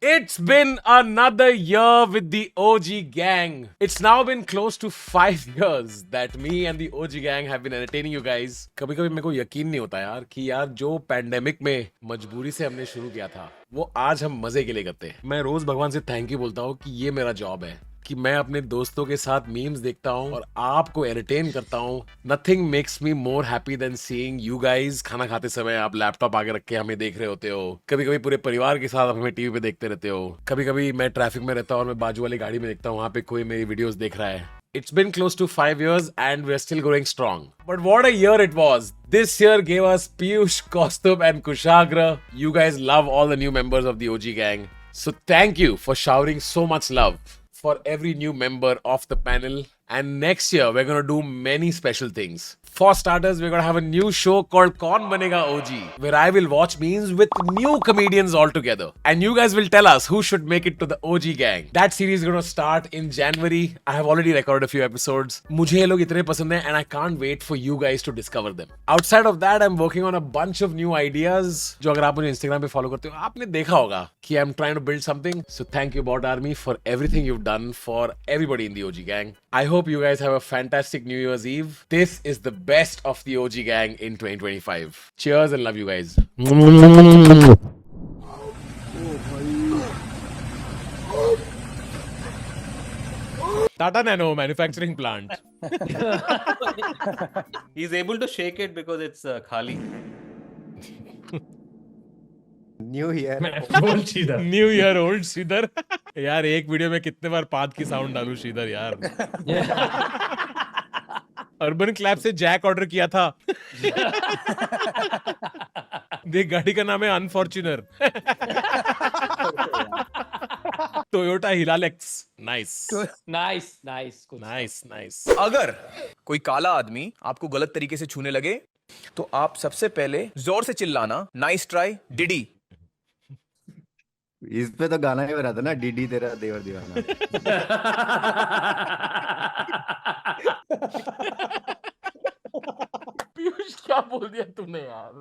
It's been another year with the OG gang. It's now been close to 5 years that me and the OG gang have been entertaining you guys. कभी-कभी मेरे को यकीन नहीं होता यार कि यार जो पैंडेमिक में मजबूरी से हमने शुरू किया था वो आज हम मजे के लिए करते हैं. मैं रोज भगवान से थैंक यू बोलता हूँ कि ये मेरा जॉब है कि मैं अपने दोस्तों के साथ मीम्स देखता हूँ और आपको एंटरटेन करता हूँ. Nothing makes me more happy than seeing you guys. खाना खाते समय आप लैपटॉप आगे रख के हमें देख रहे होते हो. कभी कभी पूरे परिवार के साथ आप हमें टीवी पे देखते रहते हो. कभी कभी मैं ट्रैफिक में रहता हूँ और मैं बाजू वाली गाड़ी में देखता हूँ वहां पे कोई मेरी वीडियोस देख रहा है. It's been close to 5 years and we're still growing strong. But what a year it was. This year gave us Piyush, Kaustubh and Kushagra. You guys love all the new members of the OG gang. So thank you for showering so much love for every new member of the panel. And next year, we're going to do many special things. For starters, we're going to have a new show called Kaun Banega OG, where I will watch memes with new comedians all together. And you guys will tell us who should make it to the OG gang. That series is going to start in January. I have already recorded a few episodes. मुझे ये लोग इतने पसंद हैं and I can't wait for you guys to discover them. Outside of that, I'm working on a bunch of new ideas. जो अगर आप मुझे Instagram पे follow करते हो, आपने देखा होगा कि I'm trying to build something. So thank you Bot Army for everything you've done for everybody in the OG gang. I hope you guys have a fantastic New Year's Eve. This is the best of the OG gang in 2025. Cheers and love you guys. Tata Nano manufacturing plant. He's able to shake it because it's khali. New year बोल Sridhar. New year old Sridhar. यार एक video में कितने बार पाद की sound डालू श्रीधर यार. Urban Clap से जैक ऑर्डर किया था. देख गाड़ी का नाम है unfortuner. Toyota Hilux. Nice nice nice nice nice. अगर कोई काला आदमी आपको गलत तरीके से छूने लगे तो आप सबसे पहले जोर से चिल्लाना नाइस ट्राई डिडी. इस पे तो गाना ही बना था ना, डीडी तेरा देवर दीवाना. पीयूष क्या बोल दिया तूने यार.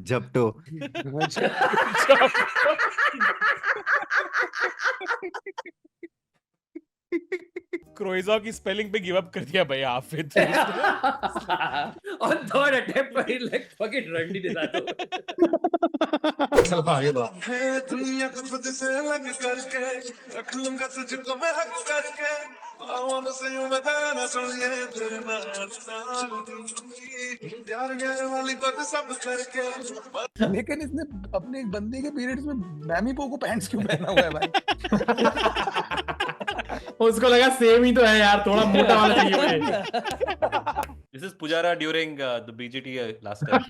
झपटो. क्रोइजो की स्पेलिंग पे गिव अप कर दिया भाई हाफिज. On third attempt पर he like fucking रंडी डिजाइन. चल आगे बढ़. दुनिया को खुद से अलग करके रख लूंगा तुझको मैं हक करके. I wanna see you मैं तेरा सुनिए तेरे नाम प्यार गैर वाली बात सब करके. लेकिन इसने अपने एक बंदे के पीरियड्स में मैमी पोको पैंट्स क्यों पहना हुआ है भाई? उसको लगा सेम ही तो है यार, थोड़ा मोटा वाला चाहिए मुझे. This is Pujara during the BGT last time.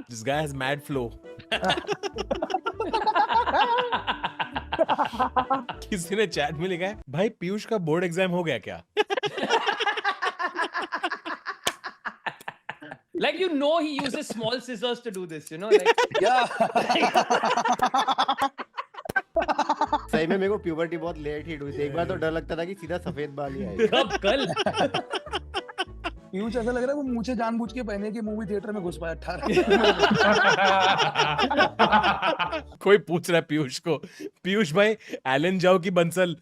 This guy has mad flow. किसी ने चैट में लिखा है भाई पीयूष का बोर्ड एग्जाम हो गया क्या. Like you know he uses small scissors to do this, you know like. सही में मेरे को प्यूबर्टी बहुत लेट हिट हुई थी. एक बार तो डर लगता था कि सीधा सफेद बाल ही आएगा. कब कल. पीयूष ऐसा लग रहा है वो मुझे जानबूझ के पहने के मूवी थिएटर में घुस पाया 18. कोई पूछ रहा है पीयूष को, पीयूष भाई एलन जाओ की बंसल.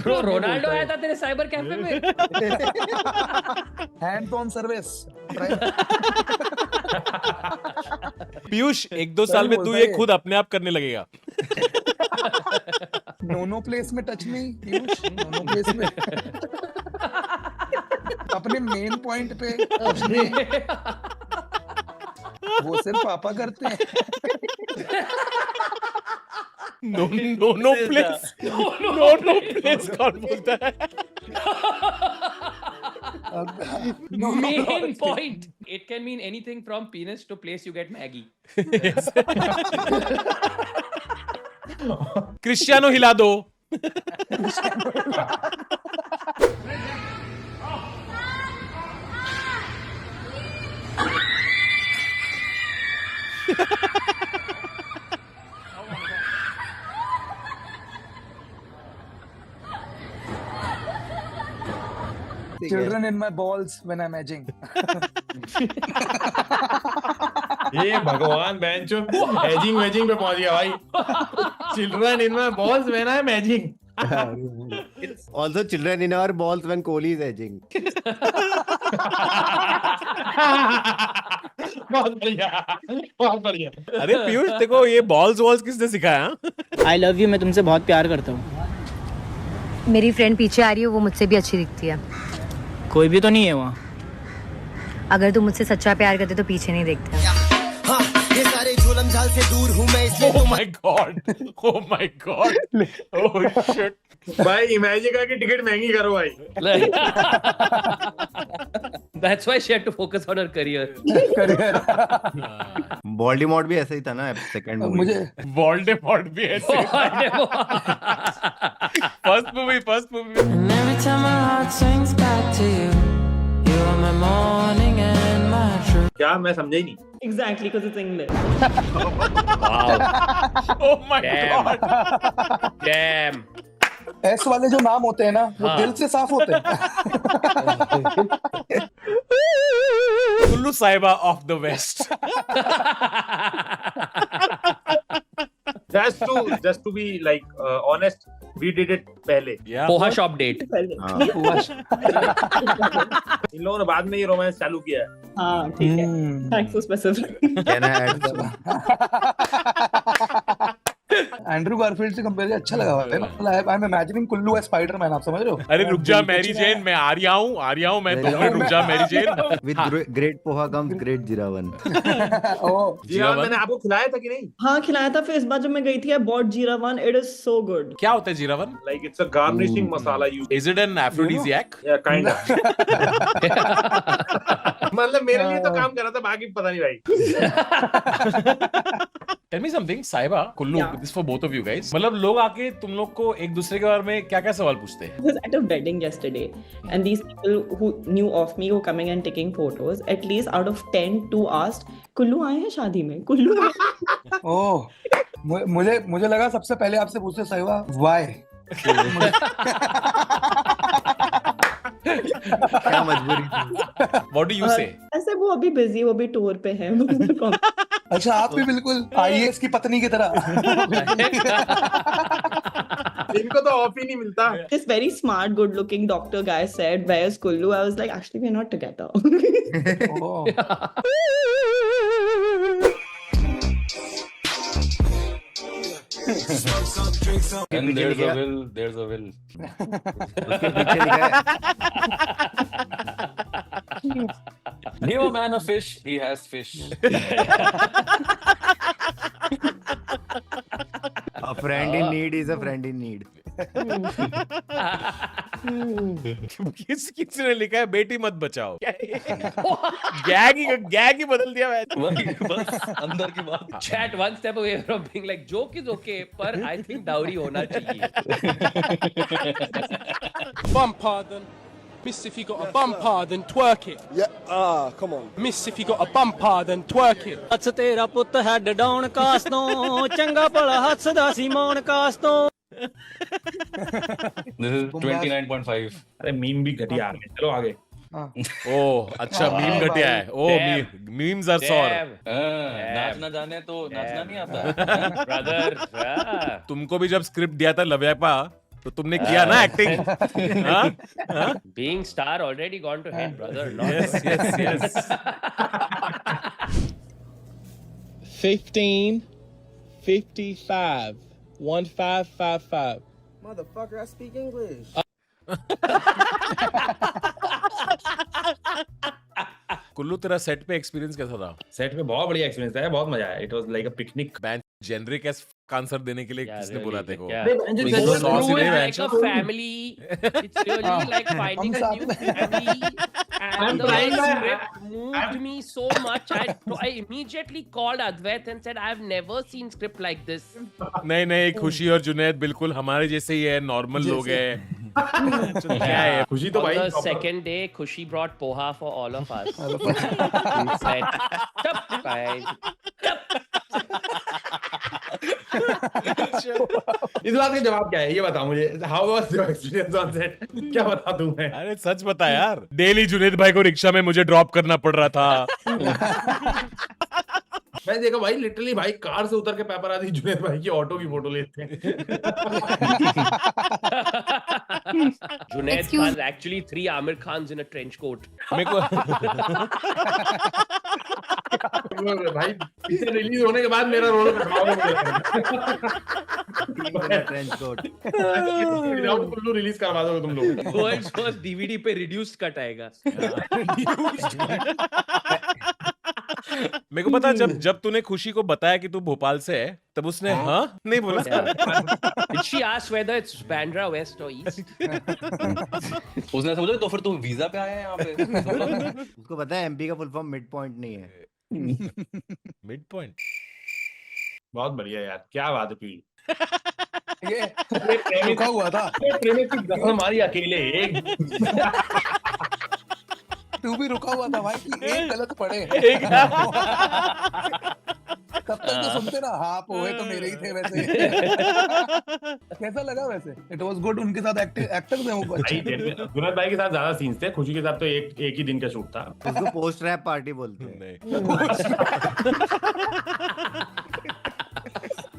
Bro, रोनाल्डो आया था तेरे साइबर कैफे में. Hand on service. पीयूष 1-2 साल में तू ये खुद अपने आप करने लगेगा. नोनो प्लेस में टच नहीं पीयूष. नोनो प्लेस में अपने मेन पॉइंट पे अपने वो सिर्फ पापा करते हैं. No place. नो प्लेस कौन बोलता है. Main point. It can mean anything from penis to place you get Maggie. Cristiano हिला दो. Children in my balls when I'm edging. ये भगवान बेंचो एजिंग वेजिंग पे पहुंच गया भाई. Children in my balls when I am ageing. Also, children in our balls when Kohli is edging. बहुत बढ़िया, बहुत बढ़िया. अरे पीयूष देखो ये बॉल्स वॉल्स किसने सिखाया? आई लव यू, मैं तुमसे बहुत प्यार करता हूँ. मेरी फ्रेंड पीछे आ रही है, वो मुझसे भी अच्छी दिखती है. कोई भी तो नहीं है वहाँ. अगर तुम मुझसे सच्चा प्यार करते तो पीछे नहीं देखते. ये सारे झोलम झाल से दूर हूँ मैं इसलिए. Oh my god! Oh my god! Oh shit! भाई इमेजिका की टिकट महंगी करो भाई. That's why she had to focus on her career. Voldemort भी ऐसा ही था ना सेकंड मूवी. मुझे Voldemort भी ऐसे. First movie. And every time my heart sings back to you, you are my morning and my truth. क्या मैं समझा ही नहीं. Exactly, because it's English. Oh my god! Damn. S वाले जो नाम होते हैं ना वो दिल से साफ होते हैं. Kullu Saiba of the West. Just to be like honest, we did it पहले. Yeah. Poha shop date. इन लोगों ने बाद में ये रोमांस चालू किया है. हाँ ठीक है. Thanks for specifying. Can I add some? Andrew Garfield से कंपेयर अच्छा लगा भाई. मतलब I am imagining Kullu as Spiderman. आप समझ रहे हो? अरे रुक जा मैरी जेन, मैं आ रहा हूँ मैं 2 मिनट रुक जा Mary Jane. With great poha comes great जीरावन. जीरा मैंने आपको खिलाया था कि नहीं? हाँ खिलाया था. फिर इस बार जब मैं गई थी I bought Jiravan. It is so good. क्या होता है Jiravan? Like it's a garnishing masala used. Is it an aphrodisiac? Yeah, kind of. मतलब मेरे लिए तो काम कर रहा था, बाकी पता नहीं भाई. Tell me something, साहिबा, Kullu, this for both of you guys. मतलब लोग आके तुम लोग को एक दूसरे के बारे में क्या-क्या सवाल पूछते हैं? I was at a wedding yesterday, and these people who knew of me were coming and taking photos. At least out of 10, 2 asked, "Kullu आए हैं शादी में? कुल्लू?" ओह, मुझे लगा सबसे पहले आपसे पूछते साहिबा why. क्या मजबूरी थी? What do you say? ऐसे वो अभी busy, वो भी टूर पे हैं. अच्छा आप भी बिल्कुल आईएएस की पत्नी की तरह. इनको तो ऑफ ही नहीं मिलता. This very smart, good-looking doctor guy said, "Where's Kullu?" I was like, "Actually, we're not together." Oh. And there's a will, there's a will. उसके पीछे लिखा है Give a man a fish, he has fish. A friend in need is a friend in need. किसने लिखा है बेटी मत बचाओ? गैग ही बदल दिया मैंने. बस अंदर की बात. Chat one step away from being like joke is okay, पर I think dowry होना चाहिए. Bum pardon. Miss, if you got a bumper, then twerk it. Yeah, come on. Miss, if you got a bumper, then twerk it. ਹੱਥ ਤੇਰਾ ਪੁੱਤ head down ਕਾਸ ਤੋਂ ਚੰਗਾ ਭਲਾ ਹੱਸਦਾ ਸੀ ਮੌਨ ਕਾਸ ਤੋਂ. This is 29.5. अरे मीम भी घटिया आ गए. चलो आगे. ओह अच्छा मीम घटिया है. ओह मीम्स आर सॉर. नाचना जाने तो नाचना नहीं आता. Brother. तुमको भी जब स्क्रिप्ट दिया था लव्यापा तो तुमने किया ना acting. Being star already gone to head, brother. Yes. 15, 55, 1555. Motherfucker, I speak English. Kullu तेरा सेट पे एक्सपीरियंस कैसा था? सेट में बहुत बढ़िया एक्सपीरियंस था. बहुत मजा आया. It was like a picnic. Band generic S answer देने के लिए किसने बोला तेरे को? Like a family. It's really like finding a new family. And the script moved me so much. I immediately called Advait and said, "I've never seen script like this." नहीं खुशी और जुनैद बिल्कुल हमारे जैसे ही है, नॉर्मल लोग हैं. क्या है खुशी तो On भाई. the second day, Khushi brought poha for all of us. He said, "Chup, guys. Chup." इस बात का जवाब क्या है ये बता मुझे. How was your experience on set? क्या बता दूं मैं? अरे सच बता यार, डेली जुनेद भाई को रिक्शा में मुझे ड्रॉप करना पड़ रहा था. मैं देखा भाई लिटरली भाई कार से उतर के पेपराजी जुनेद भाई की ऑटो की फोटो लेते हैं. Junaid Khan actually 3 Amir Khans in a trench coat. मेरे को भाई पिक्चर रिलीज होने के बाद मेरा role trench coat. Kullu release करवा दोगे तुम लोग. World's first DVD पे reduced cut आएगा. मेरे को पता, जब तूने खुशी को बताया कि तू भोपाल से है, तब उसने हाँ नहीं बोला. Did she ask whether it's Bandra West or East? उसने समझा तो फिर तू वीजा पे आया है यहाँ पे. उसको पता है एमपी का फुल फॉर्म मिड पॉइंट नहीं है. Mid point. बहुत बढ़िया यार, क्या बात है पी. ये रुका हुआ था. हमारी अकेले एक तू भी रुका हुआ था भाई कि एक गलत पड़े. तब तक तो सुनते ना, हाँ पोहे तो मेरे ही थे वैसे. कैसा लगा वैसे? It was good. उनके साथ एक्टर्स हैं वो अच्छे. जुनेद भाई के साथ ज्यादा सीन्स थे, खुशी के साथ तो एक ही दिन का शूट था. उसको पोस्ट रैप पार्टी बोलते हैं.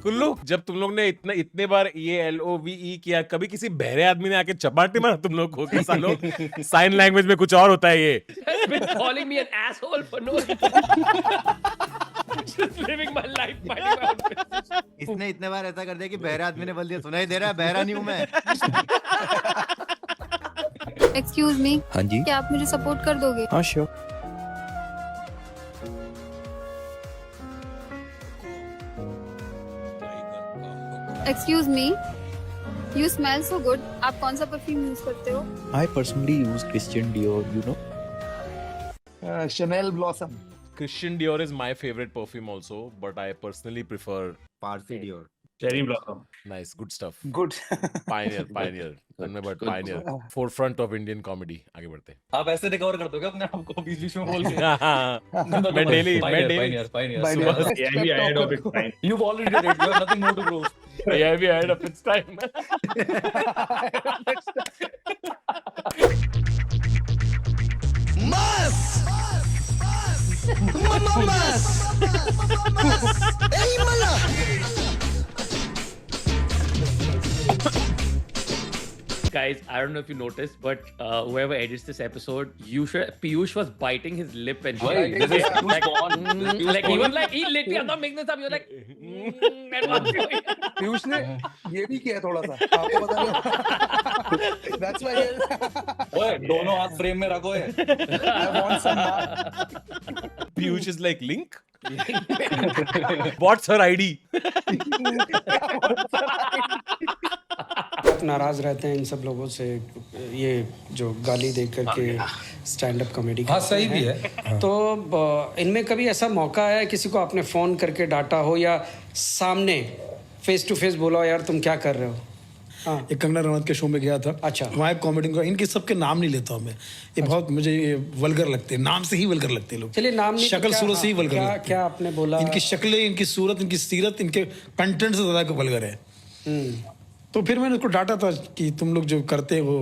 कुल्लू, जब तुम लोग ने इतने बार ये LOVE किया, कभी किसी बहरे आदमी ने आके चपाटी मारा तुम लोग को कि सालों साइन लैंग्वेज में कुछ और होता है ये? Been calling me an asshole for no reason. Just living my life, minding my own business. इसने इतने बार ऐसा कर दिया कि बहरा आदमी ने बोल दिया सुनाई दे रहा है, बहरा नहीं हूं मैं. एक्सक्यूज मी, हाँ जी. क्या आप मुझे सपोर्ट कर दोगे? हाँ sure. Excuse me, you smell so good. आप कौन सा परफ्यूम यूज करते हो? I personally use Christian Dior, you know. Chanel Blossom. Christian Dior is my favorite perfume also, but I personally prefer Parsi Dior. Cherry blossom. nice, good stuff. Good. Pioneer. But pioneer. Forefront of Indian comedy. आगे बढ़ते हैं. आप ऐसे recover कर दोगे अपने आप को बीच में बोल के. मैं daily. Pioneer. AIB ahead of its time. You've already did it. You have nothing more to prove. AIB ahead of its time. Guys, I don't know if you noticed, but whoever edits this episode, Piyush was biting his lip and Why? shit. This is too spawn. Like he was like, he literally, I'm not making this up. He was like, and what's going on? Piyush ने ये भी किया थोड़ा सा. आपको पता नहीं. That's why ओए दोनों हाथ फ्रेम में रखो है. I want some. Piyush is like, Link? What's her ID? नाराज रहते हैं इन सब लोगों से, ये जो गाली दे करके स्टैंड अप कॉमेडी. हाँ सही भी है. तो इनमें कभी ऐसा मौका आया किसी को आपने फोन करके डांटा हो या सामने फेस टू फेस बोला हो यार तुम क्या कर रहे हो? हाँ. एक कंगना रनौत के शो में गया था. अच्छा. वहाँ एक कॉमेडी का, इनके सबके नाम नहीं लेता हूँ मैं. ये बहुत मुझे वल्गर लगते हैं, नाम से ही वल्गर लगते हैं लोग. चलिए नाम नहीं, शक्ल सूरत से ही वल्गर लगते हैं. क्या आपने बोला? इनकी शक्लें, इनकी सूरत, इनकी सीरत, इनके कंटेंट से ज्यादा वल्गर है. तो फिर मैंने उसको डांटा था कि तुम लोग जो करते हो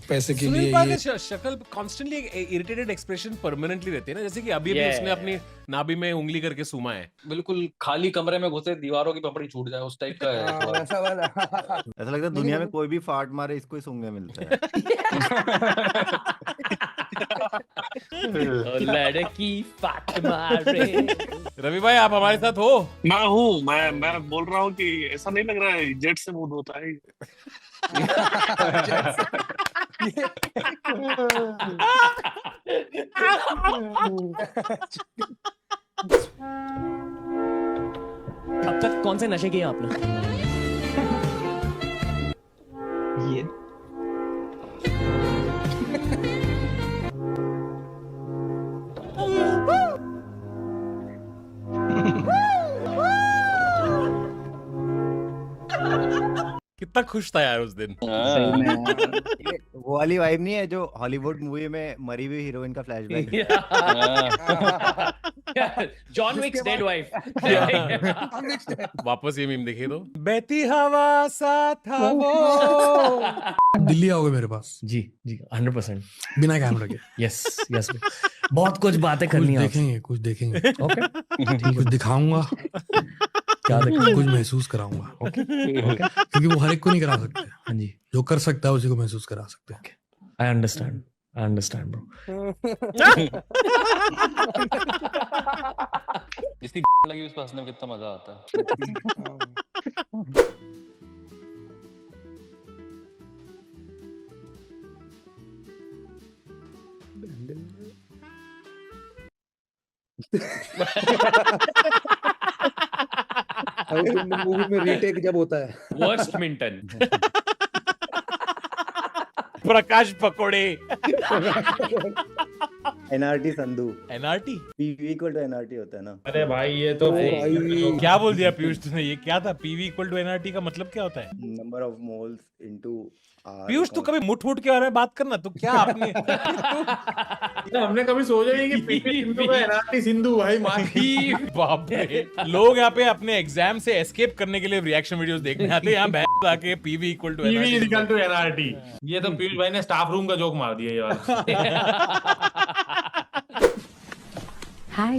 पैसे के लिए ये शक्ल कॉन्स्टेंटली इरिटेटेड एक्सप्रेशन परमानेंटली रहती है ना, जैसे कि अभी उसने अपनी नाभि में उंगली करके सूमा है. बिल्कुल खाली कमरे में घुसे दीवारों की पपड़ी छूट जाए उस टाइप का है. ऐसा वाला. ऐसा लगता है दुनिया में कोई भी फाट मारे इसको ही सूंघने मिलता है. लड़की फाट मारे. रवि भाई आप हमारे साथ हो? मैं हूँ. मैं बोल रहा हूँ कि ऐसा नहीं लग रहा है जेट से मूड होता है. अब तक कौन से नशे किए आपने? ये कितना खुश था यार उस दिन. वो वाली वाइब नहीं है जो हॉलीवुड मूवी में मरी हुई हीरोइन का flashback. John Wick's dead wife. वापस ये मीम देखिए तो बहती हवा सा था वो। दिल्ली आओगे मेरे पास जी जी 100%। बिना कैमरा के? यस यस बहुत कुछ बातें करनी है आपसे। कुछ देखेंगे ओके कुछ दिखाऊंगा, क्या देखेंगे? कुछ महसूस कराऊंगा, ओके क्योंकि वो हर एक को नहीं करा सकते। हाँ जी जो कर सकता है उसी को महसूस करा सकते हैं। I understand bro. जिसकी लगी उस पर हंसने में कितना मजा आता है। मूवी में रीटेक जब होता है। Worst Minton. प्रकाश पकोड़े। NRT Sandhu. NRT PV equal to NRT होता है ना। अरे भाई ये तो क्या बोल दिया पीयूष तूने? ये क्या था? पीवी इक्वल टू एनआरटी का मतलब क्या होता है? Number of moles into Piyush तू कभी मुठ मुठ के बारे में बात करना। तो क्या आपने हमने कभी सोचा नहीं कि पीवी सिंधु का एनआरटी सिंधु भाई माही। बाप रे, लोग यहाँ पे अपने एग्जाम से एस्केप करने के लिए रिएक्शन वीडियोस देखने आते हैं। यहाँ बहस आके पीवी इक्वल टू एनआरटी। ये तो पीयूष भाई ने स्टाफ रूम का जोक मार दिया ये वाला। हाय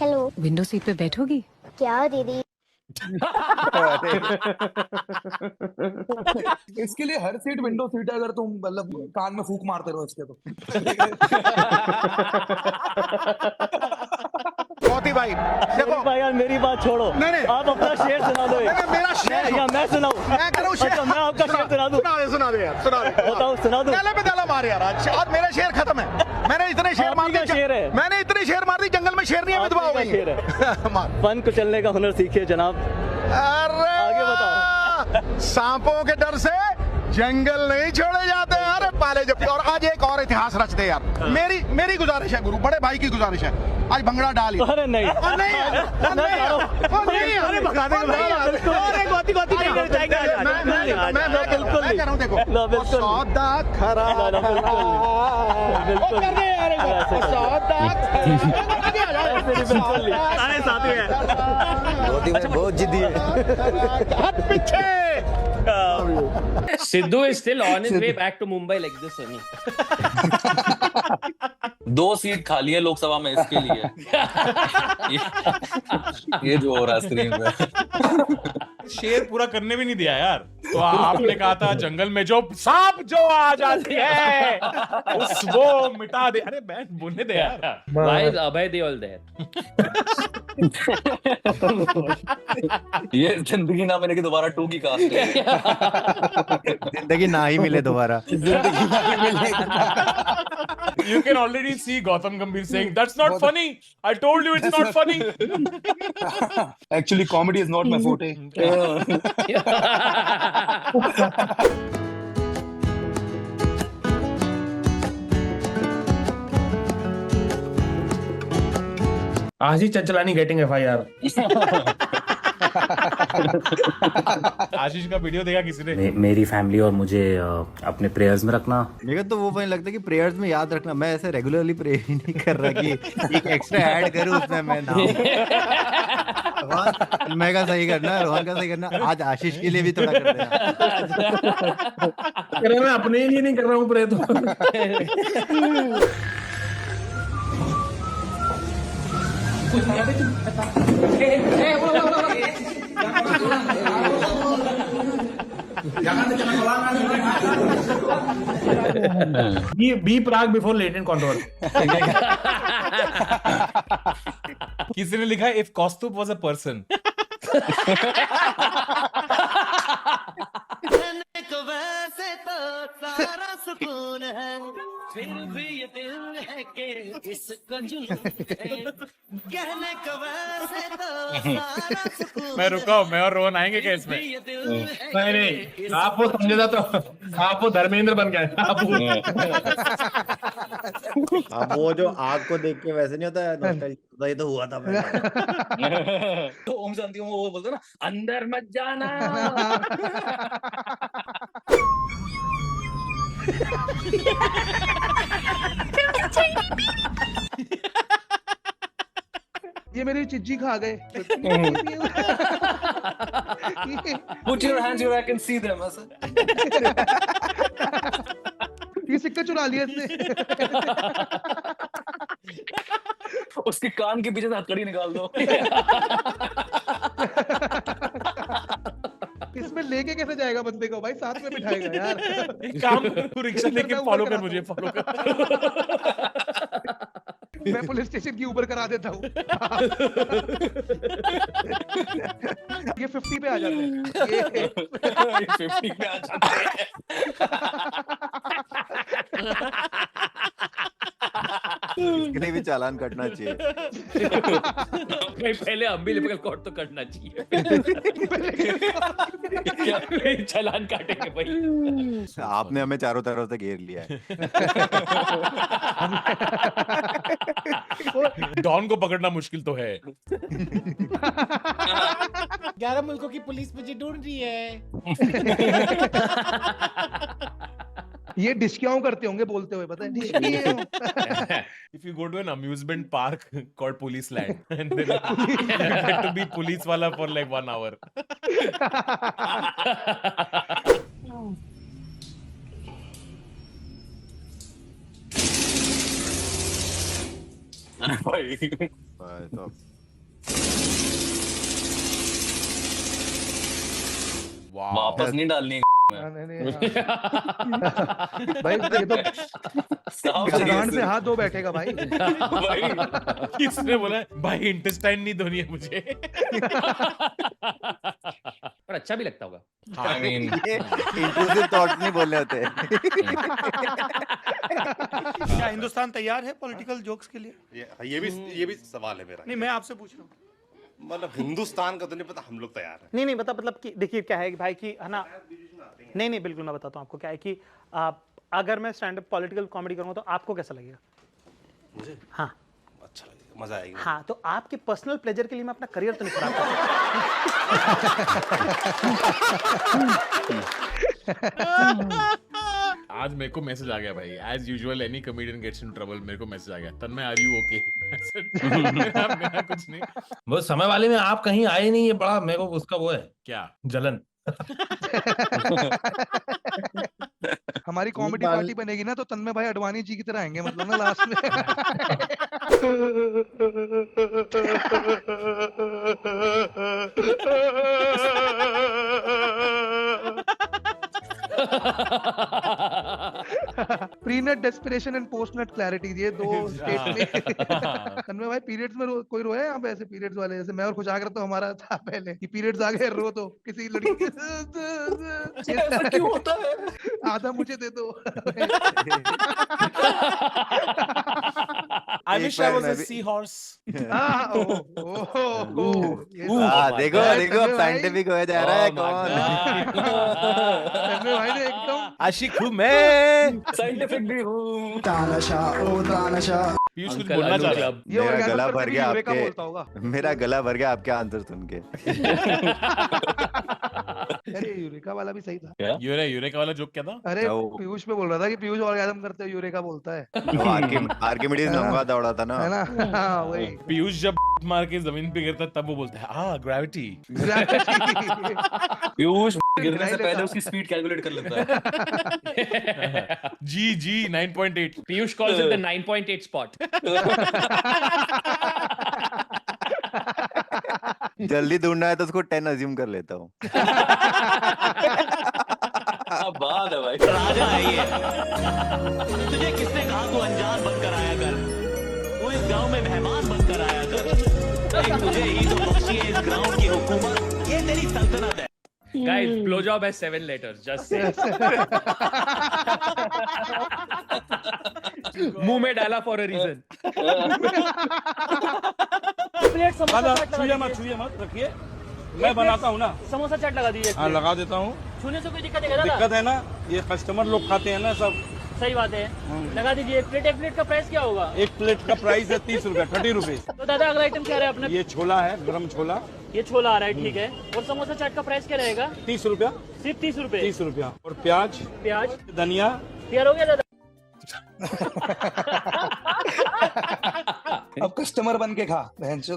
हेलो विंडो सीट पे बैठोगी? क्या दीदी इसके लिए हर सीट विंडो सीट है, अगर तुम मतलब कान में फूक मारते रहो इसके तो। मोती भाई देखो भाई यार मेरी बात छोड़ो, नहीं नहीं आप अपना शेर सुना दो। मेरा शेर या मैं सुनाऊं? मैं करूं शेर। अच्छा, मैं आपका शेर सुना दूं। सुना दे यार, सुना दे। बताओ सुना दो। पहले पे ताला मार यार। आज मेरा शेर खत्म है। मैंने इतने शेर मार दिए। शेर है। मैंने इतने शेर मार दी जंगल में शेर नहीं है, विधवा हो गई। शेर है। फन को चलने का हुनर सीखिए जनाब। अरे आगे बताओ। सांपों के डर से जंगल नहीं छोड़े जाते हैं। अरे पाले जब। और आज एक और इतिहास रच दे यार। मेरी गुजारिश है गुरु, बड़े भाई की गुजारिश है, आज भंगड़ा डाल। अरे नहीं अरे भगा देंगे। मैं कह रहा हूँ देखो सौदा खराब बहुत जिद्दी है। पीछे Sidhu is still on his way back to Mumbai like this only. 2 seat खाली है लोकसभा में इसके लिए। ये जो हो रहा है स्क्रीन पे। शेर पूरा करने भी नहीं दिया यार। तो आपने कहा था जंगल में जो सांप जो आ जाती है उस वो मिटा दे। अरे बैठ बोलने दे यार। Why is Abhay Deol there? ये जिंदगी ना मिलेगी दोबारा 2 की कास्ट है। जिंदगी ना ही मिले दोबारा। You can already see Gautam Gambhir saying that's not funny. I told you it's not funny. Actually, comedy is not my forte. Ashish Chanchlani getting FIR। आशीष का वीडियो देखा किसी ने? मेरी फैमिली और मुझे अपने प्रेयर्स में रखना। मेरे को तो वो पॉइंट लगता है कि प्रेयर्स में याद रखना। मैं ऐसे रेगुलरली प्रे ही नहीं कर रहा कि एक एक्स्ट्रा ऐड करूं उसमें मैं नाम। मैं का सही करना, रोहन का सही करना, आज आशीष के लिए भी थोड़ा कर देना। मैं अपने ही लिए नहीं कर रहा हूँ प्रे तो। Be Prague before latent control. किसी ने लिखा if Kaustubh was a person. फिर भी ये दिल है कि इसको जुनून है, कहने को वैसे तो सारा सुकून। मैं रुका हूँ, मैं और रोहन आएंगे क्या इसमें? नहीं आप वो समझे तो आप वो धर्मेंद्र बन गए। अब वो जो आग को देख के वैसे नहीं होता है नॉस्टैल्जिया, ये तो हुआ था पहले। तो ओम शांति ओम वो बोलते ना अंदर मत जाना। ये मेरी चिज्जी खा गए। Put your hands here, I can see them. ये सिक्का चुरा लिया इसने। उसके कान के पीछे से हथकड़ी निकाल दो। इसमें लेके कैसे जाएगा बंदे को भाई, साथ में बिठाएगा यार। एक काम कर, तू रिक्शा लेके फॉलो कर मुझे, फॉलो कर। मैं पुलिस स्टेशन की ऊपर करा देता हूँ। ये 50 पे आ जाते हैं। ये 50 पे आ जाते हैं। इसके लिए भी चालान कटना चाहिए। पहले अम्बिलिकल कॉर्ड तो कटना चाहिए। चालान काटेंगे भाई। आपने हमें चारों तरफ से घेर लिया है। डॉन को पकड़ना मुश्किल तो है। 11 मुल्कों की पुलिस मुझे ढूंढ रही है। ये डिस्क्याओं करते होंगे बोलते हुए, पता है डिस्क्याओं। If you go to an amusement park called Police Land, and then you get to be police wala for like 1 hour. अरे भाई वापस नहीं डालनी भाई ये तो गांड से हाथ धो बैठेगा भाई। किसने बोला भाई इंटेस्टाइन नहीं धोनी है मुझे? पर अच्छा भी लगता होगा। I mean, इंट्रूसिव थॉट नहीं बोलने होते। क्या हिंदुस्तान तैयार है पॉलिटिकल जोक्स के लिए? ये भी सवाल है मेरा। नहीं, मैं आपसे पूछ रहा हूँ। मतलब हिंदुस्तान का तो नहीं पता, हम लोग तैयार हैं। नहीं मतलब कि देखिए क्या है कि भाई कि है ना, नहीं बिल्कुल मैं बताता हूँ आपको क्या है कि अगर मैं स्टैंड अप पॉलिटिकल कॉमेडी करूँगा तो आपको कैसा लगेगा? मुझे हाँ अच्छा लगेगा, मजा आएगा। हाँ, तो आपके पर्सनल प्लेजर के लिए मैं अपना करियर तो नहीं खराब कर आज मेरे को मैसेज आ गया भाई, as usual any comedian gets in trouble. मेरे को मैसेज आ गया, तन्मय आर यू ओके? मेरा कुछ नहीं। वो समय वाले में आप कहीं आए नहीं, ये बड़ा मेरे को उसका वो है क्या जलन। हमारी कॉमेडी पार्टी बनेगी ना तो तन्मय भाई अडवाणी जी की तरह आएंगे, मतलब ना लास्ट में। Prenut desperation and post nut clarity, ये दो स्टेट में। तन्मय भाई पीरियड्स में कोई रोया यहाँ पे? ऐसे पीरियड्स वाले जैसे मैं और खुशागर तो हमारा था पहले कि पीरियड्स आ गए रो तो किसी लड़की ऐसा क्यों होता है? आधा मुझे दे दो। I wish I was a seahorse. देखो अब साइंटिफिक हो जा रहा है कौन? भाई ने एकदम आशिक हूँ मैं, साइंटिफिक भी हूँ। पीयूष कुछ बोलना चाह रहा है। मेरा गला भर गया बोलता होगा। मेरा गला भर गया आपके आंसर सुन के। अरे यूरेका वाला भी सही था। यूरेका वाला जोक क्या था? अरे पीयूष पे बोल रहा था कि पीयूष ऑर्गेज़म करते हुए यूरेका बोलता है। आर्किमिडीज लंबा दौड़ा था ना, है ना? हाँ वही। पीयूष जब मार के जमीन पे गिरता तब वो बोलता है ग्रेविटी। पीयूष गिरने से पहले उसकी स्पीड कैलकुलेट कर लेता है। जी 9.8। Piyush calls it the 9.8 spot. जल्दी ढूंढना है तो उसको 10 अज्यूम कर लेता हूँ। बात है भाई। राजा है ये। तुझे किसने कहा तू अनजान बनकर आया कर? तू इस गांव में मेहमान बनकर आया कर। तुझे ही तो बख्शी है इस ग्राउंड की हुकूमत, ये तेरी सल्तनत है। Guys, blowjob has 7 letters. Just say. मुंह में डाला for a reason. प्लेट छुइए मत रखिए, मैं बनाता हूँ ना। समोसा चाट लगा दीजिए। हाँ लगा देता हूँ। छूने से कोई दिक्कत है? दिक्कत है ना, ये कस्टमर लोग खाते हैं ना सब। सही बात है, लगा दीजिए। एक प्लेट का प्राइस क्या होगा? एक प्लेट का प्राइस है 30 रुपए, 30 रुपीज। तो दादा अगला आइटम क्या है अपने? ये छोला है, गरम छोला। ये छोला आ रहा है, ठीक है। और समोसा चाट का प्राइस क्या रहेगा? 30 रुपया। सिर्फ 30 रुपए? 30 रुपया। और प्याज, प्याज, धनिया, क्लियर हो गया दादा? अब कस्टमर बन के खा भैंसो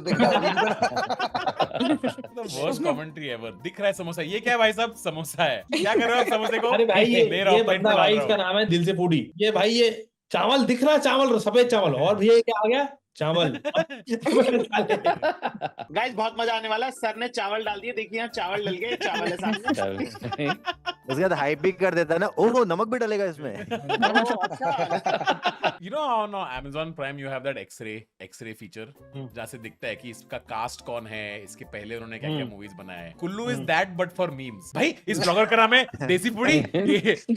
The worst commentary ever. दिख रहा है समोसा, ये क्या है भाई साहब? समोसा है, क्या कर रहे हो आप समोसे को? अरे भाई ले रहा ये हूं, प्लेट बंदा में भाई डाल इसका रहा हूं। नाम है दिल से फूडी। ये भाई ये चावल दिख रहा है, चावल सफेद चावल, और भैया ये क्या आ गया? चावल। गाइस बहुत मजा आने वाला है। सर ने चावल डाल दिए, देखिए यहाँ चावल डल गए, चावल है सामने। उसके बाद हाइप भी कर देता है ना, ओह नमक भी डलेगा इसमें। You know on Amazon Prime you have that X-ray feature जहाँ से दिखता है कि इसका कास्ट कौन है, इसके पहले उन्होंने क्या क्या मूवीज बनाया है। Kullu is that but for memes. भाई इस ब्लॉगर का नाम है देसी पुड़ी,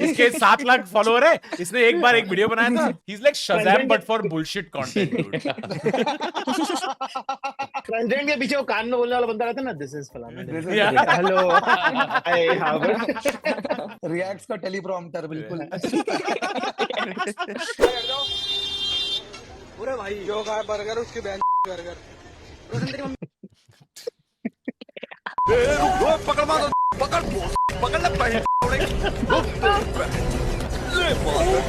इसके 7 लाख फॉलोअर है, इसने एक बार एक वीडियो बनाया था। He is like Shazam but for bullshit content. Content के पीछे वो कान में बोलने वाला बंदा रहता है ना, दिस इज फलाना, हेलो हाय हाउ रिएक्ट्स का टेलीप्रॉम्प्टर बिल्कुल। पूरे भाई जो खा बर्गर उसकी बहन बर्गर। पकड़ मारो, पकड़ ले भाई।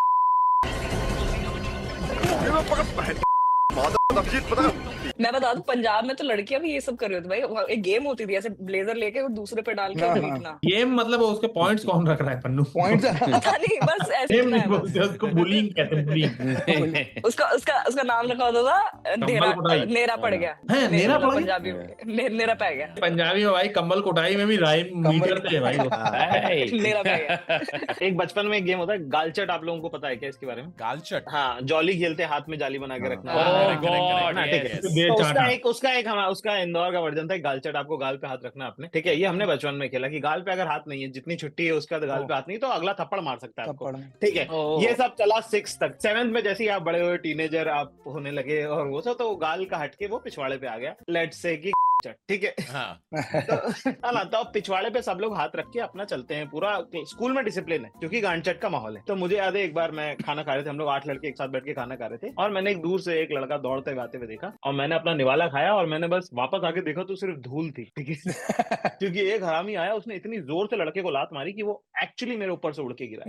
मैं बता दूं, पंजाब में तो लड़कियां भी ये सब कर रही होती भाई। एक गेम होती थी, ऐसे ब्लेजर लेके और दूसरे पे डाल के पीटना। गेम मतलब उसके पॉइंट्स कौन रख रहा है पन्नू? पॉइंट्स पता नहीं, बस ऐसे गेम होता नहीं है बोलते उसको, बुलिंग कहते हैं, बुलिंग। उसका नाम रखा होता था नेरा पड़ गया। है नेरा पड़ गया, पंजाबी में नेरा पै गया। पंजाबी में भाई कम्बल कोटाई में भी राइम मीटर थे भाई वो। नेरा पै गया। एक बचपन में एक गेम होता है गालचट, आप लोगों को पता है क्या इसके बारे में? गालचट? हाँ, जॉली खेलते, हाथ में जाली बना के रखना। उसका इंदौर का वर्जन था गालचट। आपको गाल पे हाथ रखना अपने, ठीक है? ये हमने बचपन में खेला कि गाल पे अगर हाथ नहीं है, जितनी छुट्टी है उसका गाल पे हाथ नहीं, तो अगला थप्पड़ मार सकता है आपको, ठीक है? ये सब चला 6 तक। 7th में जैसे ही आप बड़े हुए, टीनेजर आप होने लगे और वो सब, तो गाल का हटके वो पिछवाड़े पे आ गया। लेट्स से कि ठीक है, तो अब पिछवाड़े पे सब लोग हाथ रख के अपना चलते हैं। पूरा स्कूल में डिसिप्लिन है क्योंकि गांडचट का माहौल है। तो मुझे याद है एक बार मैं खाना खा रहे थे, हम लोग 8 लड़के एक साथ बैठ के खाना खा रहे थे, और मैंने एक दूर से एक लड़का दौड़ते हुए आते हुए देखा, और मैंने अपना निवाला खाया, और मैंने बस वापस आके देखा तो सिर्फ धूल थी, ठीक है? क्योंकि एक हरामी आया, उसने इतनी जोर से लड़के को लात मारी कि वो एक्चुअली मेरे ऊपर से उड़ के गिरा।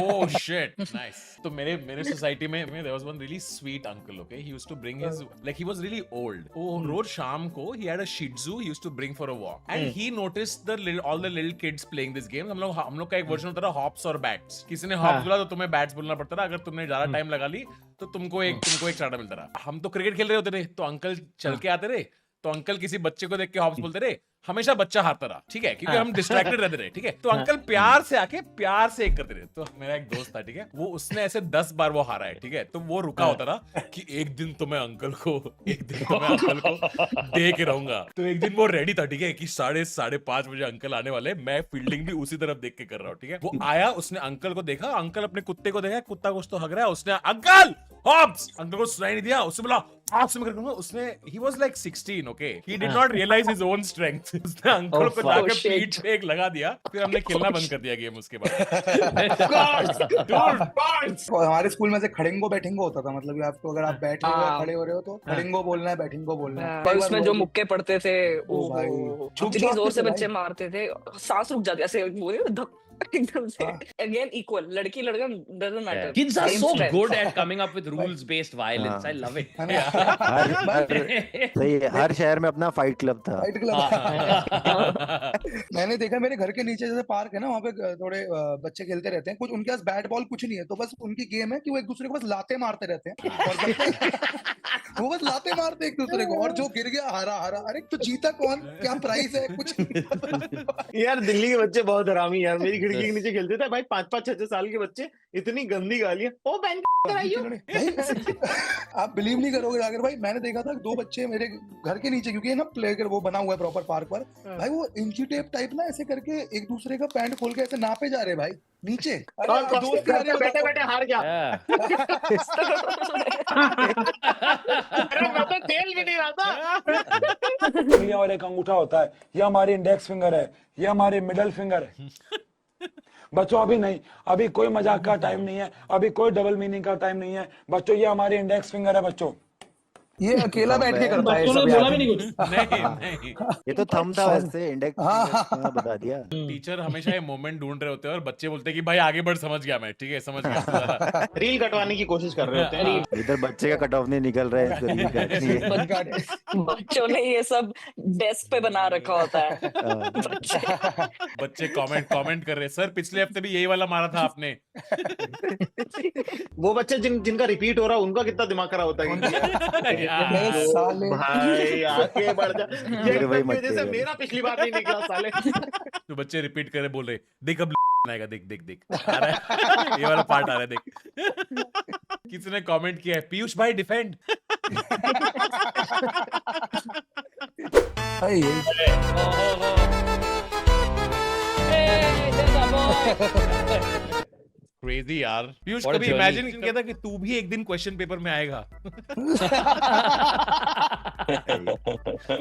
Oh shit, nice. तो मेरे सोसाइटी में there was one really sweet uncle, okay? He used to bring his, like he was really old. वो रोज शाम को he had a shih tzu, he used to bring for a walk and he noticed all the little kids playing this game. हम लोग का एक version होता था हॉप्स और बैट्स। किसी ने हॉप्स बोला तो तुम्हें बैट्स बोलना पड़ता था। अगर तुमने ज्यादा टाइम लगा ली तो तुमको एक चाटा मिलता रहा। हम तो क्रिकेट खेल रहे होते थे, तो अंकल चल के आते रहे, तो अंकल किसी बच्चे को देख के हॉप्स बोलते रहे, हमेशा बच्चा हारता रहा, ठीक है? क्योंकि हम डिस्ट्रैक्टेड रहते रहे, ठीक है? तो अंकल प्यार से आके प्यार से एक करते रहे। तो मेरा एक दोस्त था, ठीक है? वो उसने ऐसे 10 बार वो हारा है, ठीक है? तो वो रुका होता था कि एक दिन तो मैं अंकल को दे के रहूंगा। तो एक दिन वो रेडी था, ठीक है, कि 5:30 बजे अंकल आने वाले, मैं फील्डिंग भी उसी तरफ देख के कर रहा हूँ, ठीक है? वो आया, उसने अंकल को देखा, अंकल अपने कुत्ते को देखा, कुत्ता कुछ तो हग रहा है, उसने अंकल हॉप्स, अंकल को सुनाई नहीं दिया, उसने बोला उसने he was like 16, okay? He did not realize his own strength. उसने अंकल को जाके पीठ पे एक लगा दिया, फिर हमने खेलना बंद कर दिया गेम उसके बाद। हमारे स्कूल में से खड़ेंगो बैठेंगो होता था, मतलब आपको अगर आप बैठ रहे हो, खड़े हो रहे हो तो खड़ेंगो बोलना है, बैठेंगो बोलना है। पर उसमें जो मुक्के पड़ते थे, इतनी जोर से भाई। बच्चे मारते थे, सांस रुक जाती ऐसे, एकदम से। Again equal, लड़की लड़का doesn't matter. Kids are Same so strength. good at coming up with rules-based violence. I love it. सही है, हर शहर में अपना फाइट क्लब था। Fight club. मैंने देखा मेरे घर के नीचे जैसे पार्क है ना, वहाँ पे थोड़े बच्चे खेलते रहते हैं, कुछ उनके पास बैट बॉल कुछ नहीं है, तो बस उनकी गेम है कि वो एक दूसरे को बस लाते मारते रहते हैं, और वो बस लाते मारते एक दूसरे को, और जो गिर गया हारा। अरे तो जीता कौन, क्या प्राइस है, कुछ। यार दिल्ली के बच्चे बहुत हरामी यार। मेरी खिड़की के नीचे खेलते थे भाई, 5-5, 6-6 साल के बच्चे, इतनी गंदी गालियां, ओ बैंक कराइयो। आप बिलीव नहीं करोगे जाकर भाई, मैंने देखा था 2 बच्चे मेरे घर के नीचे, क्योंकि ना प्ले वो बना हुआ है प्रॉपर पार्क पर, भाई वो इंची टेप टाइप ना ऐसे करके एक दूसरे का पैंट खोल के ऐसे नापे जा रहे भाई नीचे। बैठे बैठे हार गया। अरे मैं तो तेल भी नहीं रहा था। और एक अंगूठा होता है, ये हमारी इंडेक्स फिंगर है, ये हमारी मिडल फिंगर है। बच्चों अभी नहीं, अभी कोई मजाक का टाइम नहीं है, अभी कोई डबल मीनिंग का टाइम नहीं है बच्चों, ये हमारी इंडेक्स फिंगर है बच्चों, ये अकेला बैठ के करता है बच्चों सब ने यार। बोला भी नहीं कुछ। नहीं। ये तो थंब था वैसे, इंडेक्स हाँ। बता दिया। टीचर हमेशा ये मोमेंट ढूंढ रहे होते हैं और बच्चे बोलते हैं कि भाई आगे बढ़, समझ गया मैं, ठीक है समझ गया। रील कटवाने की कोशिश कर रहे होते हैं। इधर बच्चे का कट ऑफ नहीं निकल रहा है, इसको रील काटनी है। बच्चों ने ये सब डेस्क पे बना रखा होता है। बच्चे कमेंट कर रहे हैं, सर पिछले हफ्ते भी यही वाला मारा था आपने। वो बच्चे जिनका रिपीट हो रहा है उनका कितना दिमाग खराब होता है। साले भाई आगे बढ़ जा, ये वही मत वजह से करो। मेरा पिछली बार नहीं निकला साले। तो बच्चे रिपीट करे बोल रहे, देख अब आएगा, देख आ रहा है। ये वाला पार्ट आ रहा है, देख। किसी ने कमेंट किया है, पीयूष भाई डिफेंड। क्रेजी यार। पीयूष What a कभी journey. इमेजिन नहीं किया था कि तू भी एक दिन क्वेश्चन पेपर में आएगा।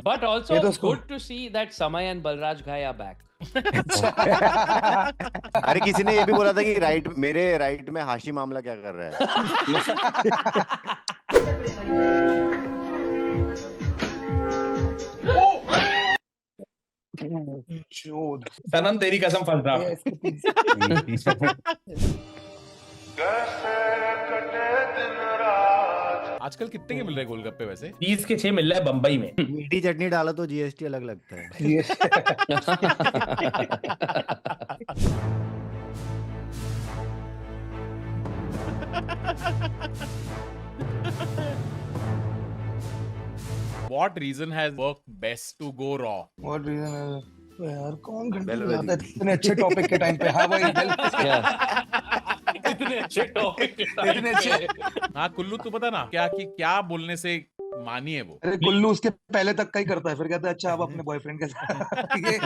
But also ये तो उसको- good to see that Samay and Balraj Ghai are back. अरे किसी ने ये भी बोला था कि मेरे राइट में हाशी मामला क्या कर रहा है। सनम तेरी कसम फंस रहा। आजकल कितने के मिल रहे हैं गोलगप्पे वैसे? 30 के 6 मिल रहा है बम्बई में। मीठी चटनी डालो तो जीएसटी अलग लगता है। What reason has worked best to go raw? What reason है? यार कौन घंटे जाता है इतने अच्छे टॉपिक के टाइम पे? हाँ भाई इतने अच्छे टॉपिक। इतने अच्छे। हाँ कुल्लू, तू पता ना क्या बोलने से मानी है वो? अरे कुल्लू उसके पहले तक का ही करता है, फिर कहता है अच्छा अब अपने बॉयफ्रेंड के साथ। ये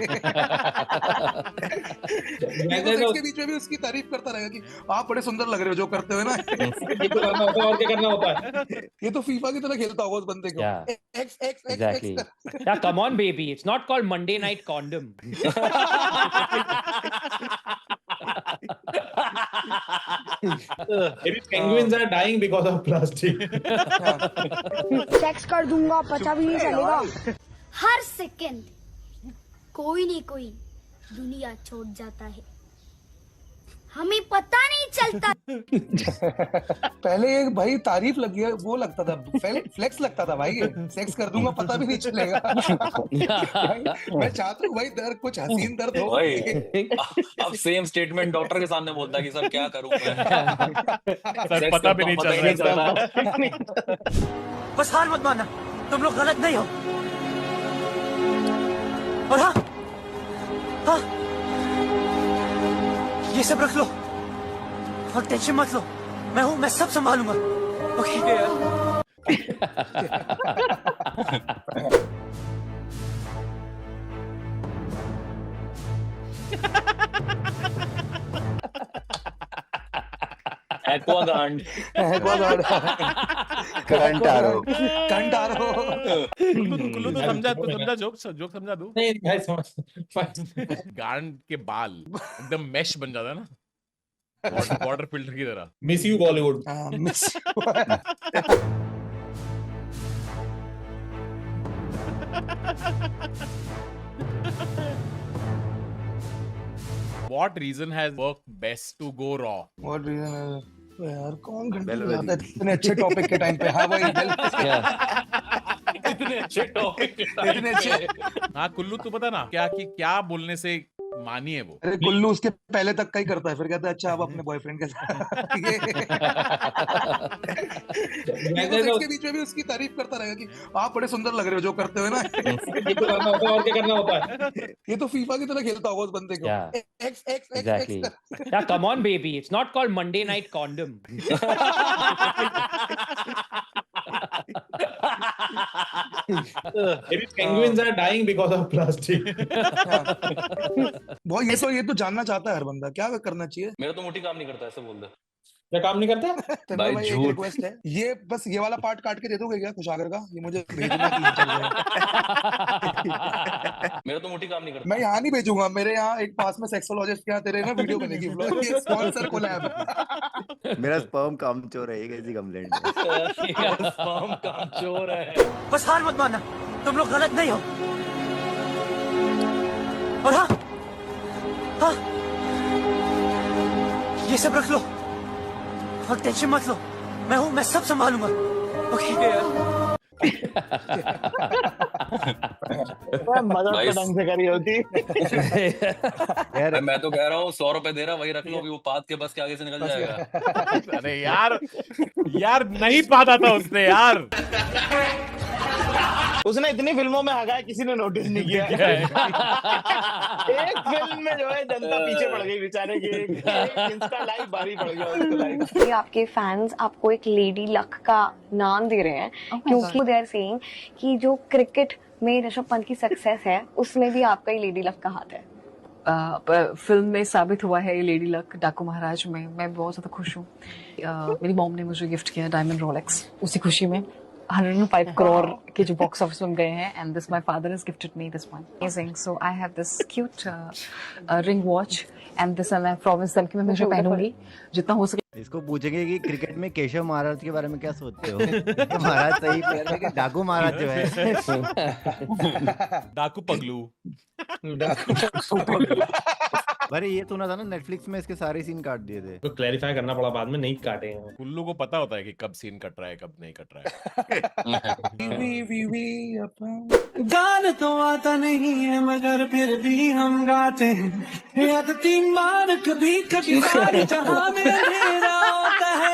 तो सेक्स के बीच में भी उसकी तारीफ करता रहेगा कि आप बड़े सुंदर लग रहे हो जो करते हो ना। ये तो करना होता है, और क्या करना होता है। ये तो फीफा की तरह खेलता होगा उस बंदे को। Yeah. X x Exactly. Yeah, come on, baby. It's not called Monday Night Condom. Penguins are dying because of plastic. Sex कर दूंगा, पता भी नहीं चलेगा। हर सेकंड कोई नहीं कोई दुनिया छोड़ जाता है, हमें पता नहीं चलता। पहले एक भाई तारीफ लगी है, वो लगता था फ्लेक्स लगता था भाई। सेक्स कर दूंगा पता भी नहीं चलेगा। भाई, मैं चाहता हूँ भाई दर्द कुछ हसीन दर्द हो। अब सेम स्टेटमेंट डॉक्टर के सामने बोलता है कि सर क्या करूं मैं। सर पता भी नहीं चल रहा है। बस हार मत मानना, तुम लोग गलत नहीं हो। और हाँ, ये सब रख लो और टेंशन मत लो, मैं सब संभालूंगा। Okay Aquaguard. कंटारो। कुल्लू तो समझा जोक समझा दूं। नहीं भाई समझ। गांड के बाल एकदम मैश बन जाता है ना, वाटर फिल्टर की तरह। Miss you Bollywood. What reason has worked best to go raw? What reason है? यार कौन घंटे जाता है इतने अच्छे टॉपिक के टाइम पे? हाँ भाई इतने अच्छे टॉपिक। इतने अच्छे। हाँ कुल्लू, तू पता ना क्या बोलने से मानी है वो? अरे कुल्लू उसके पहले तक का ही करता है, फिर कहता है अच्छा अब अपने बॉयफ्रेंड के साथ। ये तो सेक्स के बीच में भी उसकी तारीफ करता रहेगा कि आप बड़े सुंदर लग रहे हो जो करते हो ना। ये तो करना होता है, और क्या करना होता है। ये तो फीफा की तरह खेलता होगा उस बंदे को। Yeah. X x Exactly. Yeah, come on, baby. It's not called Monday Night Condom. Penguins are dying because of plastic. बहुत ये तो जानना चाहता है हर बंदा क्या करना चाहिए। मेरा तो मोटी काम नहीं करता, ऐसे बोल दे। क्या काम नहीं करता? तन्मय भाई एक रिक्वेस्ट है, ये बस ये वाला पार्ट काट के दे दोगे क्या खुशागर का? ये मुझे भेजना है 3-4 जगह। मेरा तो मोटी काम नहीं करता। मैं यहाँ नहीं भेजूंगा, मेरे यहाँ एक पास में सेक्सोलॉजिस्ट के यहाँ तेरे ना वीडियो बनेगी, व्लॉग, ये स्पॉन्सर कोलैब। मेरा स्पर्म कामचोर है, ये कैसी कंप्लेंट है? स्पर्म कामचोर है। बस हार मत मानना, तुम लोग गलत नहीं हो। और हाँ, ये सब रख लो और टेंशन मत लो, मैं हूँ, मैं सब संभालूंगा। ओके मदद तो ढंग से करी होती। मैं तो कह रहा हूँ 100 रुपए दे रहा, वही रख लो, अभी वो पाद के बस के आगे से निकल जाएगा। अरे यार नहीं पाता था उसने यार। उसने इतनी फिल्मों में हगाया, किसी ने नोटिस नहीं किया। एक फिल्म में जो है जनता पीछे पड़ गई बेचारे की, एक इंस्टा लाइव भारी पड़ गया उसको लाइव। आपके फैंस आपको एक लेडी लक का नाम दे रहे हैं क्योंकि दे आर सेइंग कि जो क्रिकेट में ऋषभ पंत की सक्सेस है उसमें भी आपका ही लेडी लक का हाथ है। फिल्म में साबित हुआ है ये लेडी लक डाकू महाराज में। मैं बहुत ज्यादा खुश हूँ। मेरी मॉम ने मुझे गिफ्ट किया डायमंड रोलेक्स, उसी खुशी में 105 करोड़ के जो बॉक्स ऑफिस में गए हैं, and this my father has gifted me this one. Amazing. So I have this cute ring watch and this, and I promise them कि मैं हमेशा पहनूंगी जितना हो सके। इसको पूछेंगे कि क्रिकेट में केशव महाराज के बारे में क्या सोचते हो? महाराज सही प्लेयर है, लेकिन डाकू महाराज जो है डाकू पगलू। अरे ये सुना था ना नेटफ्लिक्स में इसके सारे सीन काट दिए थे। तो क्लैरिफाई करना पड़ा बाद में, नहीं काटे हैं। कुल्लू को पता होता है कि कब सीन कट रहा है कब नहीं कट रहा है। गान तो आता नहीं है मगर फिर भी हम गाते हैं, याद 3 बार कभी कभी बार जहां में अंधेरा होता है।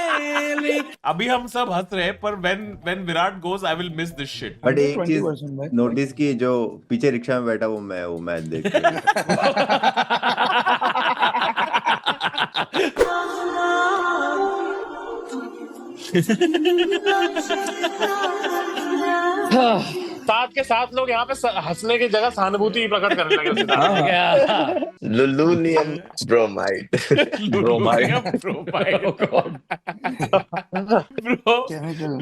अभी हम सब हंस रहे हैं, पर when Virat goes I will miss this shit। But एक चीज नोटिस की, जो पीछे रिक्शा में बैठा वो मैच देख के। साथ के साथ लोग यहाँ पे हंसने की जगह सहानुभूति प्रकट करने लगे। लुलुनियम ब्रोमाइड।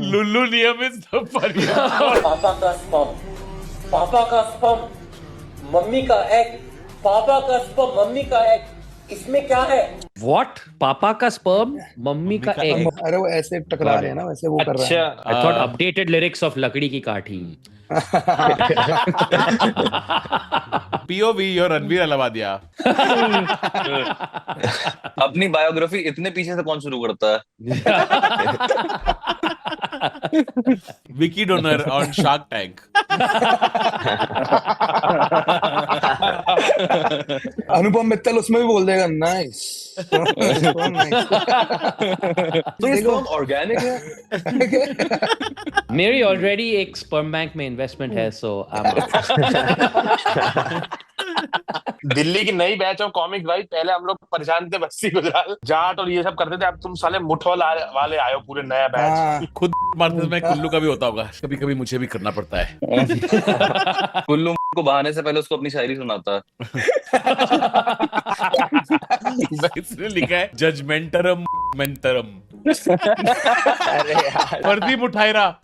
लुलुनियम इज द पापा का स्पर्म, पापा का स्पर्म, मम्मी का एग, पापा का स्पर्म, मम्मी का एग, इसमें क्या है? What? पापा का स्पर्म, मम्मी का एग। अरे वो ऐसे टकरा रहे हैं ना, वैसे वो कर रहा है। I thought updated lyrics of लकड़ी की काठी। POV और रणवीर अलावादिया। अपनी बायोग्राफी इतने पीछे से कौन शुरू करता है? Vicky Donor on Shark Tank. Anupam Mittal उसमें भी बोल देगा नाइस। तो ये स्पर्म ऑर्गेनिक है? मेरी ऑलरेडी एक स्पर्म बैंक में इन्वेस्टमेंट है, सो दिल्ली की नई बैच ऑफ कॉमिक्स भाई, पहले हम लोग परेशान थे, बस्सी गुजराल जाट और ये सब करते थे, अब तुम साले मुठ वाले आयो, पूरे नया बैच। खुद मारते में कुल्लू का भी होता होगा, कभी कभी मुझे भी करना पड़ता है। कुल्लू को बहाने से पहले उसको अपनी शायरी सुनाता है। इसने लिखा है जजमेंटरम मेंटरम। अरे यार वर्दी मुठायरा।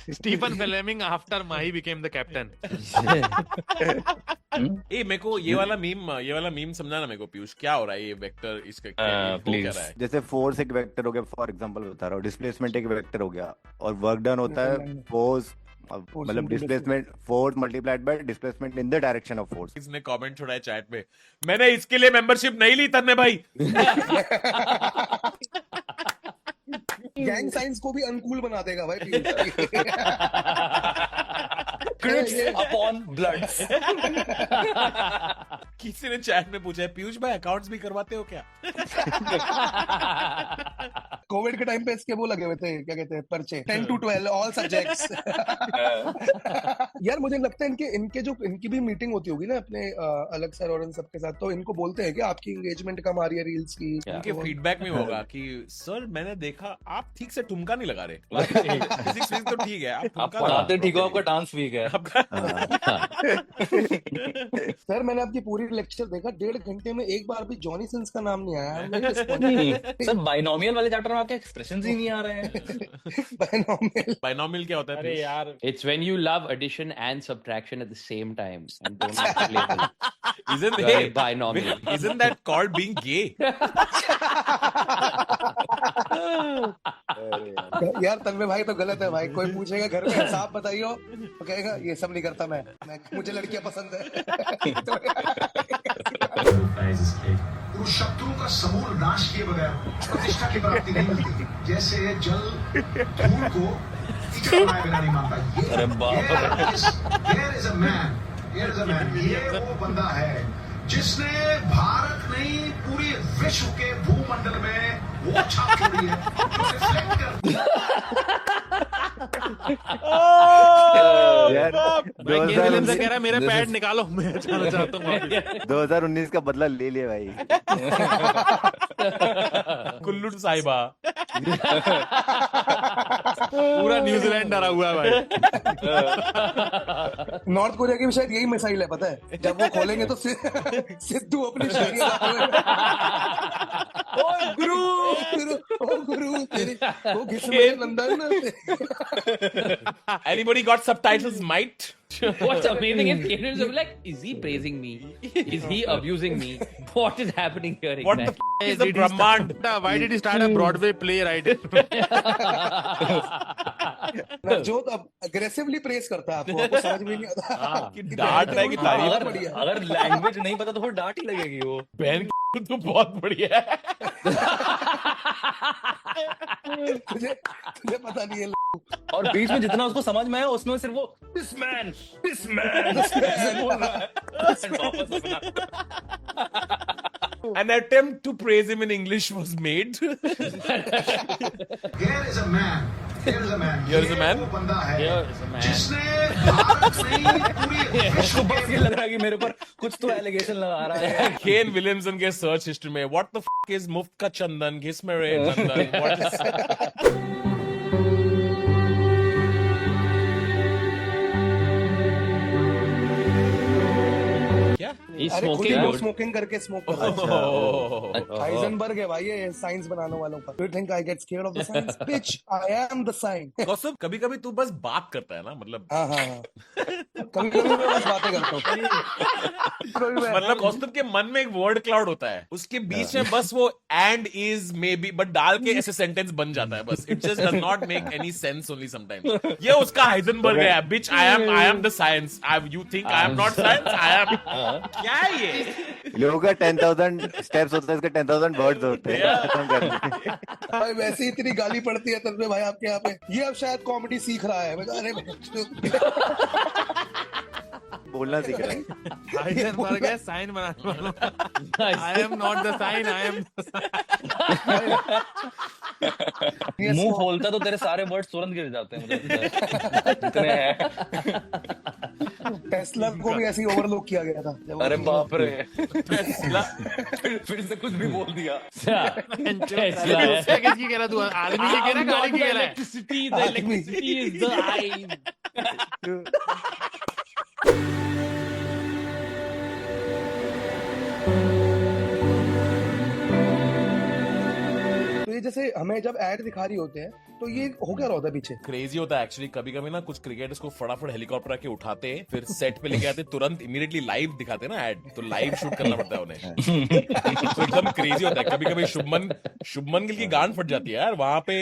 Stephen Fleming after Mahi became the captain. ए मेरे को ये वाला मीम समझाना मेरे को पीयूष, क्या हो रहा है ये वेक्टर इसका क्या रहा है? जैसे फोर्स एक वेक्टर हो गया, फॉर एग्जांपल बता रहा हूँ, डिस्प्लेसमेंट एक वेक्टर हो गया, और वर्क डन होता है फोर्स, मतलब displacement force multiplied by displacement in the direction of force. इसने कमेंट छोड़ा है चैट में, मैंने इसके लिए मेंबरशिप नहीं ली तन्ने भाई। गैंग साइंस को भी अनुकूल बना देगा भाई। Crits upon bloods। किसी ने चैट में पूछा है पीयूष भाई अकाउंट्स भी करवाते हो क्या? कोविड के टाइम पे इसके वो लगे हुए थे, क्या कहते हैं, पर्चे 10 to 12 ऑल सब्जेक्ट्स। यार मुझे लगता है इनकी भी मीटिंग होती होगी ना अपने अलग सर और इन सबके साथ, तो इनको बोलते हैं कि आपकी एंगेजमेंट कम आ रही है रील्स की। उनके फीडबैक में होगा कि सर मैंने देखा आप ठीक से ठुमका नहीं लगा रहे। फिजिक्स तो ठीक है, आप पढ़ाते ठीक हो, आपका डांस वीक है। सर मैंने आपकी पूरी लेक्चर देखा, 1.5 घंटे में एक बार भी जॉनी सिंस का नाम नहीं आया। सर बाइनोमियल वाले चैप्टर में आपके एक्सप्रेशंस ही नहीं आ रहे हैं। बाइनोमियल क्या होता है? अरे यार, It's when you love addition and subtraction at the same time and don't have to label. Isn't Very binomial. Isn't that called being gay? यार तन्मय भाई तो गलत है भाई। कोई पूछेगा घर में हिसाब बताइयो तो कहेगा ये सब नहीं करता मैं मुझे लड़कियां पसंद है। शत्रुओं का समूल नाश किए बगैर प्रतिष्ठा की प्राप्ति नहीं मिलती। जैसे जल धूल को कीचड़ बनाए बिना नहीं मानता। अरे बाप Here is a man, ये वो बंदा है जिसने भारत नहीं पूरी विश्व के भूमंडल में वो छाप छोड़ी है जो रिफ्लेक्ट करती है। यार मैं केविन से कह रहा है मेरे पैड निकालो, मैं जाना चाहता हूँ। 2019 का बदला ले लिया भाई। कुल्लू साहिबा पूरा न्यूजीलैंड डरा हुआ है भाई। नॉर्थ कोरिया की भी शायद यही मिसाइल है, पता है जब वो खोलेंगे तो सिद्धू अपनी गुरु तेरी वो घिसने London. Anybody got subtitles? Might. What's amazing is Kaden will be like, is he praising me? Is he abusing me? What is happening here? What the exactly? is the Brahmand? Why did he start a Broadway play right? जो अब aggressively press करता है आपको समझ में नहीं आता कि डांट रहा है कि तारीफ। अगर लैंग्वेज नहीं पता तो फिर डांट ही लगेगी वो। बहन तो बहुत बढ़िया है। तुझे पता नहीं है। और बीच में जितना उसको समझ में आया उसमें सिर्फ वो this man बोल रहा है। An attempt to praise him in English was made. Here is a man. Here is a man. वो बंदा है जिसने भारत नहीं पूरी विश्व बस ये लग रहा है कि मेरे ऊपर कुछ तो एलिगेशन लगा रहा है। केन विलियमसन के सर्च हिस्ट्री में what the f is मुफ्त का चंदन, घिस में रे चंदन, what is क्या? स्मोकिंग करके स्मोक करता। हाइजेनबर्ग है भाई ये साइंस बनाने वालों का। You think I get scared of the science? Bitch, I am the sign. कौस्तुभ कभी-कभी तू बस बात करता है ना, मतलब हाँ कभी-कभी मैं बस बातें करता हूँ। मतलब कौस्तुभ के मन में एक वर्ड क्लाउड होता है, उसके बीच में बस वो and is maybe but डाल के ऐसे सेंटेंस बन जाता है बस। It just does not make any sense only sometimes. ये उसका हाइजेनबर्ग है। Bitch I am the science. You think I am not science. I am क्या है ये? लोगों का 10,000 स्टेप्स होता है, इसके 10,000 वर्ड्स होते हैं। भाई वैसे ही इतनी गाली पड़ती है तन्मय भाई आपके यहाँ पे। ये अब शायद कॉमेडी सीख रहा है। अरे बोलना सीख रहा है। हाइजेनबर्ग है साइन बनाने वाला। I am not the sign, I am मुंह खोलता तो तेरे सारे वर्ड्स तुरंत गिर जाते हैं मुझे जितने हैं। टेस्ला को भी ऐसे ही ओवरलुक किया गया था। अरे बाप रे, टेस्ला फिर से कुछ भी बोल दिया। टेस्ला किसकी कह रहा तू? आदमी की कह रहा, गाड़ी की कह रहा है? Electricity is the eye. तो ये जैसे हमें जब ऐड दिखा रही होते हैं तो ये हो क्या रहा होता है पीछे? क्रेजी होता है एक्चुअली। कभी कभी ना कुछ क्रिकेटर्स को फटाफट हेलीकॉप्टर आके उठाते हैं, फिर सेट पे लेके आते, तुरंत इमीडिएटली लाइव दिखाते हैं ना ऐड, तो लाइव शूट करना पड़ता है उन्हें। तो एकदम क्रेजी होता है। कभी कभी शुभमन गिल की गांड फट जाती है यार वहां पे।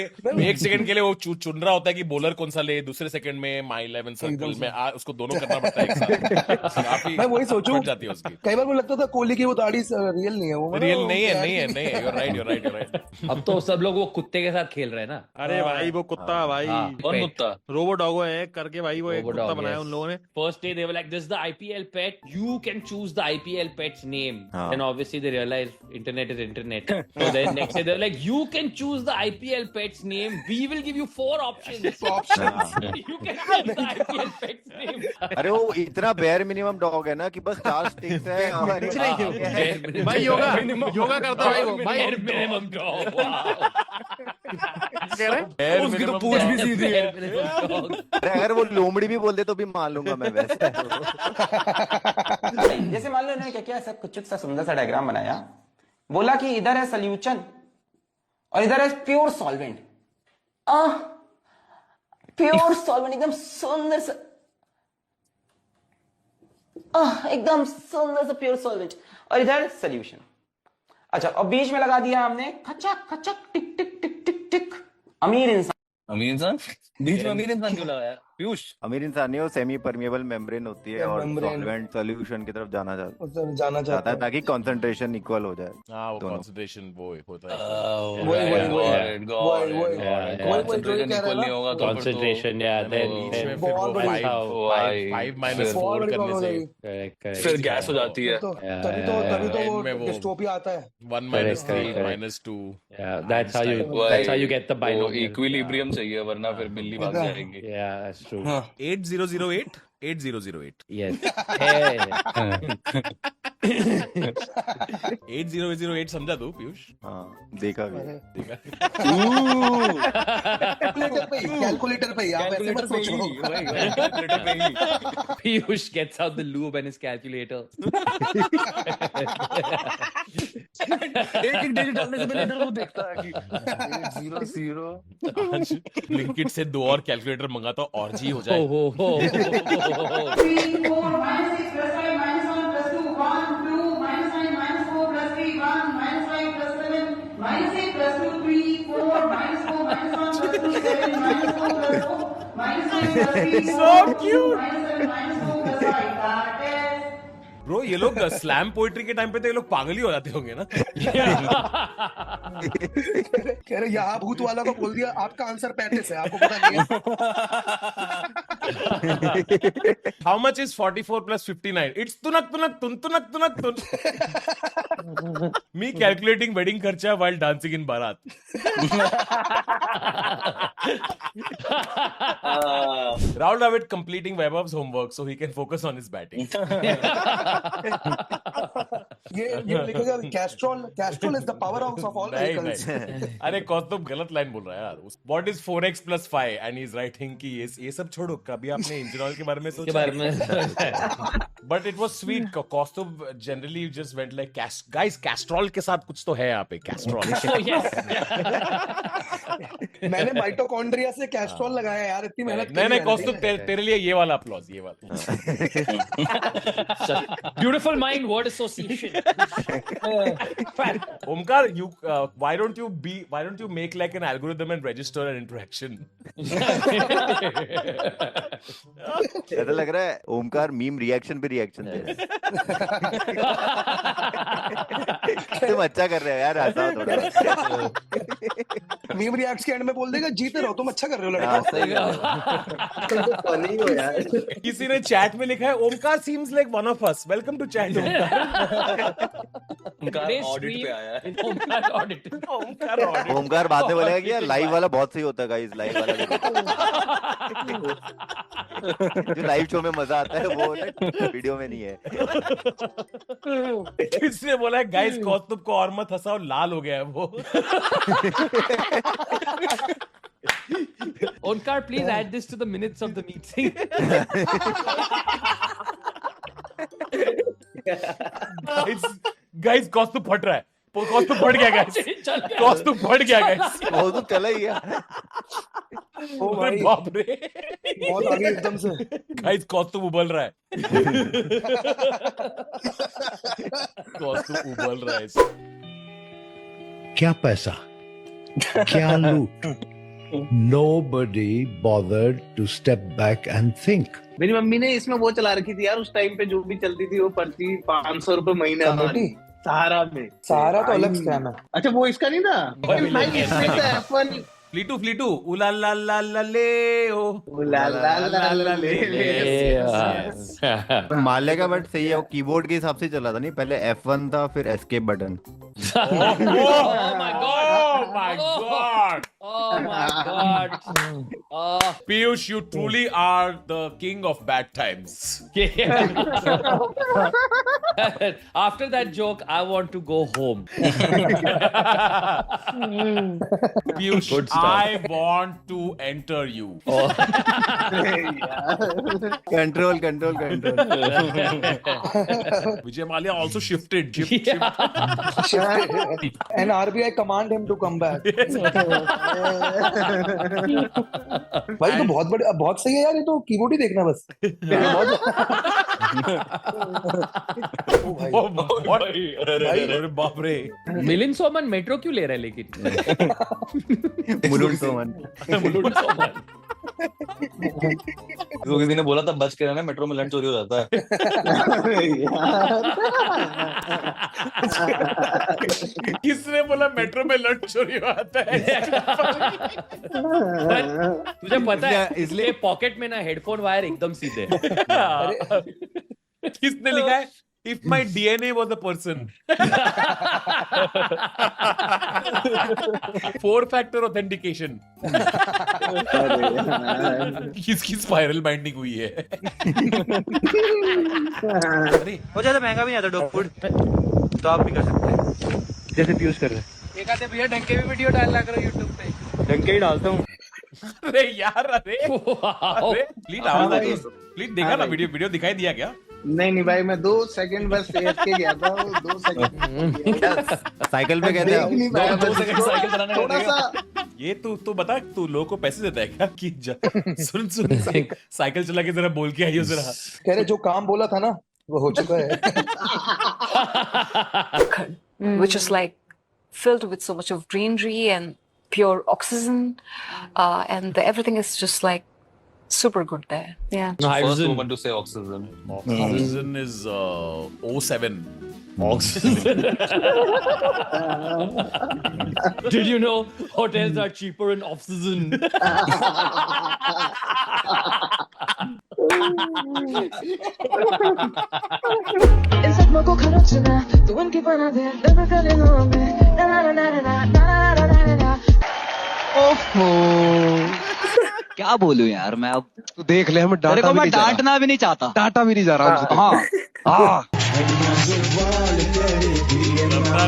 1 सेकंड के लिए वो चुन रहा होता है कि बॉलर कौन सा ले, दूसरे सेकंड में माई 11 सर्कल में उसको दोनों करना पड़ता है एक साथ। मैं वही सोचूं, जाती है उसकी। कई बार मुझे लगता था कोहली की वो दाढ़ी रियल नहीं है। वो रियल नहीं है। You're right. अब तो सब लोग वो कुत्ते के साथ खेल रहे हैं ना। अरे भाई वो कुत्ता भाई कौन कुत्ता? रोबो डॉगो है करके भाई वो एक Robo कुत्ता dog, बनाया yes. उन लोगों ने First day they were like, this is the IPL pet. You can choose the IPL pet's name. हाँ. Then obviously they realized internet is internet. So then next day they were like, you can choose the IPL pet's name. We will give you 4 options. You can choose the IPL pet's name. अरे वो इतना bare minimum dog है ना कि बस 4 sticks है भाई योगा करता है भाई वो भाई Bare minimum dog. Wow. उसकी तो पूंछ भी सीधी है अरे अगर वो लोमड़ी भी बोल दे तो भी मान लूंगा मैं वैसे जैसे मान लो इन्होंने क्या किया, ऐसा कुछ सा सुंदर सा डायग्राम बनाया, बोला कि इधर है सोल्यूशन और इधर है प्योर सॉल्वेंट। प्योर सॉल्वेंट एकदम सुंदर सा, एकदम सुंदर सा प्योर सॉल्वेंट, और इधर सोल्यूशन। अच्छा, और बीच में लगा दिया हमने खचक खचक टिक टिक टिक टिक टिक अमीर इंसान। अमीर इंसान बीच में अमीर इंसान क्यों लगाया पीयूष? अमीर इंसान नहीं, वो सेमी परमिएबल मेम्ब्रेन होती है और सॉल्वेंट सॉल्यूशन की तरफ जाना चाहता है ताकि कंसंट्रेशन इक्वल हो जाए। हाँ, वो कंसंट्रेशन वो होता है। Concentration, yeah. Then five minus 4 करने से फिर गैस हो जाती है। तभी तो वो डिस्टोपिया आता है। 1 minus 3 minus 2. Yeah, that's how you get the binomial. Equilibrium चाहिए वरना फिर बिल्ली भाग जाएगी। Yeah, that's true. 8008 8008 Yes. 8008 समझा तू पीयूष? हाँ, देखा भी। कैलकुलेटर पे आप ऐसे मत सोचो। Piyush gets out the lube and his calculator. एक डिजिट डालने से पहले इधर वो देखता है कि 800 आज ब्लिंकिट से 2 और कैलकुलेटर मंगाता हूँ और जी हो जाए। So cute. ब्रो ये लोग स्लैम पोइट्री के टाइम पे तो ये लोग पागल ही हो जाते होंगे ना। कह रहे यहाँ भूत वाला को बोल दिया आपका आंसर 35 है, आपको पता नहीं है। How much is 44 plus 59? It's tunak tunak tun tunak tunak tun. Me calculating wedding kharcha while dancing in Bharat. Rahul Dravid completing Vaibhav's homework so he can focus on his batting. ये लिखेगा Castrol is the power house of all vehicles. अरे कौस्तुभ गलत line बोल रहा है यार। What is 4x plus 5 and he's writing कि ये सब छोड़ो, कभी आपने इंजन ऑयल के बारे में सोचा? But it was sweet. Kaustubh generally just went like guys Castrol के साथ कुछ तो है यहाँ पे कैस्ट्रॉल। मैंने माइटोकॉन्ड्रिया से कैस्ट्रॉल लगाया यार, इतनी मेहनत नहीं कौस्तुभ तेरे लिए ये वाला अप्लॉज, ये वाला। Beautiful mind word association. Omkar, why don't you make like an algorithm and register an interaction? ऐसा लग रहा है ओमकार मीम रिएक्शन पे रिएक्शन दे रहा है। तुम अच्छा कर रहे हो यार, हंसाओ थोड़ा। मीम रिएक्ट के एंड में बोल देगा जीते रहो, तुम अच्छा कर रहे हो लड़का। फनी हो यार। किसी ने चैट में लिखा है Omkar seems like one of us. Welcome to chat Omkar. Audit पे आया है। ओमकार बाद में बोलेगा कि यार लाइव वाला बहुत सही होता है गाइस, लाइव वाला जो लाइव शो में मजा आता है वो वीडियो में नहीं है। किसने बोला है गाइस कौस्तुभ को और मत हंसाओ, लाल हो गया है वो। Onkar, please add this to the minutes of the meeting. Guys Kaustubh फट रहा है, कौस्तुभ फट गया गाइस, कौस्तुभ फट गया गाइस, कौस्तुभ चला ही गया। ओ भाई बाप रे, बहुत आगे एकदम से। गाइस कौस्तुभ उबल रहा है, कौस्तुभ उबल रहा है। क्या पैसा, क्या लूट, nobody bothered to step back and think. मेरी मम्मी ने इसमें वो चला रखी थी यार उस टाइम पे, जो भी चलती थी वो पर्ची 500 रुपए महीने वाली सहारा में। सहारा तो अलग स्कैम है। अच्छा वो इसका नहीं था भाई, इसमें तो F1 फ्लीटू उला ला ला ला ले ओ उला ला ला ला ले माल्या का बट सही है, वो कीबोर्ड के हिसाब से चला था नहीं, पहले F1 था फिर escape button. Oh my god. Piyush, you truly are the king of bad times. After that joke, I want to go home. Piyush, I want to enter you. Control. Vijay Mallya also shifted. And RBI command him to come back. भाई तो बहुत सही है यार, ये तो keyboard ही देखना बस। अरे बाप रे, मिलिंद सोमन मेट्रो क्यों ले रहा है लेकिन? मुलुंड सोमन। तो किसी ने बोला था बच के रहना, मेट्रो में लंच चोरी हो जाता है। किसने बोला मेट्रो में लंच चोरी होता है? तुझे पता है इसलिए पॉकेट में ना हेडफोन वायर एकदम सीधे। किसने लिखा है if my DNA was a person? 4-factor authentication। किसकी स्पाइरल बाइंडिंग हुई है? वो ज्यादा महंगा भी नहीं आता डॉग फूड, तो आप भी कर सकते हैं जैसे पीयूष कर रहे हैं। एक आधे भैया ढंग के भी वीडियो डालना करो यूट्यूब पे। ढंग के ही डालता हूँ। अरे यार, अरे प्लीज आवाज आ रही है, प्लीज देखा ना वीडियो दिखाई दिया क्या? नहीं भाई, मैं 2 सेकंड बस AFK गया था, 2 सेकंड साइकिल पे कहते हैं 2 सेकंड साइकिल चलाने थोड़ा सा। ये तू बता, तू लोगों को पैसे देता है क्या कि सुन साइकिल चला के जरा बोल के आइयो जरा। कह रहे जो काम बोला था ना वो हो चुका है। which is like filled with so much of greenery and pure oxygen, and everything is just like super good there. Yeah. First woman to say oxygen. Oxygen is O7. Oxygen. Did you know hotels are cheaper in oxygen? इन सपनों को खरोचना तू उनकी बना दे दर्द करेंगे में ना ना ना ना ना ना। ओहो क्या बोलूं यार मैं, अब तू देख ले, हमें डांटा भी नहीं डांटना भी नहीं चाहता, डांटा भी नहीं जा रहा हमसे। हाँ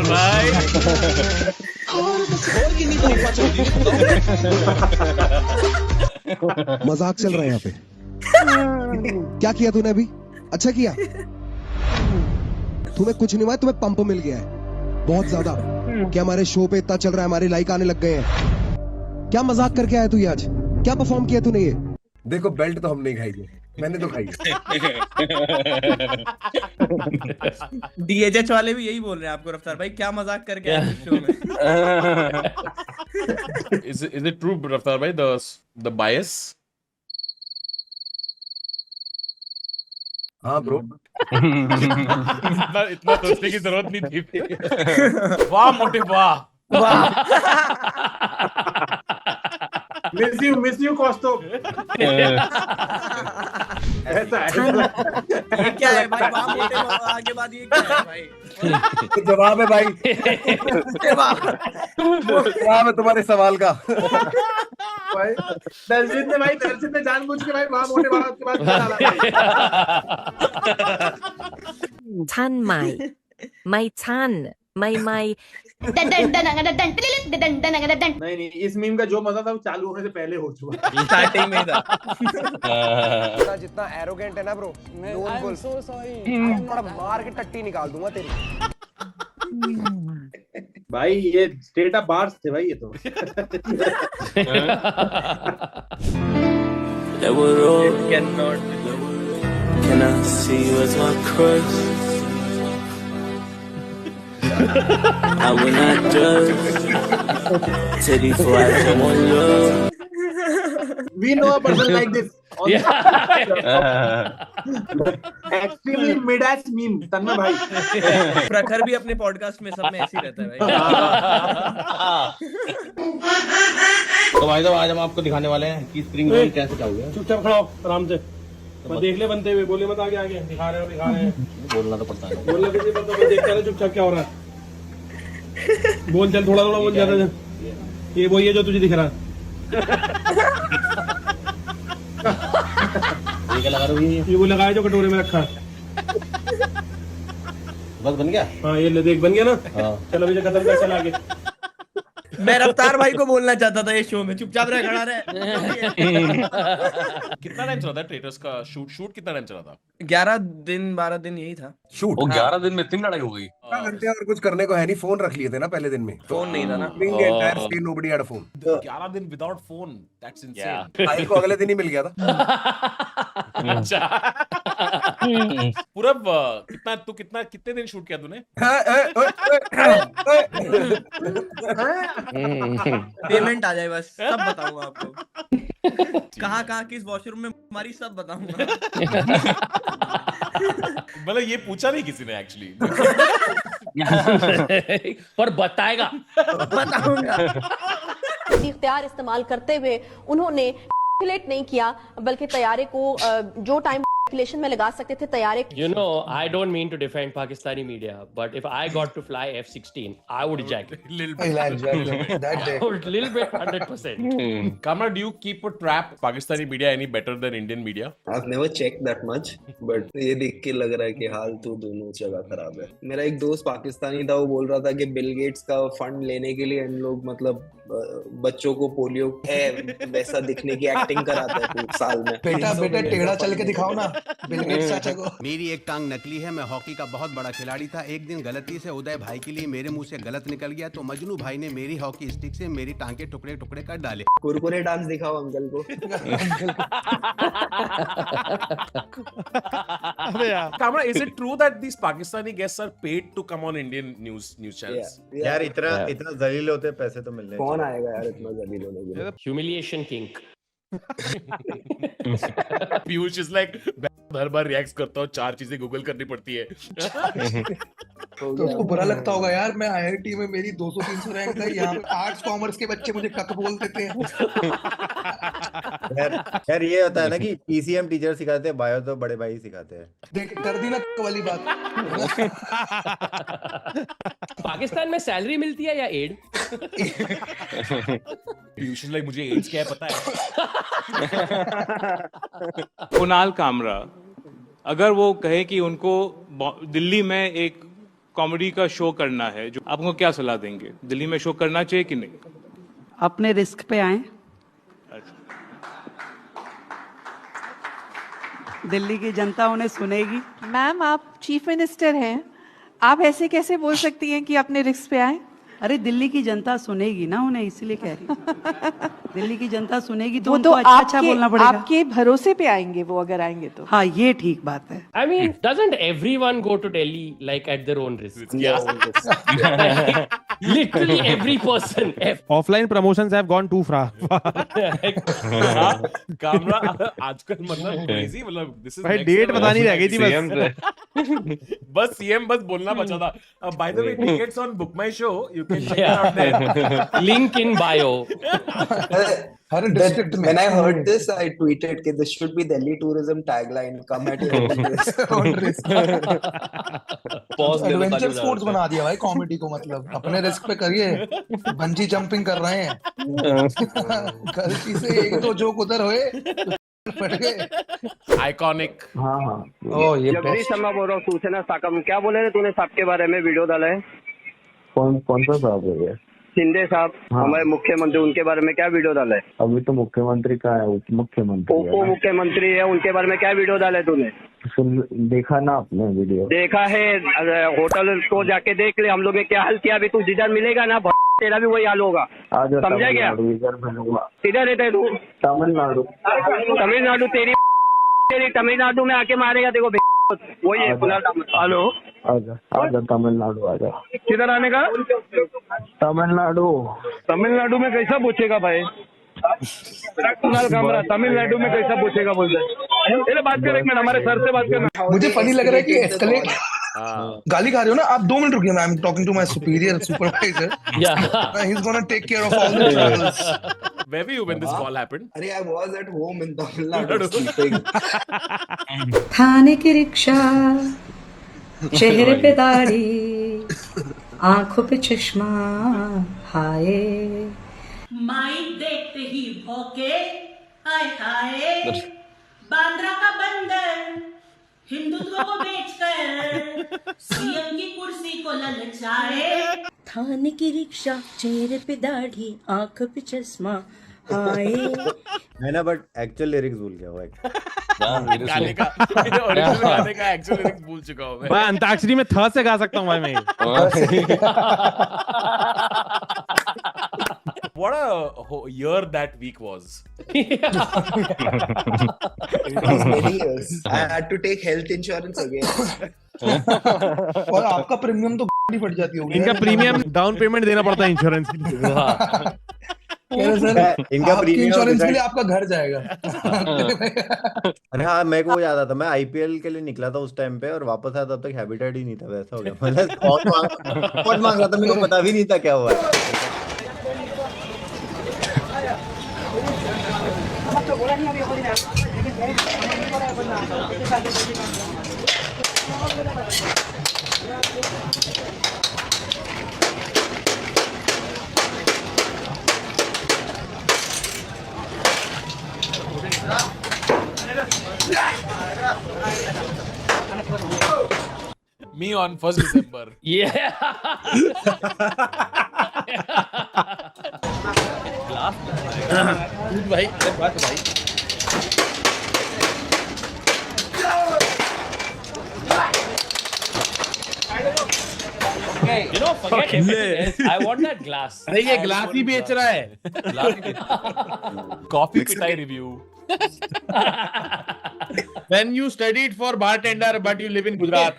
भाई मजाक चल रहा है यहाँ पे। क्या किया तूने अभी? अच्छा किया। तुम्हें कुछ नहीं हुआ, तुम्हें पंप मिल गया है बहुत ज्यादा। क्या हमारे शो पे इतना चल रहा है, हमारे लाइक आने लग गए हैं। क्या मजाक करके आया तू ये आज? क्या परफॉर्म किया तूने ये? देखो बेल्ट तो हम नहीं खाएंगे, मैंने तो खाई। DHH वाले भी यही बोल रहे हैं आपको, रफ्तार भाई क्या मजाक करके आए शो में। Is it true, Raftar bhai, the bias? हाँ ब्रो। इतना सोचने की जरूरत नहीं थी। वाह मोटे वाह। Miss you Kausto. ऐसा ये क्या है भाई? वाह मोटे वाह, आगे बात ये क्या है भाई? जवाब है भाई, जवाब है तुम्हारे सवाल का। भाई दर्शित ने जानबूझ के भाई वहां मोटे वाह के बाद डाला भाई। 찬 마이 찬 마이 नहीं, इस मीम का जो मजा था वो चालू होने से पहले हो चुका, स्टार्टिंग में था। जितना एरोगेंट है ना ब्रो, I'm so sorry, थोड़ा मार के टट्टी निकाल दूंगा तेरी। भाई ये स्टेट ऑफ बार्स थे भाई, ये तो Can I see you as my crush? I will not judge. Teddy for I come on love. We know a person like this. Extremely mid-ass meme, तन्मय भाई. प्रखर भी अपने पॉडकास्ट में सब में ऐसे ही रहता है भाई. तो भाई साहब आज हम आपको दिखाने वाले हैं कि स्प्रिंग रोल कैसे चाहिए. चुपचाप खड़ा हो आराम से. मैं देख ले बनते हुए, बोले मत आगे आगे. दिखा रहे हैं. बोलना तो पड़ता है. बोलना किसी पर तो देखते हैं चुपचाप क्या हो रहा है. बोल चल थोड़ा बोल ज्यादा. ये वही है जो तुझे दिख रहा है. ये क्या लगा रहे हो? ये वो लगाया जो कटोरे में रखा है. बस बन गया. हाँ ये ले देख बन गया ना. चल अभी खत्म कर चल आगे. मैं रफ्तार भाई को बोलना चाहता था ये शो में, चुपचाप रह खड़ा रहे. कितना टाइम चला था ट्रेटर्स का शूट कितना टाइम चला था? 11 दिन 12 दिन यही था शूट. 11 दिन में इतनी लड़ाई हो गई. घंटे और कुछ करने को है नहीं. फोन रख लिए थे ना पहले दिन में. फोन नहीं था ना. Nobody had a phone. 11 दिन विदाउट फोन. That's insane. भाई को अगले दिन ही मिल गया था. अच्छा. पूरा कितने दिन शूट किया तूने? पेमेंट आ जाए बस, सब बताऊंगा आपको. कहाँ किस वॉशरूम में हमारी सब बताऊंगा. मतलब ये पूछा नहीं किसी ने एक्चुअली. पर बताएगा. बताऊंगा. इख्तियार इस्तेमाल करते हुए उन्होंने नहीं किया, बल्कि तैयारे को जो टाइम कैलकुलेशन में लगा सकते थे तैयारे. You know, I don't mean to defend Pakistani media, but if I got to fly F-16, I would eject. That day. I would little bit 100%. Kamra, do you keep a trap Pakistani media any better than Indian media? I've never checked that much, but ये देख के लग रहा है कि हाल तो दोनों जगह खराब है. मेरा एक दोस्त पाकिस्तानी था, वो बोल रहा था कि बिल गेट्स का फंड लेने के लिए इन लोग मतलब बच्चों को पोलियो है वैसा दिखने की एक्टिंग कराते हैं साल में. बेटा टेढ़ा चल के दिखाओ ना बिल गेट्स चाचा को. मेरी एक टांग नकली है. मैं हॉकी का बहुत बड़ा खिलाड़ी था. एक दिन गलती से उदय भाई के लिए मेरे मुंह से गलत निकल गया, तो मजनू भाई ने मेरी हॉकी स्टिक से मेरी टांग के टुकड़े टुकड़े कर डाले. कुरकुरे डांस दिखाओ अंकल को. Kamra, is it true that these Pakistani guests are paid to come on Indian news channels? यार इतना जलील होते पैसे तो मिलने. कौन आएगा यार इतना जलील होने के लिए. Humiliation king. Piyush is like her bar react करता हूँ 4 चीजें गूगल करनी पड़ती है. तो उसको बुरा लगता होगा यार. मैं आईआईटी में मेरी 200-300 रैंक था, यहाँ पे आर्ट्स कॉमर्स के बच्चे मुझे कक बोल देते हैं. यार ये होता है ना कि पीसीएम टीचर सिखाते हैं, बायो तो बड़े भाई सिखाते हैं. देख कर दी ना वाली बात. पाकिस्तान में सैलरी मिलती है या एड? पीयूष लाइक मुझे एड्स क्या है पता है. कुणाल कामरा अगर वो कहे कि उनको दिल्ली में एक कॉमेडी का शो करना है, जो आपको क्या सलाह देंगे? दिल्ली में शो करना चाहिए कि नहीं? अपने रिस्क पे आए. दिल्ली की जनता उन्हें सुनेगी. मैम आप चीफ मिनिस्टर हैं, आप ऐसे कैसे बोल सकती हैं कि अपने रिस्क पे आए? अरे दिल्ली की जनता सुनेगी ना उन्हें, इसलिए कह रही हूँ. दिल्ली की जनता सुनेगी तो वो उनको तो अच्छा बोलना पड़ेगा. आपके भरोसे पे आएंगे वो, अगर आएंगे तो. हाँ ये ठीक बात है. I mean, doesn't everyone go to Delhi like at their own risk? Literally every person. Offline promotions have gone too far. Kamra आजकल मतलब क्रेजी, मतलब दिस इज भाई डेट पता नहीं रह गई थी बस सीएम बस बोलना बचा था. By the way tickets on book my show, you can check it out there. Link in bio. When I heard this, I tweeted that this should be Delhi tourism tagline. Come at your own risk. Adventure sports बना दिया भाई comedy को. मतलब अपने risk पे करिए. Bungee jumping कर रहे हैं. गलती से एक दो जोक उधर हुए फट गए. आइकॉनिक. हाँ. ये जगदीश शर्मा बोल रहा हूँ सूचना साकम. क्या बोले थे तूने साहब के बारे में? वीडियो डाला है. कौन सा साहब है? शिंदे साहब हमारे मुख्यमंत्री, उनके बारे में क्या वीडियो डाला है? अभी तो मुख्यमंत्री का है, उप मुख्यमंत्री है, उनके बारे में क्या वीडियो डाला है तूने? देखा ना आपने वीडियो? देखा है. होटल को जाके देख ले हम लोग ने क्या हाल किया. अभी तू जिधर मिलेगा ना तेरा भी वही हाल होगा. समझा क्या? किधर रहता है तू? तमिलनाडु. तेरी तमिलनाडु में आके मारेगा देखो. वही है. हेलो आजा तमिलनाडु आजा. किधर आने का? तमिलनाडु में कैसा पूछेगा भाई? कुणाल कामरा तमिलनाडु में कैसा पूछेगा बोलते हैं। बात कर, एक मिनट हमारे सर से बात करना। मुझे फनी लग रहा है कि एस्केलेट गाली खा रहे हो ना आप, 2 मिनट रुकिए, I am talking to my superior supervisor, he is gonna take care of all the troubles. Where were you when this call happened? अरे I was at home in Tamil Nadu sleeping. थाने की rickshaw, चेहरे पे दाढ़ी, आंखों पे चश्मा, हाय माई देखते ही भौके, हाय हाय बांद्रा का बंदर हिंदुत्व को बेचकर सीएम की कुर्सी को ललचाए। थाने की रिक्शा, चेहरे पे दाढ़ी, आंख पे चश्मा, हाय। है ना, बट एक्चुअल लिरिक्स भूल गया वो। गाने का ओरिजिनल गाने का एक्चुअल लिरिक्स भूल चुका हूं मैं। अंताक्षरी में थ से गा सकता हूँ भाई मैं। What a year that week was. It was many years. I had to take health insurance again. और आपका प्रीमियम तो गाड़ी फट जाती होगी। इनका प्रीमियम डाउन पेमेंट देना पड़ता है इंश्योरेंस के लिए। सर इनका आपकी इंश्योरेंस के लिए आपका घर जाएगा। अरे हाँ, मेरे को वो याद आता, मैं आईपीएल के लिए निकला था उस टाइम पे और वापस आया तब तक हैबिटेट ही नहीं था, वैसा हो गया। मतलब स्पॉट मांग रहा था, मेरे को पता भी नहीं था क्या हुआ है। Me on 1st December. Yeah. भाई बात भाई। You know, forget everything else. I want that glass. अरे ये ग्लास ही बेच रहा है। कॉफी पिटाई review. When you studied for bartender but you live in Gujarat.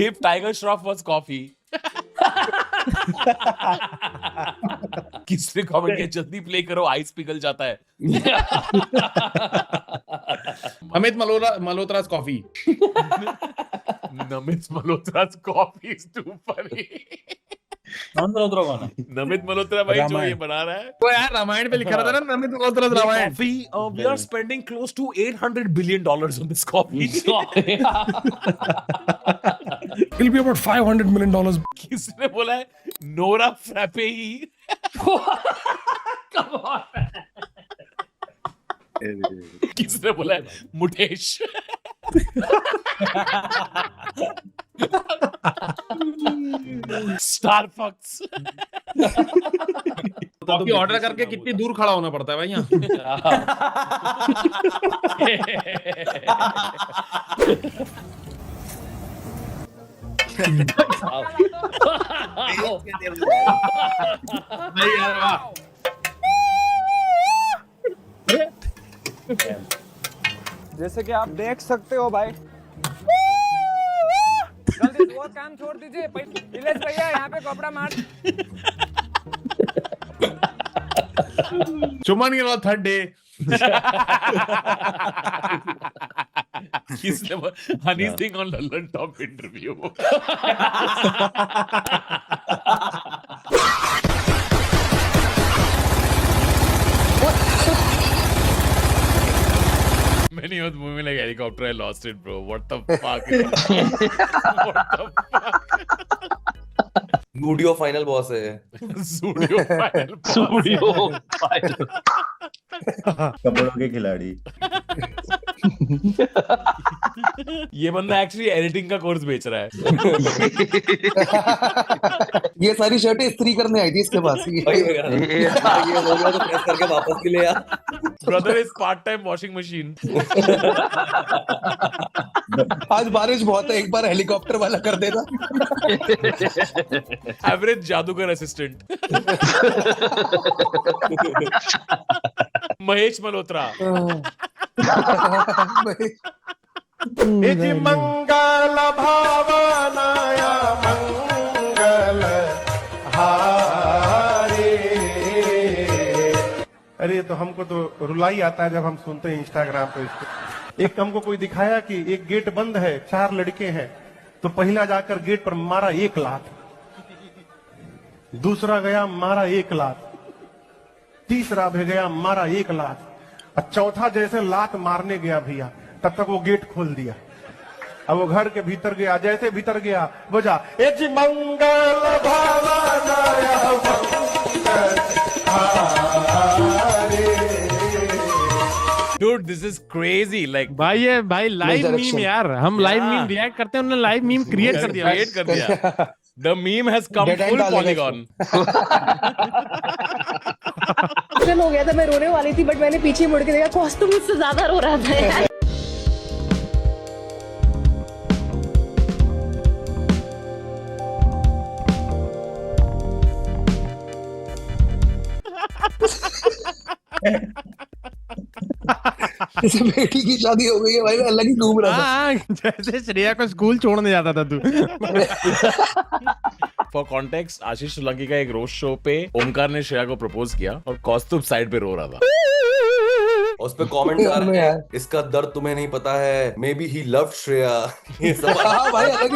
If Tiger Shroff was coffee. किसने कमेंट किया जल्दी प्ले करो, आइस पिघल जाता है। Amit Malhotra's coffee. Namit Malhotra's coffee is too funny. Malhotra कौन है? नमित मल्होत्रा भाई जो ये बना रहा है। वो यार रामायण पे लिखा रहता है ना, Namit Malhotra's Ramayan. We are spending close to $800 billion on this coffee. It'll be about $500 million. किसने बोला है? Nora frappe he. Come on. किसने बोला है? मुठेश। स्टारबक्स। कॉफी ऑर्डर करके कितनी दूर खड़ा होना पड़ता है भाई यहाँ। नहीं यार वाह। जैसे कि आप देख सकते हो भाई, जल्दी वो काम छोड़ दीजिए, नीलेश भैया यहाँ पे कपड़ा मार। चुमन के बाद थर्ड डे। किसने Honey Singh on Lallan top interview. Many of the movie like helicopter, I lost it, bro. What the fuck? What the fuck? Studio final boss है। Studio final boss। Studio final। कपड़ों के खिलाड़ी। ये बंदा एक्चुअली एडिटिंग का course बेच रहा है। ये सारी शर्टें इस्त्री करने आई थी इसके पास। ये हो गया तो प्रेस करके वापस के ले आ। Brother is part-time washing machine। आज बारिश बहुत है, एक बार हेलीकॉप्टर वाला कर देना। एवरेज जादूगर असिस्टेंट। महेश मल्होत्रा। इति मंगल भावनाया मंगल हारे अरे तो हमको तो रुलाई आता है जब हम सुनते हैं इंस्टाग्राम पे इसको। एक हमको कोई दिखाया कि एक गेट बंद है, 4 लड़के हैं, तो पहला जाकर गेट पर मारा 1 लात, दूसरा गया मारा 1 लात, तीसरा भी गया मारा 1 लात, और चौथा जैसे लात मारने गया भैया तब तक वो गेट खोल दिया। अब वो घर के भीतर गया, जैसे भीतर गया बजा एच मंगल भावनाया Dude, this is crazy. Like भाई ये भाई लाइव मीम यार, हम लाइव मीम रिएक्ट करते हैं, उन्होंने लाइव मीम क्रिएट कर दिया। The meme has come full polygon. हो गया था, मैं रोने वाली थी बट मैंने पीछे मुड़ के देखा कॉस्ट्यूम मुझसे ज्यादा रो रहा था यार। जैसे बेटी की शादी हो गई है भाई, मैं अलग ही घूम रहा था। जैसे श्रेया को स्कूल छोड़ने जाता था तू। For context, आशीष सोलंकी का एक रोस्ट शो पे ओमकार ने श्रेया को प्रपोज किया और कौस्तुभ साइड पे रो रहा था। उस पे कमेंट आ रहे हैं, इसका दर्द तुम्हें नहीं पता है, may be he loved Shreya. ये सब भाई अलग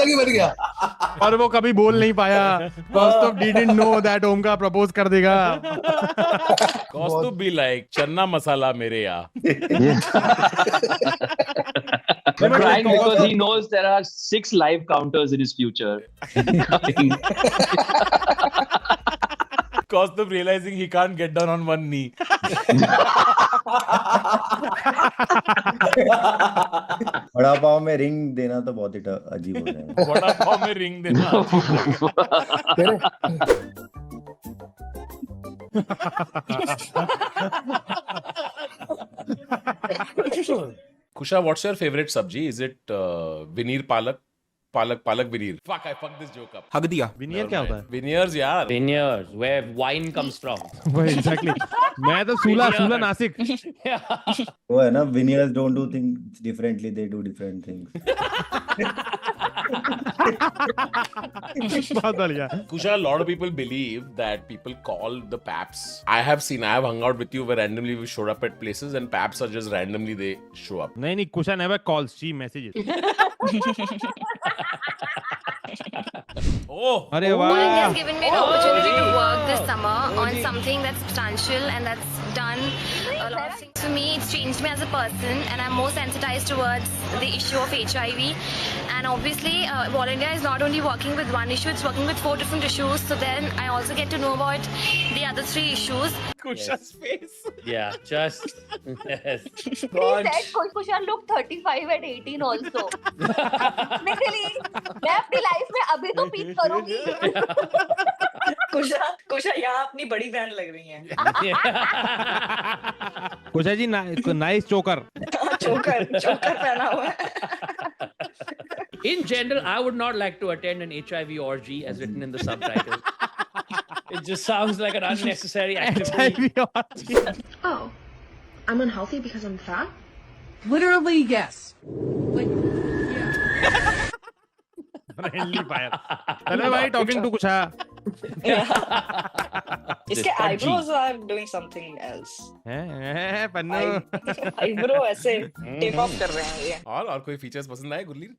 ही बन गया। और वो कभी बोल नहीं पाया, कौस्तुभ didn't know that Omkar propose कर देगा। कौस्तुभ भी लाइक चन्ना मसाला मेरे यहाँ। But crying because he knows there are 6 live counters in his future. Kostub realizing he can't get down on one knee. बड़ा पाव में रिंग देना तो बहुत ही अजीब हो जाएगा। बड़ा पाव में रिंग देना Kusha, what's your favorite sabji? Is it veneer palak? Palak veneer. Fuck, I fucked this joke up. हक दिया। Veneer क्या होता है? Veneers यार। Veneers, where wine comes from. Exactly. मैं तो सूला नासिक। वो है ना, veneers don't do things differently, they do different things. बहुत बढ़िया। Kusha, a lot of people believe that people call the paps. I have hung out with you where randomly we showed up at places and paps are just randomly they show up. नहीं, Kusha never calls, she messages. Oh, अरे वाह! He has given me an opportunity to work this summer on something that's substantial and that's done a lot of things for me. It's changed me as a person and I'm more sensitized towards the issue of HIV. And obviously, Wall India is not only working with one issue, it's working with 4 different issues. So then I also get to know about the other 3 issues. Kusha's face. Yeah, just yes. He said Kusha look 35 at 18 also. Literally, मैं अपनी life में अभी तो peak करूंगी। कुशा यहाँ अपनी बड़ी बहन लग रही हैं। कुशा जी नाइस चोकर पहना हुआ है। In general, I would not like to attend an HIV orgy as written in the subtitle. It just sounds like an unnecessary activity. HIV orgy. Oh, I'm unhealthy because I'm fat? Literally, yes. Friendly fire. Hello, भाई, talking to कुशा. इसके eyebrows are doing something else. हैं Pannu. Eyebrow ऐसे tape off कर रहे हैं ये. और कोई फीचर्स पसंद आए गुरलीन?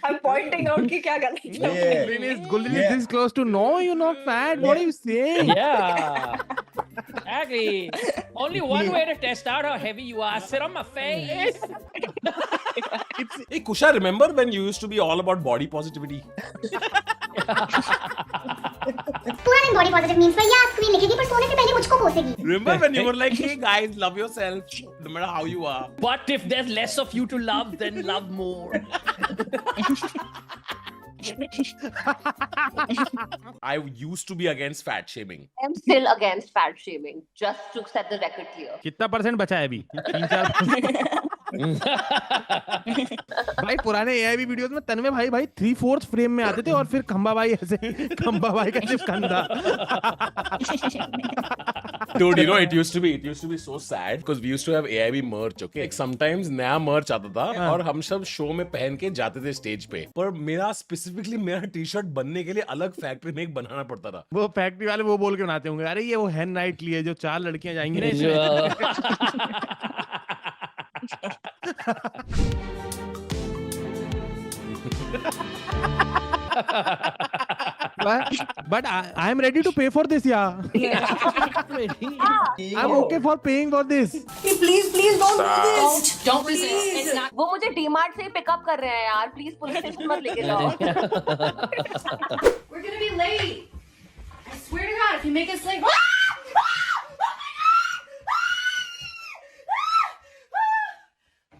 I'm pointing out कि क्या गलत है. Gullin is this close to no, you're not fat. What are you saying? Yeah. Exactly. Only one way to test out how heavy you are. Sit on my face. Hey Kusha, remember when you used to be all about body positivity? पूरा दिन body positive memes पर या screen लिखेगी पर सोने से पहले मुझको कोसेगी। Remember when you were like, hey guys, love yourself, no matter how you are. But if there's less of you to love, then love more. I used to be against fat shaming. I'm still against fat shaming, just to set the record clear. कितना % बचा है अभी? 3-4%. भाई पुराने AIB videos में तन्मय भाई 3/4 frame में आते थे और फिर खंबा भाई ऐसे, खंबा भाई का सिर्फ कंधा। Dude, you know, it used to be so sad because we used to have AIB merch, okay? Like sometimes नया merch आता था और हम सब शो में पहन के जाते थे स्टेज पे, पर मेरा टी-शर्ट बनने के लिए अलग फैक्ट्री में एक बनाना पड़ता था। वो फैक्ट्री वाले वो बोल के बनाते होंगे, अरे ये वो हैन नाइट लिए जो 4 लड़कियां जाएंगी ना But I am ready to pay for this, yeah. I'm okay for paying for this. Please don't do this. Don't please. वो मुझे डीमार्ट से ही पिकअप कर रहे हैं यार, प्लीज पुलिस स्टेशन मत लेके जाओ। We're gonna be late. I swear to God, if you make us late.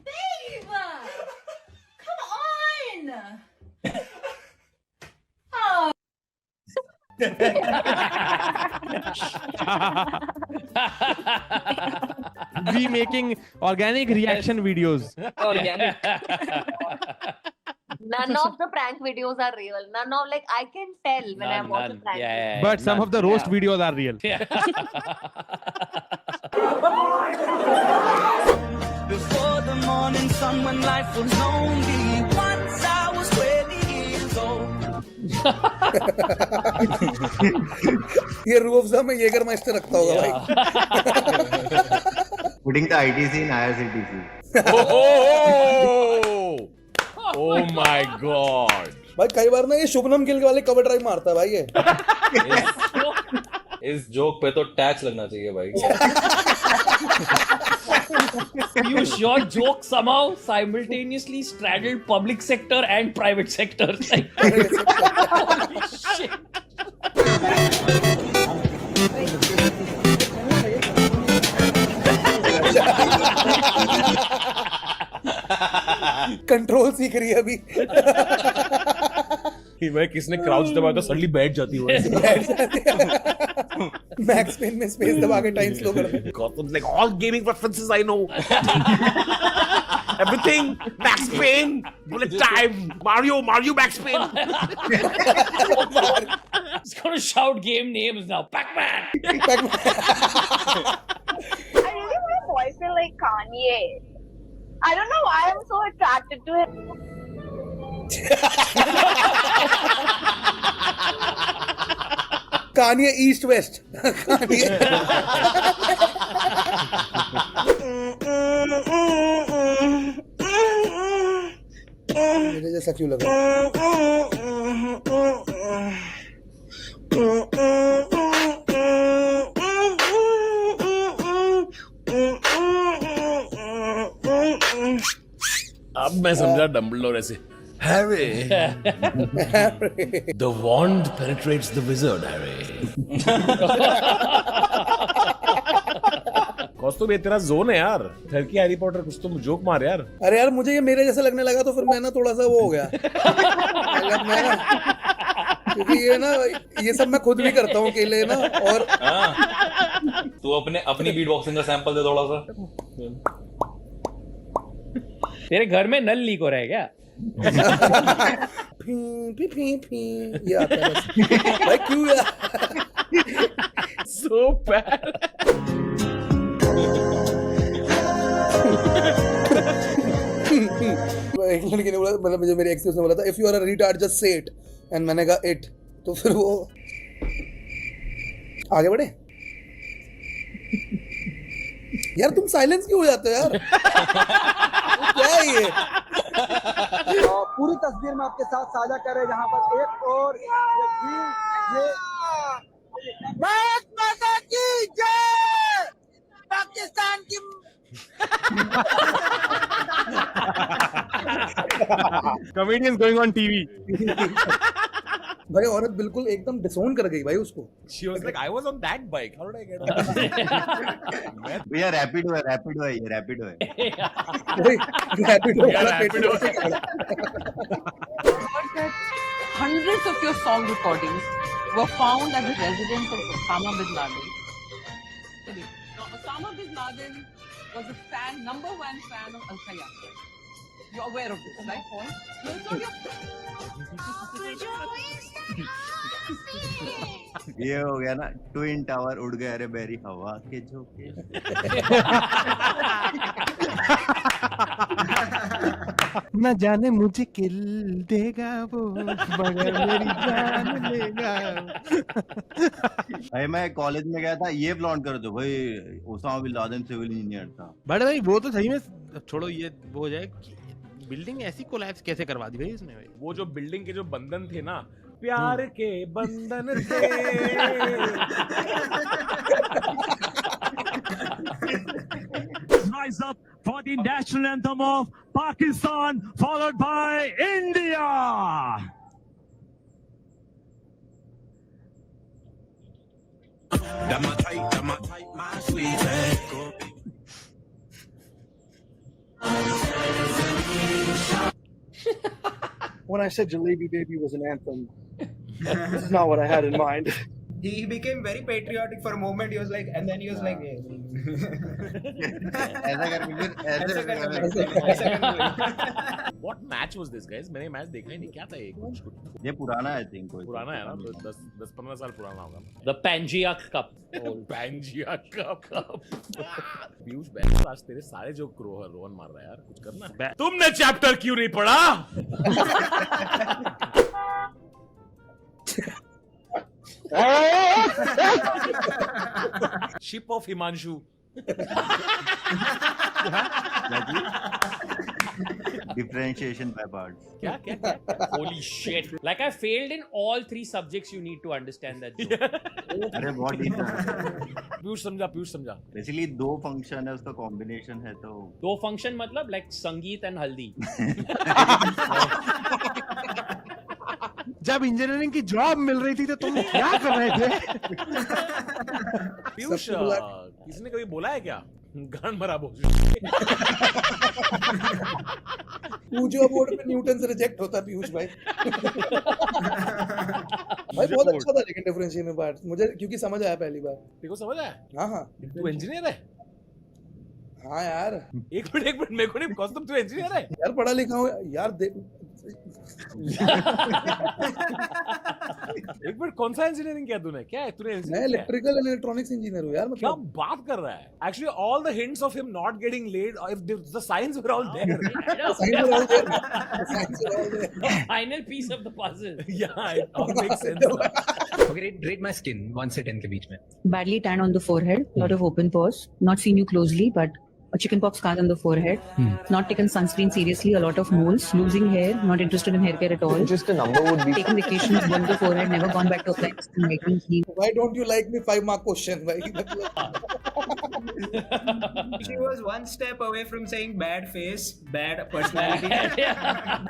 Babe! Come on! Oh. We making organic reaction videos. Organic. None of the prank videos are real. None of, like, I can tell when I watch a prank video. But some of the roast videos are real. Before the morning sun when life was lonely, once I was 20 years old. ये रूह अफ़ज़ा में येगरमाइस्टर रखता होगा भाई। Putting the ITC in IRCTC. Oh my God. भाई कई बार ना ये शुभनम गिल वाले कवर ड्राइव मारता है भाई ये। इस जोक पे तो टैक्स लगना चाहिए भाई। Piyush, your joke somehow simultaneously straddled public sector and private sector. Holy shit. Control सीख रही है अभी। मैं किसने क्राउच दबाया तो सडनली बैठ जाती है। मैक्स पेन में स्पेस दबा के टाइम स्लो कर दे। Gotham's like all gaming references I know. Everything Max Payne, bullet time, Mario Max Payne. He's gonna shout game names now. Pac-Man. I really want a boyfriend like Kanye. I don't know why I'm so attracted to him. Kanye East West. मुझे जैसा क्यों लगा? अब मैं समझा Dumbledore ऐसे Harry, the wand penetrates the wizard, Harry. कौस्तुभ ये तेरा जोन है यार। थर्की हैरी पॉटर कुछ तुम जोक मार यार। अरे यार मुझे ये मेरे जैसा लगने लगा तो फिर मैं ना थोड़ा सा वो हो गया। क्योंकि ये ना ये सब मैं खुद भी करता हूँ अकेले ना। और तू अपनी बीट बॉक्सिंग का सैंपल दे थोड़ा सा। तेरे घर में नल लीक हो रहा है क्या? ये आता है भाई क्यों यार? So bad. एक लड़की ने बोला, मतलब मुझे मेरी एक्स ने बोला था, if you are a retard just say it, and मैंने कहा इट, तो फिर वो आगे बढ़े। यार तुम साइलेंस क्यों हो जाते हो यार? क्या है ये? पूरी तस्वीर में आपके साथ साझा कर रहे हैं, जहां पर एक और ये भारत माता की जय, पाकिस्तान की Comedians going on TV. भाई औरत बिल्कुल एकदम डिसोन कर गई भाई उसको। She was like, I was on that bike. How did I get on? भैया रैपिडो है ये रैपिडो है। Hundreds of your song recordings were found at the residence of Osama bin Laden. Osama bin Laden was a fan, #1 fan of Alka Yagnik. You're aware of this, right, Paul? No, it's not ये हो गया ना, twin tower उड़ गए रे berry हवा के झोंके। न जाने मुझे किल देगा वो मगर मेरी जान लेगा। भाई मैं कॉलेज में गया था, ये फ्लॉन्ट कर दो भाई, Osama bin Laden civil engineer था। बट भाई वो तो सही में छोड़ो, ये वो हो जाए बिल्डिंग ऐसी कोलैप्स कैसे करवा दी भाई इसने भाई। वो जो बिल्डिंग के जो बंधन थे ना, प्यार के बंधन थे। Rise up for the national anthem of Pakistan, followed by India. my sweet When I said Jalebi Baby was an anthem, this is not what I had in mind. He became very patriotic for a moment. He was like, and then he was like, What match was this, guys? मैंने match देखा ही नहीं, क्या था ये? ये पुराना है, I think पुराना है ना, 10-15 साल पुराना होगा। The Pangea Cup. Pangea Cup. Piyush बैठ, आज तेरे सारे जो रोहन मार रहा है यार, कुछ करना। तुमने चैप्टर क्यों नहीं पढ़ा? Ship of Himanshu. Differentiation by parts. क्या? Holy shit! Like I failed in all 3 subjects. You need to understand that joke. अरे बहुत डीप है। पीयूष समझा। बेसिकली 2 फंक्शन है, उसका कॉम्बिनेशन है तो 2 फंक्शन मतलब like संगीत and हल्दी। जब इंजीनियरिंग की जॉब मिल रही थी तो तुम क्या कर रहे थे? पीयूष, किसने कभी बोला है क्या? गान भरा बोल। पूजो बोर्ड पे न्यूटन से रिजेक्ट होता है पीयूष भाई। भाई बहुत अच्छा था लेकिन डिफरेंशिएशन में बात मुझे, क्योंकि समझ आया पहली बार। तेरे को समझ आया? हाँ। तू इंजीनियर है? हाँ यार। एक मिनट मेरे को नहीं, बिकॉज़ तू इंजीनियर है यार, पढ़ा लिखा हूँ यार। एक मिनट, कौन सा इंजीनियरिंग किया तूने? क्या है तूने? मैं इलेक्ट्रिकल एंड इलेक्ट्रॉनिक्स इंजीनियर हूँ यार। क्या बात कर रहा है? Actually, all the hints of him not getting laid, if the signs were all there. Final piece of the puzzle. Yeah, it all makes sense. Okay, rate my skin 1 से 10 के बीच में. Badly tan on the forehead, lot of open pores. Not seen you closely, but a chickenpox scar on the forehead. Not taken sunscreen seriously. A lot of moles. Losing hair. Not interested in hair care at all. Just a number would be. Taking vacations, burn the forehead. Never gone back to apply. Why don't you like me? 5-mark question. She was 1 step away from saying bad face, bad personality.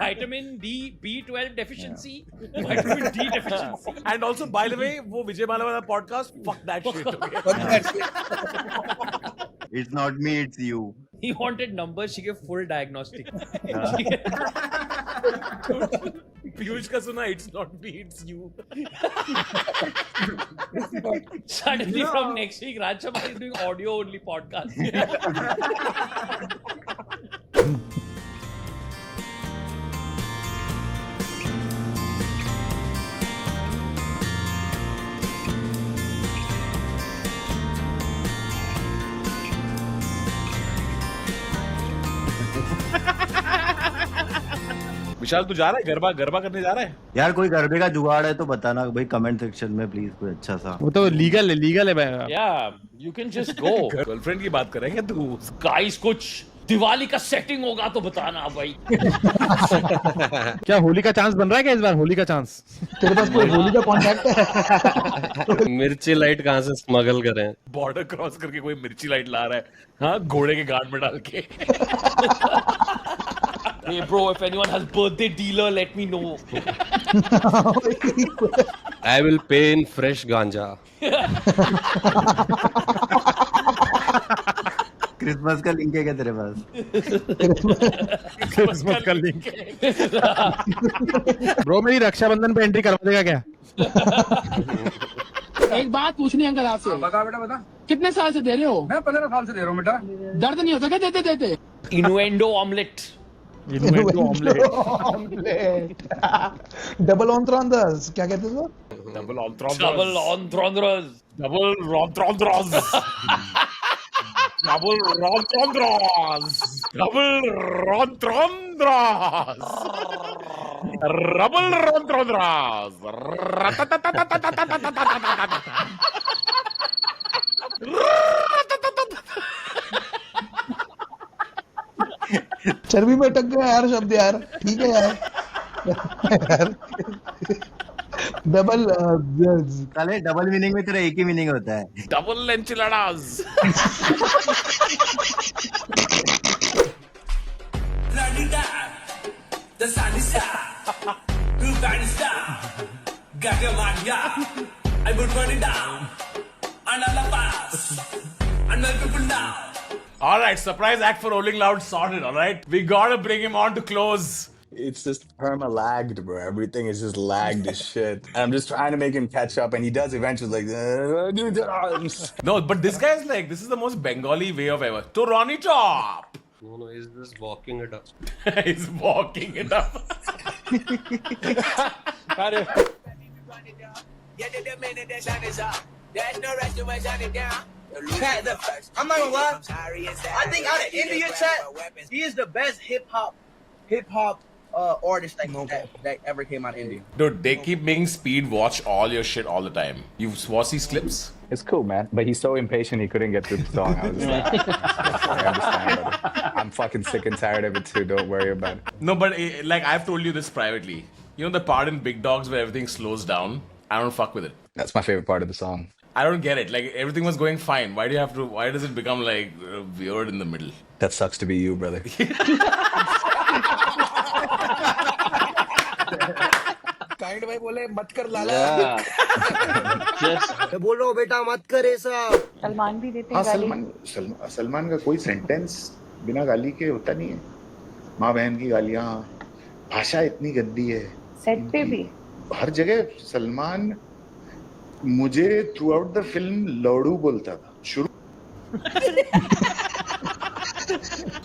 Vitamin D, B12 deficiency, vitamin D deficiency. And also, by the way, वो विजय माला वाला podcast, fuck that shit. Fuck that shit. It's not me, it's you. He wanted numbers. She gave full diagnostic. Piyush का सुना, it's not me, it's you. Suddenly from next week, Raj Sharma is doing audio only podcast. विशाल, तू जा रहा है गरबा करने जा रहा है? यार कोई गरबे का जुगाड़ है तो बताना भाई, कमेंट सेक्शन में प्लीज, कोई अच्छा सा। वो तो लीगल है भाई। Yeah, you can just go. Girlfriend की बात कर रहे हैं क्या तू? Guys, कुछ दिवाली का सेटिंग होगा तो बताना भाई। क्या होली का चांस बन रहा है क्या इस बार? होली का चांस तेरे पास कोई होली का कॉन्ट्रैक्ट है? मिर्ची लाइट कहाँ से स्मगल करें? बॉर्डर क्रॉस करके कोई मिर्ची लाइट ला रहा है, हाँ, घोड़े के गांड में डाल के। Hey bro, if anyone has birthday dealer, let me know. I will pay in fresh ganja. Christmas का लिंक है क्या तेरे पास? क्रिसमस का लिंक। ब्रो, मेरी रक्षाबंधन पे एंट्री करवा देगा क्या? एक बात पूछनी है अंकल आपसे। बता बेटा बता। कितने साल से दे रहे हो? मैं 15 साल से दे रहा हूँ बेटा। दर्द नहीं होता क्या देते देते? Innuendo omelette. डबल ऑन्ट्रांदर्स क्या कहते हैं? Double entendres. Double entendres. Double entendres. Double entendres. Double entendres. Double entendres. चर्बी में टक गया यार शब्द यार। ठीक है यार। डबल साले डबल मीनिंग में तेरा एक ही मीनिंग होता है। Double enchiladas. The sun is out. Too bad is down. Got your mind, yeah. I would run it down. And all of us. And my people down. All right, surprise act for Rolling Loud sorted. All right, we gotta bring him on to close. It's just perma-lagged, bro. Everything is just lagged as shit. And I'm just trying to make him catch up, and he does eventually, like... No, but this guy is like, this is the most Bengali way of ever. To Ronnie Top! No, he's just walking it up. He's walking it up. Chat, I'm not gonna lie. I think out of India, chat, he is the best hip hop artist that ever came out of India. Dude, they keep making Speed watch all your shit all the time. You've watched these clips? It's cool, man. But he's so impatient he couldn't get through the song. I was just like, I understand, brother. I'm fucking sick and tired of it too. Don't worry about it. No, but like I've told you this privately. You know the part in Big Dogs where everything slows down? I don't fuck with it. That's my favorite part of the song. I don't get it. Like everything was going fine. Why does it become like weird in the middle? That sucks to be you, brother. Kind भाई बोले मत कर लाला। मैं बोल रहा हूँ बेटा मत कर ऐसा। सलमान भी देते हाँ हैं गाली। सलमान का कोई सेंटेंस बिना गाली के होता नहीं है। माँ बहन की गालियाँ, भाषा इतनी गंदी है। सेट पे भी हर जगह सलमान मुझे थ्रू आउट द फिल्म लौड़ू बोलता था। शुरू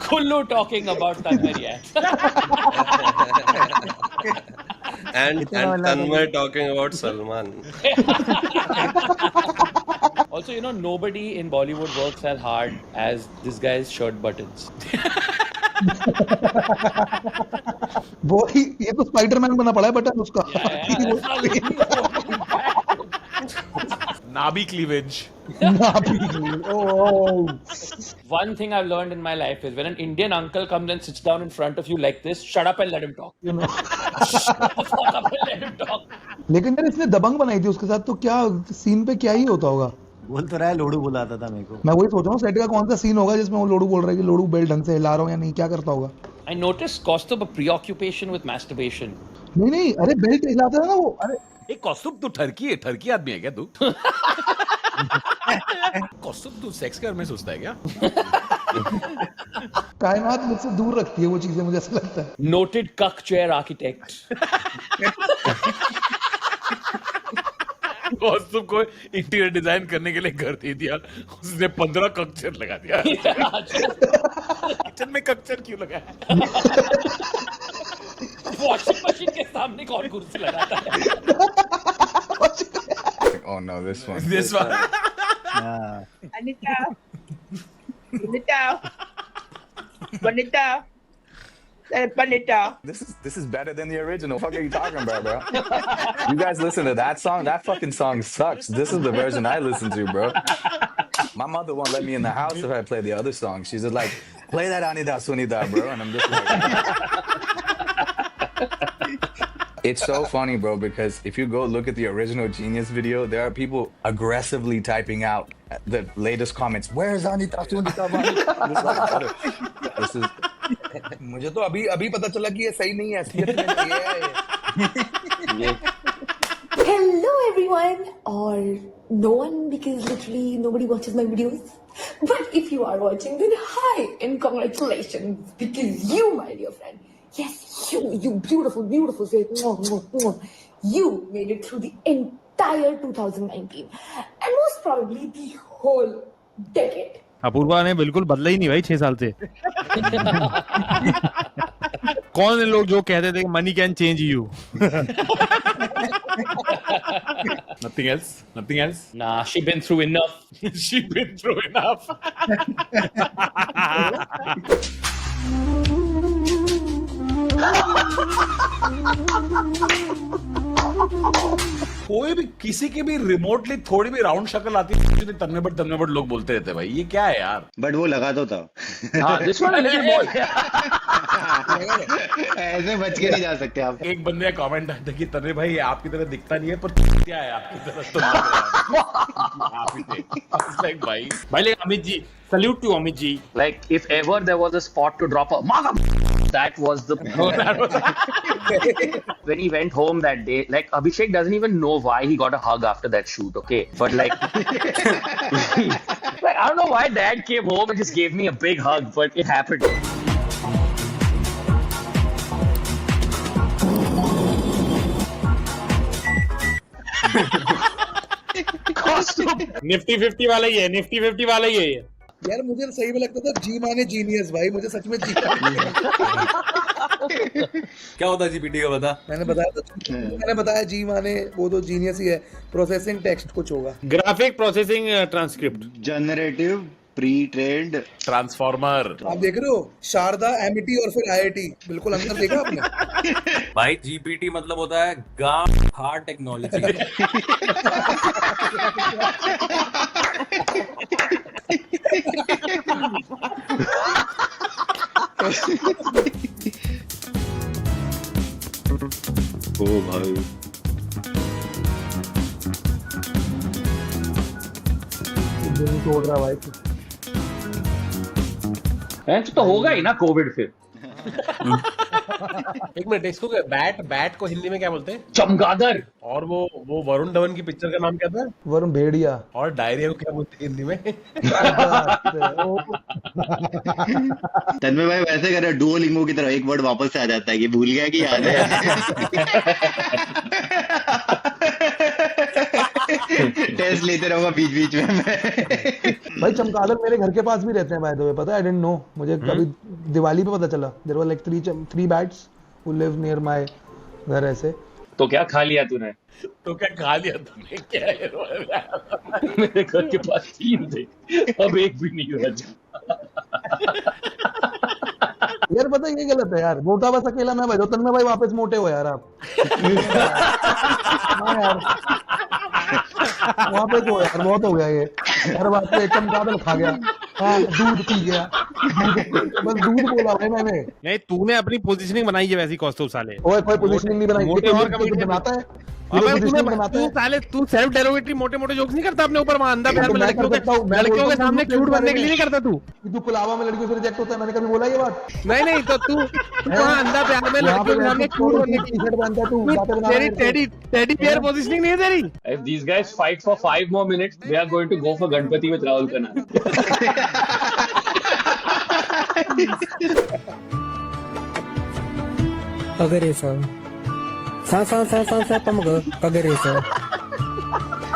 Kullu talking about Tanmay. And Tanmay talking about Salman. Also, you know, nobody in Bollywood works as hard as this guy's shirt buttons. वो ही ये तो स्पाइडरमैन बना पड़ा है बटन उसका। Nabi cleavage. Oh. One thing I've learned in my life is when an Indian uncle comes and sits down in front of you like this, shut up and let him talk. You know. Shut up and let him talk. लेकिन यार इसने दबंग बनाई थी उसके साथ तो क्या scene पे क्या ही होता होगा? बोल तो रहा है लोडू बुलाता था मेरे को। मैं वही सोच रहा हूँ सेट का कौन सा सीन होगा जिसमें वो लोडू बोल रहा है कि लोडू बेल ढंग से हिला रहा हूँ या नहीं, क्या करता होगा? I noticed Kaustubh a preoccupation with masturbation. नहीं अरे बेल्ट हिलाता था ना वो। अरे एक कौस्तुभ तू ठरकी आदमी है क्या तू? कौस्तुभ तू सेक्स के बारे में सोचता है क्या? कायनात मुझसे दूर रखती है वो चीजें, मुझे ऐसा लगता है। Noted cuck chair architect. कौस्तुभ को इंटीरियर डिजाइन करने के लिए घर दे दिया, उसने 15 कक्चर लगा दिया। किचन में कक्चर क्यों लगाया? वॉशिंग मशीन के सामने कौन कुर्सी लगाता है? Oh no, this one. This one. Anita. This is better than the original. What are you talking about, bro? You guys listen to that song? That fucking song sucks. This is the version I listen to, bro. My mother won't let me in the house if I play the other song. She's just like, play that Anida Sunida, bro. And I'm just like... It's so funny, bro, because if you go look at the original Genius video, there are people aggressively typing out the latest comments. Where's Anita Sunita? This is... मुझे तो अभी पता चला कि ये सही नहीं है, असलियत में ये है। Hello everyone, or no one, because literally nobody watches my videos. But if you are watching, then hi and congratulations, because you, my dear friend, yes, you beautiful, beautiful face, you made it through the entire 2019. and most probably the whole decade. Apoorva ने बिल्कुल बदला ही नहीं भाई 6 साल से। कौन है लोग जो कहते थे money can change you? Nothing else? Nothing else? Nah, she been through enough. She been through enough. कोई भी किसी की भी रिमोटली थोड़ी भी राउंड शक्ल आती है तन्ने बट लोग बोलते रहते हैं भाई ये क्या है यार। बट वो लगा तो था। This one a little more. ऐसे बच के नहीं जा सकते आप। एक बंदे का कमेंट आया था कि तन्ने भाई आपकी तरह दिखता नहीं है पर क्या है आपकी तरह तो आप ही थे। It's like भाई like Amit ji, salute to Amit ji. Like if ever there was a spot to drop a mother, that was the when he went home that day. Like Abhishek doesn't even know why he got a hug after that shoot. Okay, but like, like I don't know why Dad came home and just gave me a big hug, but it happened. Nifty 50 वाला ही है, Nifty 50 वाला ही है ये। यार मुझे सही में लगता था जी माने जीनियस भाई, मुझे सच में जी क्या होता है जीपीटी का बता? मैंने बताया जी माने वो तो जीनियस ही है, प्रोसेसिंग टेक्स्ट कुछ होगा, graphic processing transcript, generative pre trend transformer. आप देख रहे हो शारदा एमईटी और फिर आईआईटी, बिल्कुल अंतर देखा आपने? भाई जीपीटी मतलब होता है गांव हार्ड टेक्नोलॉजी। ओ भाई तोड़ रहा भाई। तो होगा ही ना कोविड फिर। एक मिनट, इसको बैट को हिंदी में क्या बोलते हैं? चमगादड़। और वो वरुण धवन की पिक्चर का नाम क्या था? वरुण भेड़िया। और डायरिया को क्या बोलते हैं हिंदी में? तन्मय भाई वैसे कर रहे डुओलिंगो की तरह एक वर्ड वापस से आ जाता है कि भूल गया कि याद है। टेस्ट लेते रहूंगा बीच बीच में भाई चमगादड़ मेरे घर के पास भी रहते हैं, बाय द वे, पता है? आई डिडंट नो, मुझे कभी दिवाली पे पता चला। There were like 3 bats who live near my घर ऐसे। तो क्या खा लिया तूने? क्या है? मेरे घर के पास 3 थे, अब एक भी नहीं बचा। यार पता है ये गलत है यार, मोटा बस अकेला मैं भाई, तन्मय भाई वापस मोटे हो यार आप। हाँ यार वापस हो यार, बहुत हो गया ये, हर बात पे चमगादड़ खा गया, हाँ दूध पी गया, बस दूध बोला भाई मैंने। नहीं तूने अपनी पोजीशनिंग बनाई है वैसी कौस्तुभ साले। ओए कोई पोजीशनिंग नहीं बनाई, मोटे और कभी बनाता है। तू सेल्फ डेरोगेटरी मोटे जोक्स नहीं करता अपने ऊपर, वहां अंधा प्यार में लड़कियों के सामने क्यूट बनने के लिए नहीं करता तू? तू पुलावा में लड़कियों से रिजेक्ट होता है, मैंने कभी बोला ये बात? नहीं तो तू वहां अंधा प्यार में लड़कियों के सामने क्यूट बनने की टी-शर्ट पहनता है तू, तेरी टेडी बियर पोजीशनिंग नहीं है तेरी। If these guys fight for 5 more minutes, we are going to go for Ganpati with Rahul Khanna. अगर ऐसा सा पमग अगर ऐसा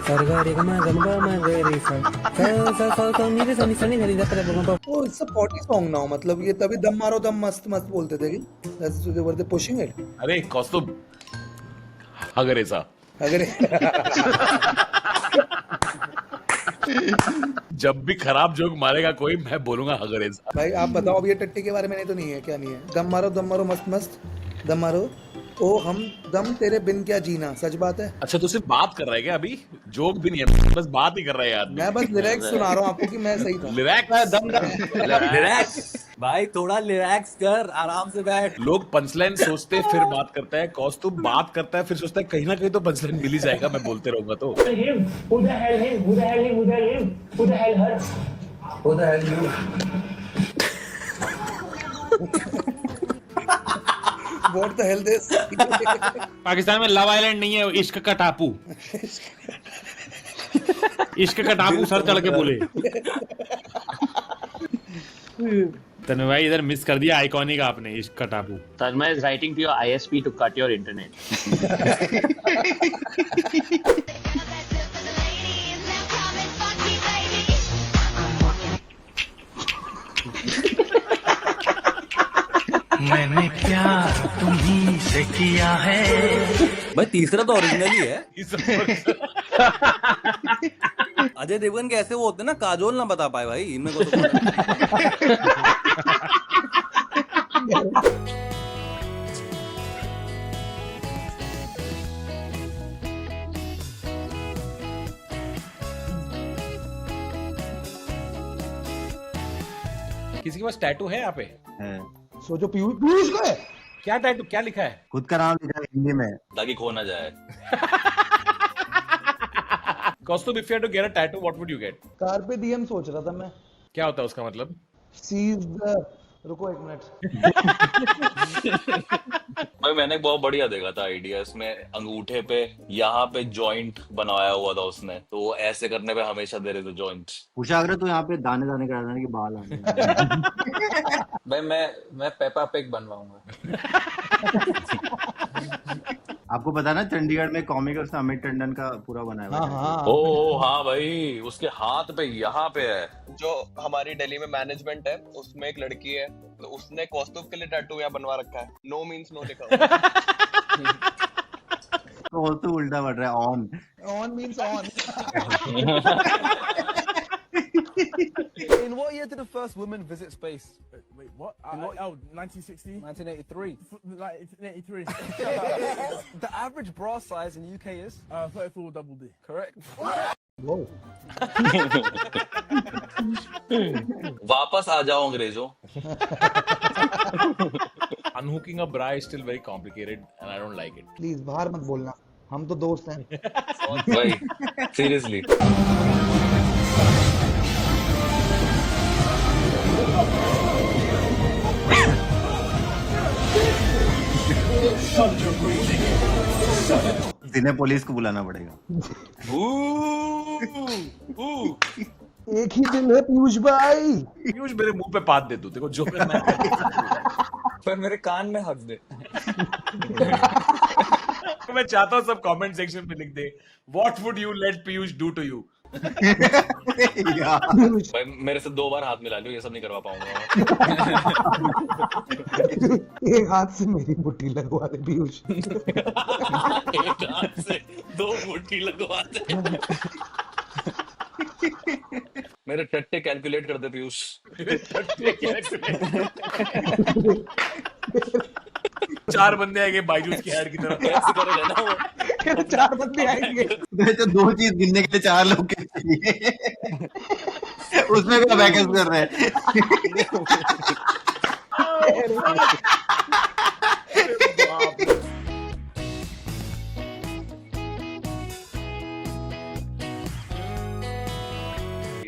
सरगारे गमा गमगा मगर ऐसा सा नीरे सनी सनी धरी दा पर Burgman. Oh it's a potty song now, मतलब ये तभी दम मारो दम मस्त मस्त बोलते थे कि that's they were they pushing it. अरे कौस्तुभ अगर ऐसा जब भी खराब जोक मारेगा कोई, मैं बोलूंगा अगर ऐसा। भाई आप बताओ अब ये टट्टी के बारे में नहीं तो नहीं है, क्या नहीं है? दम मारो मस्त मस्त दम मारो, ओ हम दम तेरे बिन क्या जीना, सच बात है। अच्छा तो सिर्फ बात कर रहा है क्या अभी? जोक भी नहीं है, बस बात ही कर रहा है यार। मैं बस लिरिक्स सुना रहा हूँ आपको कि मैं सही था। लिरैक्स भाई, थोड़ा लिरैक्स कर, आराम से बैठ। लोग पंचलाइन सोचते फिर बात करता है, कौस्तुभ बात करता है फिर सोचता है कहीं ना कहीं तो पंचलाइन मिल ही जाएगा, मैं बोलते रहूंगा तो। What the hell this? Pakistan में लव आइलैंड नहीं है, इश्क का टापू। इश्क का टापू सर चढ़ के बोले। तन्मय भाई इधर मिस कर दिया आइकॉनिक आपने, इश्क का टापू। Tanmay is writing to your ISP to cut your internet. मैंने प्यार तुम्ही से किया है। भाई तीसरा तो ओरिजिनल ही है। अजय देवगन के ऐसे वो होते हैं ना, काजोल ना बता पाए भाई इनमें को तो। किसी के पास टैटू है यहाँ पे? सोचो पीयूष को है क्या टैटू, क्या लिखा है? खुद का नाम लिखा है हिंदी में, ताकि खो ना जाए। Kaustubh, if you had to get a tattoo, what would you get? Carpe diem सोच रहा था मैं। क्या होता है उसका मतलब? Seize the रुको एक मिनट। भाई मैंने एक बहुत बढ़िया देखा था आइडिया, इसमें अंगूठे पे यहाँ पे जॉइंट बनाया हुआ था उसने, तो ऐसे करने पे हमेशा देयर इज अ जॉइंट। पूछा अगर तो यहाँ पे दाने दाने करा देने के बाल आने। भाई मैं पेपा पिग बनवाऊंगा। आपको पता ना चंडीगढ़ में कॉमिक और अमित टंडन का पूरा बनाया हुआ है। ओ हाँ भाई, उसके हाथ पे यहाँ पे है। जो हमारी दिल्ली में मैनेजमेंट है उसमें एक लड़की है, तो उसने कौस्तुभ के लिए टैटू यहाँ बनवा रखा है। नो मींस नो लिखा हुआ तो उल्टा पड़ रहा है, on means on. In what year did the first woman visit space? Wait, what? 1960? 1983. 1983. The average bra size in the UK is? 34 double D. Correct. Whoa. वापस आ जाओ अंग्रेजों। Unhooking a bra is still very complicated and I don't like it. Please बाहर मत बोलना, हम तो दोस्त हैं। भाई सीरियसली। जिन्हें पुलिस को बुलाना पड़ेगा। एक ही दिल है पीयूष भाई। पीयूष मेरे मुंह पे पात दे, तू देखो जो करना है। पर मेरे कान में हक दे। मैं चाहता हूँ सब कमेंट सेक्शन पे लिख दे, what would you let Piyush do to you. भाई मेरे से 2 बार हाथ मिला लियो, ये सब नहीं करवा पाऊंगा। एक हाथ से मेरी मुट्ठी लगवा दे पीयूष। एक हाथ से 2 मुट्ठी लगवा दे। मेरे टट्टे कैलकुलेट कर दे पीयूष। 4 बंदे आएंगे बाइजूस की ऐड की तरफ। ऐसे करेगा ना वो। 4 बंदे आएंगे। तो 2 चीज गिनने के लिए 4 लोग के चाहिए। उसमें भी बैकअप कर रहे हैं।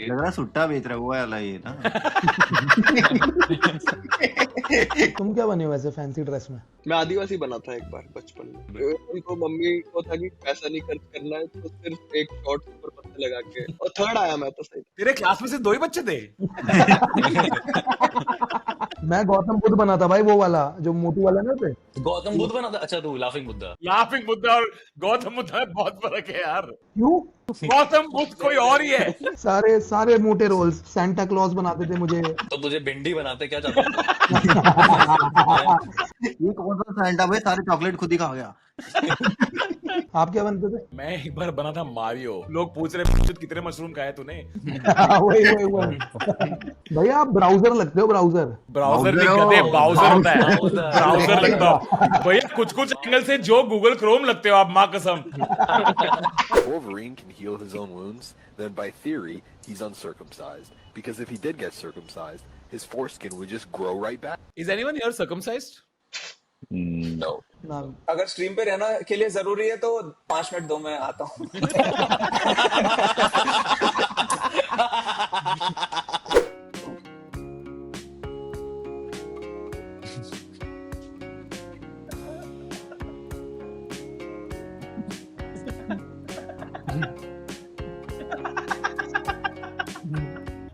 लग रहा सुट्टा बेच रहा हुआ है ये ना। तुम क्या बने हो वैसे फैंसी ड्रेस में? मैं आदिवासी बना था एक बार बचपन में। उनको मम्मी को था कि पैसा नहीं खर्च करना है, तो सिर्फ एक शॉर्ट ऊपर पत्ते लगा के, और 3rd आया मैं तो सही। तेरे क्लास में से 2 ही बच्चे थे। मैं गौतम बुद्ध बना था भाई, वो वाला जो मोटू वाला ना थे। गौतम बुद्ध बना था? अच्छा तू लाफिंग बुद्धा। लाफिंग बुद्धा और गौतम बुद्धा में बहुत फर्क है यार। क्यों? गौतम बुद्ध कोई और ही है। सारे मोटे रोल्स सैंटा क्लॉज बनाते थे मुझे। तो तुझे भिंडी बनाते क्या चाहता है? ये कौन सा सैंटा भाई, सारे चॉकलेट खुद ही खा गया। आप क्या बनते थे? मैं एक बार बना था मारियो। लोग पूछ रहे कितने मशरूम खाए तूने। वही भैया आप ब्राउजर लगते हो। ब्राउजर नहीं कहते, ब्राउजर होता है। ब्राउजर लगता हो भैया। कुछ एंगल से जो गूगल क्रोम लगते हो आप, माँ कसम। Wolverine can heal his own wounds, then by theory, he's uncircumcised. Because if he did get circumcised, his foreskin would just grow right back. Is anyone here circumcised? No. अगर stream पे रहना के लिए जरूरी है तो 5 मिनट दो, मैं आता हूँ।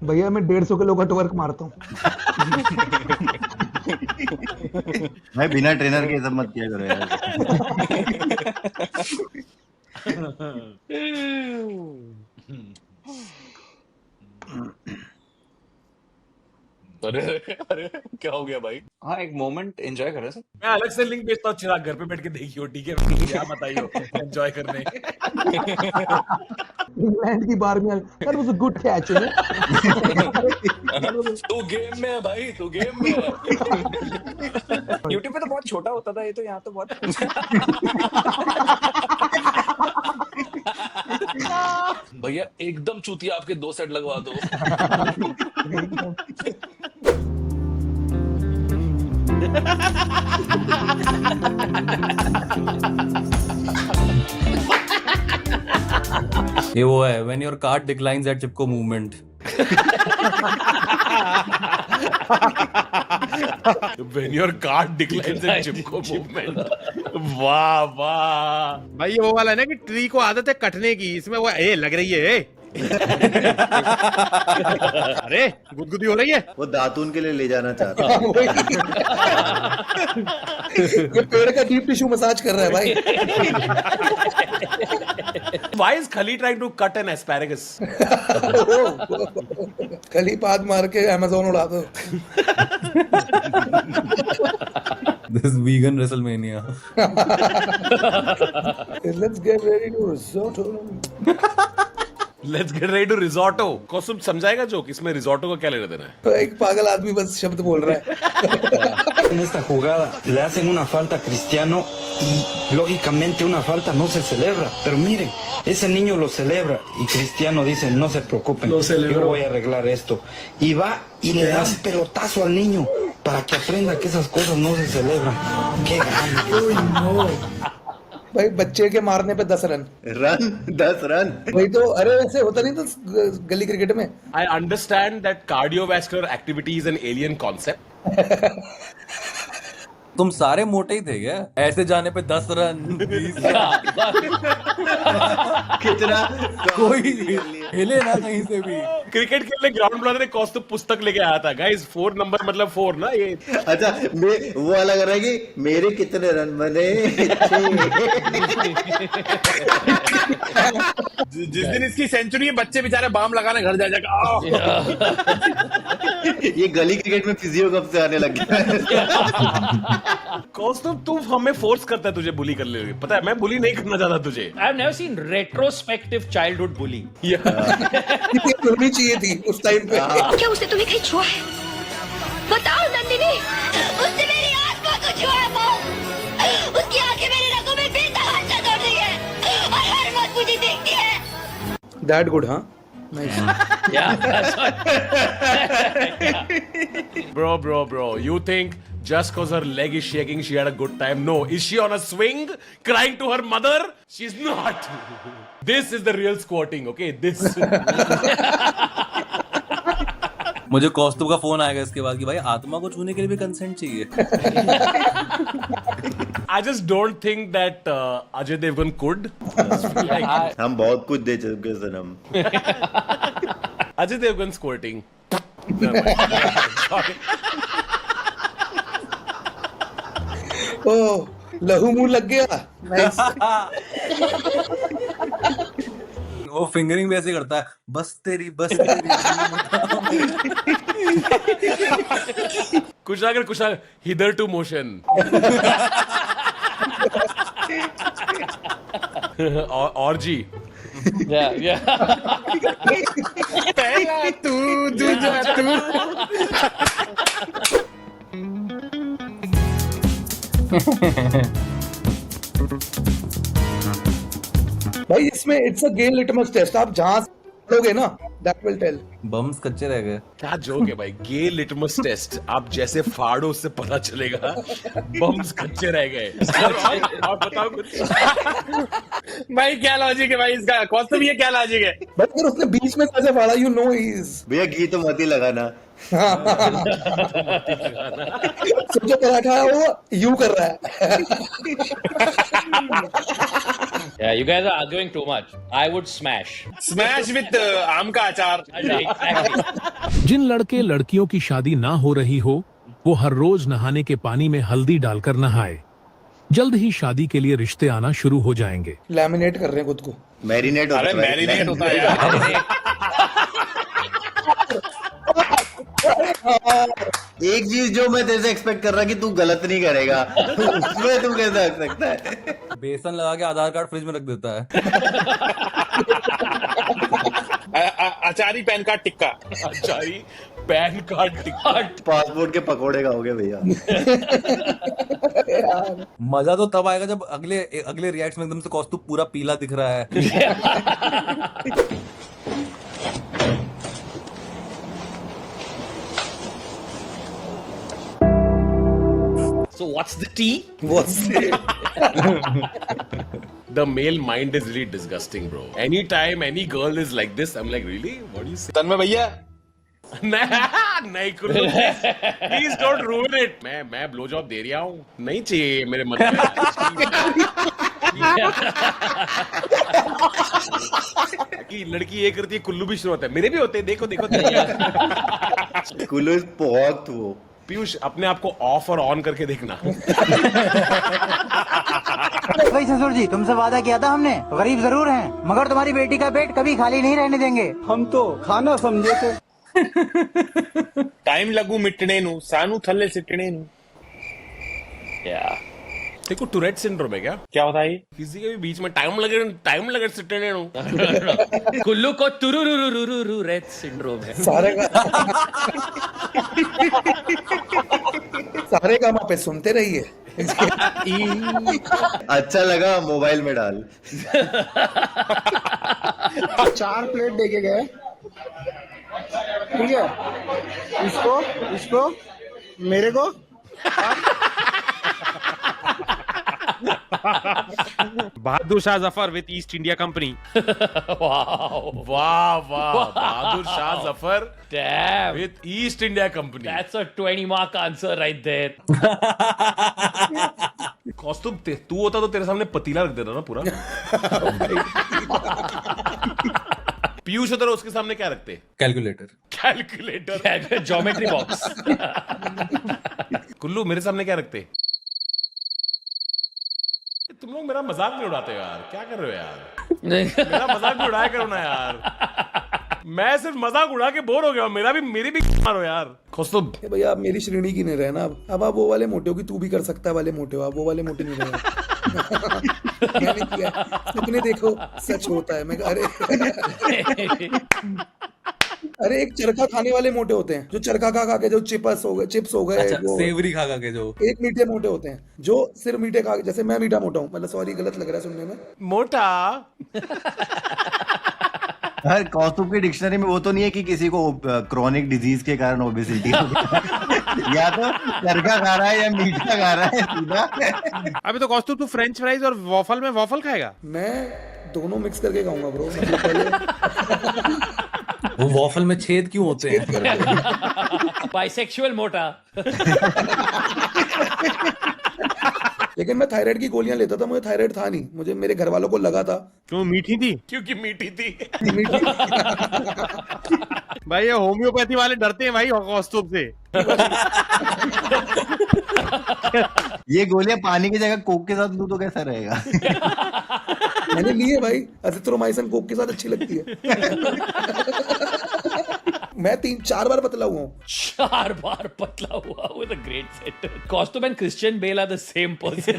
भैया मैं 150 किलो का ट्वर्क मारता हूँ। भाई बिना ट्रेनर के सब मत किया करो यार। अरे अरे क्या हो गया भाई? हाँ, एक मोमेंट एंजॉय कर रहे हैं सर। मैं अलग से लिंक भेजता हूँ चिराग, घर पे बैठ के देखियो, ठीक है? क्या बताइयो एंजॉय करने। इंग्लैंड की बार में that was a good catch, you know? तू गेम में है भाई, तू गेम में है। यूट्यूब पे तो बहुत छोटा होता था, ये तो यहाँ तो बहुत भैया एकदम चूतिया, आपके 2 सेट लगवा दो। ये वो है when your card declines at Chipko movement. When your card declines in Chipko movement. वाह वाह भाई, ये वो वाला है ना कि ट्री को आदत है कटने की, इसमें वो लग रही है अरे गुदगुदी हो रही है। वो दातून के लिए ले जाना चाहता है। ये पेड़ का डीप टिश्यू मसाज कर रहा है भाई। Why is Khali trying to cut an asparagus? खली पाद मार के Amazon उड़ा दो। This vegan WrestleMania. Let's get ready to risotto. Let's get ready to risotto. Kaustubh समझाएगा जोक, इसमें risotto का क्या लेना देना है? तो एक पागल आदमी बस शब्द बोल रहा है। En esta jugada le hacen una falta a Cristiano y lógicamente una falta no se celebra. Pero miren, ese niño lo celebra y Cristiano dice no se preocupen, yo voy a arreglar esto. Y va y le da un pelotazo al niño para que aprenda que esas cosas no se celebran. ¡Qué grande! भाई बच्चे के मारने पे 10 run 10 run वही तो। अरे वैसे होता नहीं था गली क्रिकेट में। I understand that cardiovascular activity is an alien concept. तुम सारे मोटे ही थे क्या? ऐसे जाने पे 10 रन। कितना कोई हिले ना कहीं से भी। क्रिकेट खेलने ग्राउंड बुलाने ने कौस्तुभ पुस्तक लेके आया था गाइस। 4 नंबर मतलब 4 ना ये। अच्छा वो अलग रहा कि मेरे कितने रन बने। जिस दिन इसकी सेंचुरी है, बच्चे बेचारे बाम लगाने घर जा जाएगा। ये गली क्रिकेट में फिजियो कब से आने लग गया। कौस्तुभ तू हमें फोर्स करता है तुझे बुली कर ले, पता है मैं बुली नहीं करना चाहता तुझे। I have never seen retrospective childhood bullying. होनी चाहिए थी उस टाइम पे। क्या उसने तुम्हें कहीं छुआ है? बताओ नंदिनी, उसने मेरी आत्मा को छुआ है वो। उसकी आंखें मेरे रगों में बेतहाशा दौड़ रही है और हर वक्त मुझे देखती है। That good, huh? Nice. Yeah, that's what. Bro, you think just cause her leg is shaking she had a good time? No. Is she on a swing crying to her mother? She's not. This is the real squatting, okay? This. मुझे कौस्तुभ का phone आएगा इसके बाद कि भाई आत्मा को छूने के लिए भी कंसेंट चाहिए। I just don't think that Ajay Devgan could. हम बहुत कुछ दे चुके सनम। Ajay Devgan squirting. ओ लहू मुंह लग गया। Nice. वो फिंगरिंग भी ऐसे करता है, बस तेरी कुछ अगर हिदर टू मोशन। और जी पहला तू दूजा तू। भाई इसमें it's a game litmus test. आप जहां लोगे ना दैट विल टेल। बम्स कच्चे रह गए। क्या जोक है भाई, गे लिटमस टेस्ट। आप जैसे फाड़ो उससे पता चलेगा बम्स कच्चे रह गए। आप बताओ कुछ। भाई क्या लॉजिक है भाई इसका? कौस्तुभ ये क्या लॉजिक है भाई? अगर उसने बीच में कैसे फाड़ा, यू नो ही इज। भैया घी तो मत ही लगाना। सोचो पराठा है वो यू कर रहा है। Yeah, you guys are arguing too much. I would smash. Smash with आम का अचार। Exactly. जिन लड़के लड़कियों की शादी ना हो रही हो वो हर रोज नहाने के पानी में हल्दी डालकर नहाए। जल्द ही शादी के लिए रिश्ते आना शुरू हो जाएंगे। लैमिनेट कर रहे हैं खुद को। मैरिनेट अरे मैरिनेट होता है यार। एक चीज जो मैं तेरे से एक्सपेक्ट कर रहा कि तू गलत नहीं करेगा उसमें तू कैसे हक सकता है? बेसन लगा के आधार कार्ड फ्रिज में रख देता है। Achari pan card tikka. Achari pan card tikka. Passport के पकोड़े खाओगे भैया। मजा तो तब आएगा जब अगले रिएक्ट में एकदम से कॉस्ट्यूम पूरा पीला दिख रहा है। So what's the tea? The male mind is really disgusting, bro. Anytime any girl is like this, I'm like, really? What do you say? तन्मय भैया नहीं कुल्लू, प्लीज डोंट रूइन इट। मैं ब्लो जॉब दे रहा हूँ, नहीं चाहिए मेरे मन में। कि लड़की ये करती है, कुल्लू भी शुरू होता है, मेरे भी होते हैं। देखो देखो कुल्लू इज बहुत वो। पीयूष अपने आप को ऑफ और ऑन करके देखना। भाई ससुर जी, तुमसे वादा किया था हमने, गरीब जरूर हैं मगर तुम्हारी बेटी का पेट कभी खाली नहीं रहने देंगे। हम तो खाना समझे थे। टाइम लगू मिटने नु सानू थल्ले सिटने नु। देखो टूरेट सिंड्रोम है क्या? क्या होता है? किसी के भी बीच में टाइम लगे सिटने नु। कुल्लू को टूरेट सिंड्रोम है। सारे काम पे सुनते रहिए। अच्छा लगा, मोबाइल में डाल। 4 प्लेट देके गए, ठीक है? इसको मेरे को Bahadur Shah Zafar with East India company. Wow. वाह वाह, Bahadur Shah Zafar Damn. With East India company. That's a 20 mark answer right there. Costume तू होता तो तेरे सामने पतीला रख देता ना पूरा। पीयूष होता उसके सामने क्या रखते? कैलकुलेटर। Geometry box. कुल्लू मेरे सामने क्या रखते? तुम लोग मेरा मजाक नहीं उड़ाते यार, क्या कर रहे हो यार? मेरा मजाक भी उड़ाया करो ना यार। मैं सिर्फ मजाक उड़ा के बोर हो गया हूं, मेरी भी मारो यार। कौस्तुभ भैया आप मेरी श्रेणी की नहीं रहे ना। अब आप वो वाले मोटे हो कि तू भी कर सकता है वाले मोटे हो, आप वो वाले मोटे नहीं रहे। मैंने किया, सपने देखो सच होता है। मैं अरे एक चरखा खाने वाले मोटे होते हैं, जो चरखा खा के जो चिप्स हो गए, अच्छा, सेवरी खा के जो एक मीठे मोटे होते हैं, जो सिर्फ मीठे खा के, जैसे मैं मीठा मोटा हूँ, मतलब सॉरी गलत लग रहा है सुनने में। मोटा हर कौस्तुभ की डिक्शनरी में वो तो नहीं है कि किसी को क्रॉनिक डिजीज के कारण ओबेसिटी या तो चरखा खा रहा है या मीठा खा रहा है सीधा। अभी तो कौस्तुभ तू फ्रेंच फ्राइज और वॉफल में वॉफल खाएगा? मैं दोनों मिक्स करके खाऊंगा ब्रो। मतलब पहले वो वॉफल में छेद क्यों होते हैं? Bisexual मोटा। लेकिन मैं थायराइड की गोलियां लेता था, मुझे थायराइड था नहीं, मुझे मेरे घर वालों को लगा था। क्यों? मीठी थी? क्योंकि मीठी थी। भाई ये होम्योपैथी वाले डरते हैं भाई कौस्तुभ से। ये गोलियां पानी की जगह कोक के साथ लूं तो कैसा रहेगा? मैंने ली है भाई, अजिथ्रोमाइसिन कोक के साथ अच्छी लगती है। मैं 3-4 बार पतला हुआ हूँ। 4 बार पतला हुआ with a great set. Costume and Christian Bale are the same person.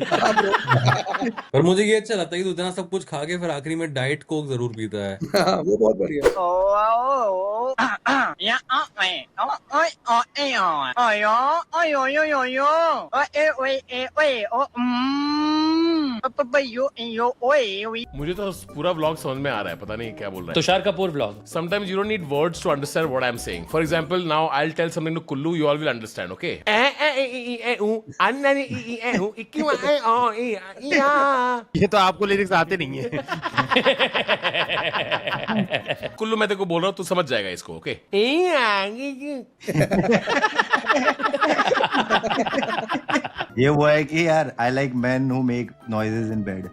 पर मुझे ये अच्छा लगता है कि तू इतना सब कुछ खा के फिर आखिरी में डाइट कोक जरूर पीता है। वो बहुत बढ़िया। मुझे तो पूरा व्लॉग समझ में आ रहा है, पता नहीं क्या बोल रहा है। Tushar Kapoor vlog. Sometimes you don't need words to understand what I'm saying. For example, now I'll tell something to Kullu, you all will understand, okay? ये तो आपको लिरिक्स आते नहीं है। कुल्लू मैं तेरे को बोल रहा हूँ, तू समझ जाएगा इसको, ओके? ये वो है कि यार I like man who make noises in bed.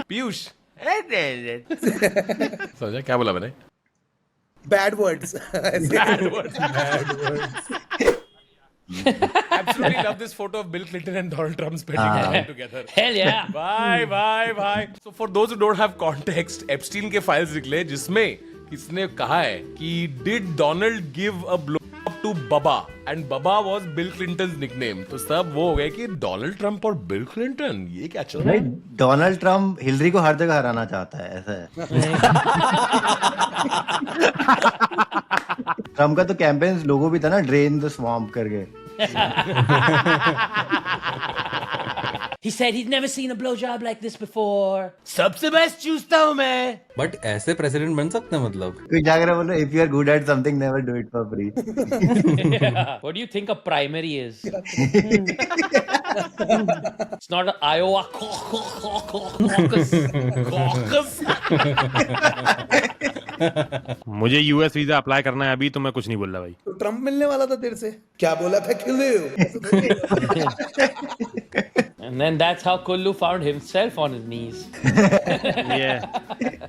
Piyush समझा क्या बोला मैंने? Bad words. Absolutely love this photo of Bill Clinton and Donald Trump spending time together. Hell yeah. Bye. So for those who don't have context, Epstein के files निकले जिसमें इसने कहा है कि did Donald give a blow to Bubba and Bubba was Bill Clinton nickname. तो सब वो हो गए कि डोनाल्ड ट्रंप और बिल क्लिंटन, ये क्या चल रहा है? डोनाल्ड ट्रंप हिलरी को हर जगह हराना चाहता है, ऐसा है। ट्रंप का तो कैंपेन लोगो भी था ना, ड्रेन द स्वैम्प करके। He said he'd never seen a blowjob like this before. सबसे बेस्ट चूसता हूँ मैं। बट ऐसे प्रेसिडेंट बन सकते हैं मतलब? कोई जाकर बोलो if you are good at something never do it for free. What do you think a primary is? It's not an Iowa caucus. मुझे यूएस वीजा अप्लाई करना है अभी, तो मैं कुछ नहीं बोल रहा भाई। तो ट्रम्प मिलने वाला था तेरे से, क्या बोला था किल्लू? And then that's how Kullu found himself on his knees.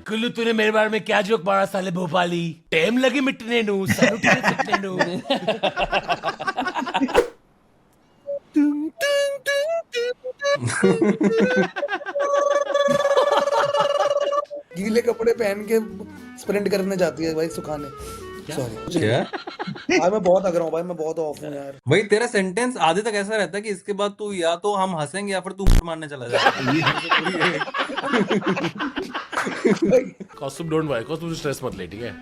Kullu तूने मेरे बारे में क्या जोक मारा साले भोपाली? टाइम लगे मिटने नू, सालू टीने सिटने नू। गीले कपड़े पहन के स्प्रिंट करने जाती है भाई सुखाने। सॉरी क्या? भाई मैं बहुत अगर हूँ भाई, मैं बहुत ऑफ हूँ यार। भाई तेरा सेंटेंस आधे तक ऐसा रहता है कि इसके बाद तू या तो हम हंसेंगे या फिर तू मारने चला जाएगा। Costume don't worry, costume stress मत ले, ठीक है?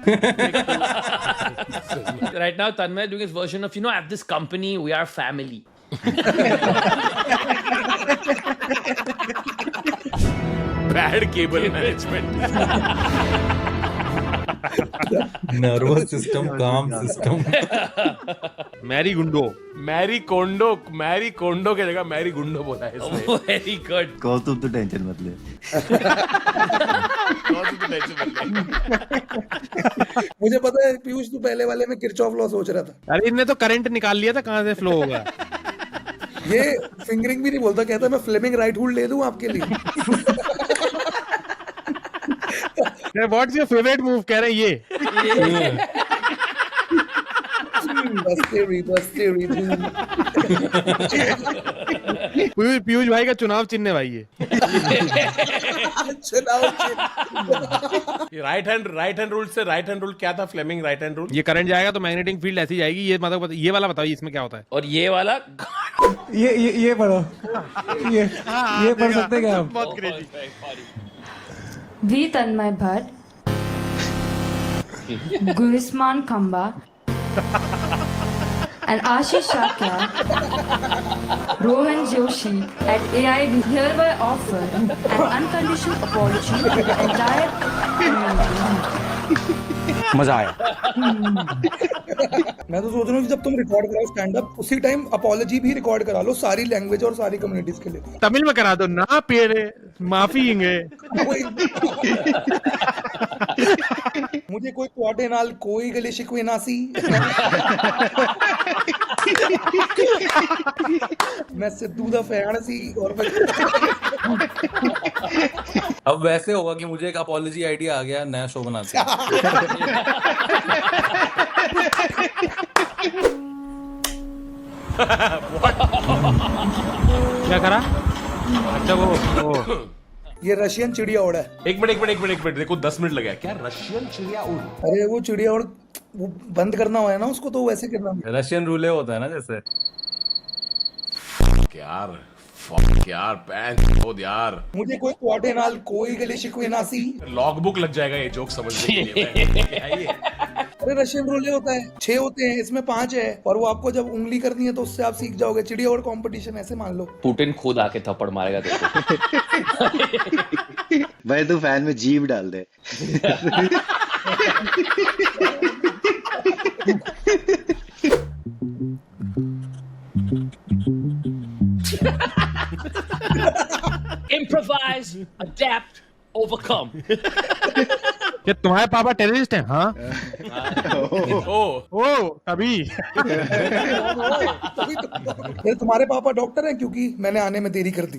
Right now Tanmay is doing his version of, you know, at this company we are family. Bad cable management. Nervous system, काम सिस्टम। मैरी गुंडो, मैरी कोंडो की जगह मैरी गुंडो बोला है इसने। Very good. कौतुक तो टेंशन मत ले। मुझे पता है पीयूष, तू पहले वाले में किरचॉफ लॉ सोच रहा था। अरे इनने तो करंट निकाल लिया था, कहाँ से फ्लो होगा। ये फिंगरिंग भी नहीं बोलता, कहता मैं फ्लेमिंग राइट हुड ले दूं आपके लिए। व्हाट्स योर फेवरेट मूव, कह रहे हैं ये। पीयूष भाई का चुनाव चिन्ह भाई ये। राइट हैंड रूल से, राइट हैंड रूल क्या था? Fleming right hand rule. ये करंट जाएगा तो मैग्नेटिक फील्ड ऐसी जाएगी। ये मतलब ये वाला बताइए इसमें क्या होता है? और ये वाला ये पढ़ो, ये पढ़ सकते क्या आप? बहुत crazy. V. Tanmay Bhatt, Gurisman Khamba, and Ashish Shakya, Rohan Joshi at AIB hereby offer an unconditional apology to the entire community. मजा आया। मैं तो सोच रहा हूँ कि जब तुम रिकॉर्ड कराओ स्टैंड अप, उसी टाइम अपोलॉजी भी रिकॉर्ड करा लो, सारी लैंग्वेज और सारी कम्युनिटीज के लिए। तमिल में करा दो ना, पेरे माफी इंगे। मुझे कोई क्वाडे नाल कोई गले शिकवे नासी। मैं सिद्धू दा फैन सी। और अब वैसे होगा कि मुझे एक अपॉलॉजी आइडिया आ गया, नया शो बनाते हैं। क्या करा? अच्छा वो ये रशियन चिड़िया उड़ा है। एक मिनट देखो 10 मिनट लगा। क्या रशियन चिड़िया उड़? अरे वो चिड़िया उड़ वो बंद करना हुआ है ना उसको, तो वैसे करना। रशियन रूले होता है ना जैसे। यार पैन खोद यार। मुझे कोई क्वाडे नाल कोई गले शिकवे नासी। लॉग बुक लग जाएगा ये जोक समझने के लिए। अरे रशियन रूले होता है, 6 होते हैं, इसमें 5 है, और वो आपको जब उंगली करनी है तो उससे आप सीख जाओगे। चिड़िया और कंपटीशन ऐसे मान लो। पुतिन खुद आके थप्पड़ मारेगा तेरे भाई तू फैन में जीभ डाल दे। Improvise, adapt, overcome. क्या तुम्हारे पापा टेररिस्ट हैं? हाँ। ओ तभी। फिर तुम्हारे पापा डॉक्टर हैं क्योंकि मैंने आने में देरी कर दी।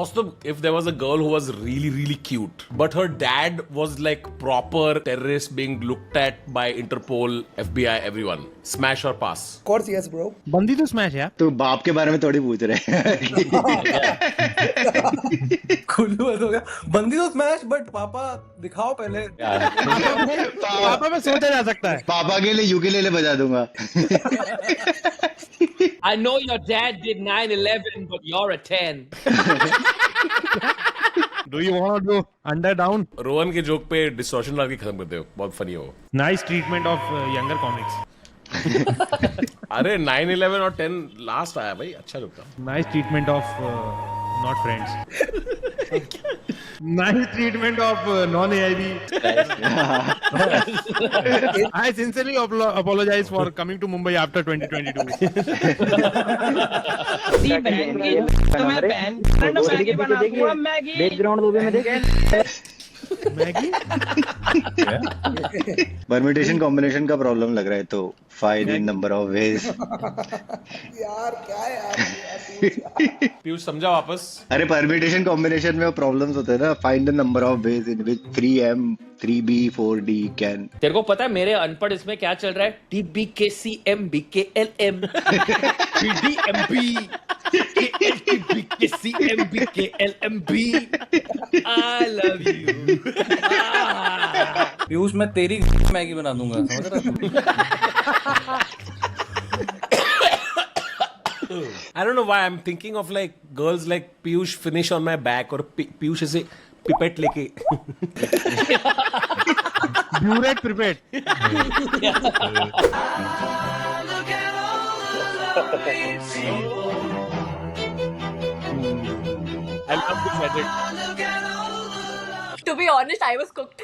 Kaustubh, if there was a girl who was really, really cute, but her dad was like proper terrorist being looked at by Interpol, FBI, everyone, smash or pass? Of course, yes, bro. बंदी तो smash है। तो बाप के बारे में थोड़ी पूछ रहे हैं। खुल्लू हो गया बंदी तो स्मैश बट पापा दिखाओ पहले। पापा में सोचा जा सकता है। पापा के लिए यूकेलेले बजा दूंगा। I know your dad did 9/11, but you're a 10. Do you want to do under down? Rohan के जोक पे डिस्टॉर्शन डाल के खत्म करते हो, बहुत फनी हो। Nice treatment of younger comics. अरे 9/11 और 10 लास्ट आया भाई, अच्छा जोक था। Nice treatment of not friends. Nice treatment of non-AIB. I sincerely apologize for coming to Mumbai after 2022. Permutation combination का प्रॉब्लम लग रहा है, तो find in number of ways. यार क्या है यार पीयूष समझा वापस। अरे परमिटेशन कॉम्बिनेशन में प्रॉब्लम्स होते हैं ना, find the number of ways in which 3M 3B 4D can. तेरे को पता है मेरे अनपढ़ इसमें क्या चल रहा है? TBKCMBKLM BDMB KLTBKCMBKLMB I love you। Piyush मैं तेरी मैगी बना दूंगा, समझ रहा है? I don't know why I'm thinking of like girls like Piyush finish on my back और Piyush ऐसे पिपेट लेके Burette prepared. I love this edit. To be honest, I was cooked.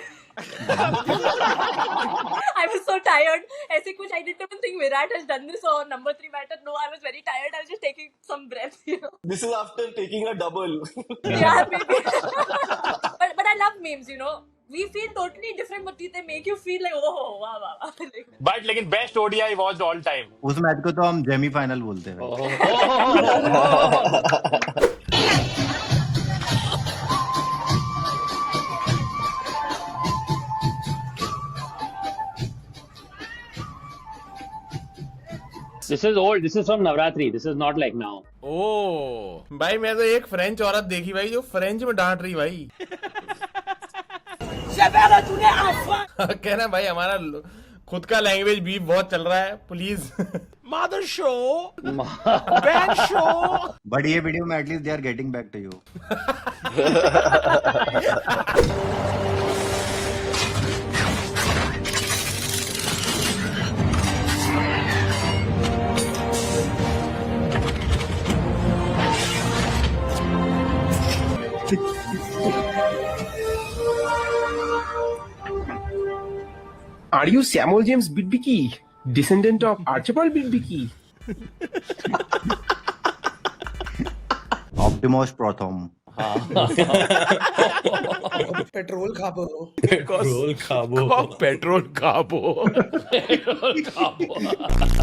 I was so tired. ऐसे कुछ I didn't even think Virat has done this or number 3 batter. No, I was very tired. I was just taking some breath, you know. This is after taking a double. Yeah, maybe. but I love memes, you know. We feel totally different, but they make you feel like, oh, wow, wow. But लेकिन best ODI watched all time. उस match को तो हम Jamie final बोलते हैं। This is old. This is from Navratri. This is not like now. Oh, भाई मैं तो एक फ्रेंच औरत देखी भाई जो फ्रेंच में डांट रही भाई। कहना भाई हमारा खुद का लैंग्वेज भी बहुत चल रहा है, please. mother show, band show. But ये वीडियो में at least they are getting back to you. Are you Samuel James Bidbicki, descendant of Archibald Bidbicki? Optimus प्रॉथम। पेट्रोल खाबो। पेट्रोल खाबो।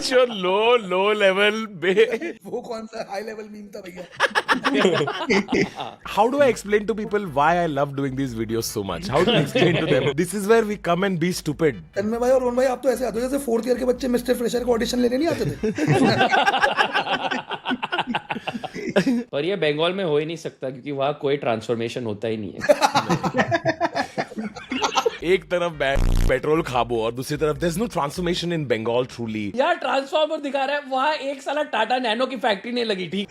जो लो लेवल बे। वो कौन सा हाई लेवल मीम था भैया? How do I explain to people why I love doing these videos so much? How do I explain to them? This is where we come and be stupid. तन्मय भाई और रोहन भाई आप तो ऐसे आते हो जैसे 4th ईयर के बच्चे मिस्टर फ्रेशर को ऑडिशन लेने नहीं आते थे। पर ये बंगाल में हो ही नहीं सकता क्योंकि वहाँ कोई ट्रांसफॉर्मेशन होता ही नहीं है। एक तरफ पेट्रोल खाबो और दूसरी तरफ there's no transformation in Bengal truly. यार ट्रांसफॉर्मर दिखा रहा है, वहाँ एक साला टाटा नैनो की फैक्ट्री नहीं लगी, ठीक?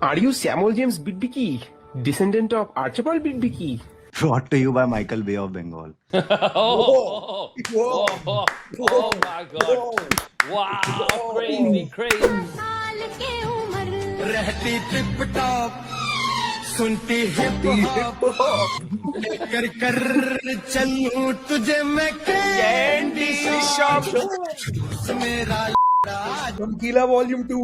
Are you Samuel James Bidbicki, descendant of Archibald Bidbicki? Brought to you by Michael Bay of Bengal. Oh my God! Wow, crazy. रहती टिप टॉप सुनती हिप हॉप कर चलूं तुझे मैं कैंडी शॉप मेरा चमकीला volume 2।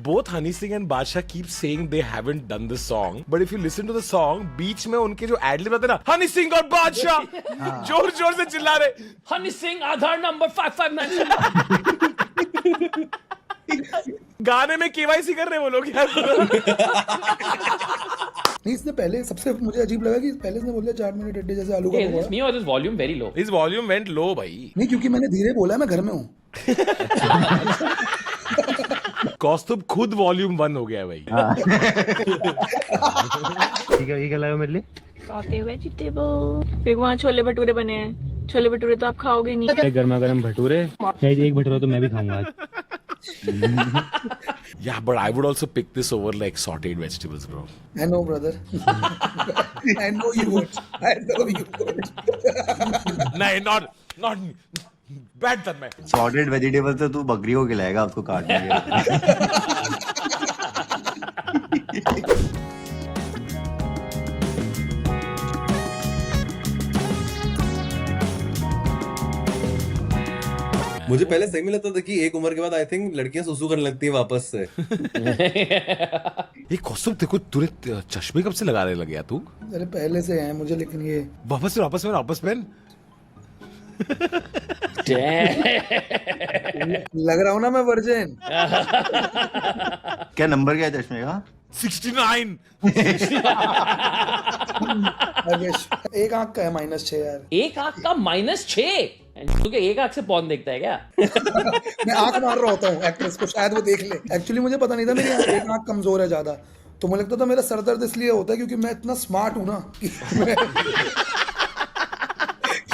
Both Honey Singh and Badshah keep saying they haven't done this song, but if you listen to the song, बीच में उनके जो ad-lib आते हैं ना, Honey Singh और Badshah जोर से चिल्ला रहे, Honey Singh आधार नंबर 5597 गाने में केवाईसी कर रहे हैं वो लोग यार। नहीं, इसने पहले सबसे मुझे अजीब लगा कि पहले इसने बोला 4 मिनट अड्डे जैसे आलू का Is this pakora. me or is volume very low? His volume went low भाई। नहीं, क्योंकि मैंने धीरे बोला, मैं घर में हूँ। कौस्तुभ खुद वॉल्यूम 1 हो गया है भाई। ठीक है, ये क्या लाया मेरे लिए? Saute vegetable. फिर वहाँ छोले भटूरे बने हैं। छोले भटूरे तो आप खाओगे नहीं। गर्मा गर्म भटूरे, एक भटूरा तो मैं भी खाऊंगा आज। Yeah, but I would also pick this over like sauteed vegetables, bro. I know, brother. I know you would. I know you would. नहीं, not bad that मैं। सॉर्टेड वेजिटेबल से तू बकरियों के लाएगा उसको काटने के लिए। मुझे पहले सही में लगता था कि एक उम्र के बाद आई थिंक लड़कियां सुसु करने लगती है वापस से। ये कौस्तुभ देखो, तूने चश्मे कब से लगाने लग गया तू? अरे पहले से है मुझे, लेकिन ये वापस पहन। लग रहा हूँ ना मैं वर्जिन। क्या नंबर क्या है चश्मे का? 69। एक आंख का है -6 यार। एक आंख का -6? तू क्या एक आंख से पॉर्न देखता है क्या? मैं आंख मार रहा होता हूँ एक्ट्रेस को, शायद वो देख ले। एक्चुअली मुझे पता नहीं था मेरी एक आंख कमजोर है ज्यादा, तो मुझे लगता था मेरा सर दर्द इसलिए होता है क्योंकि मैं इतना स्मार्ट हूँ ना कि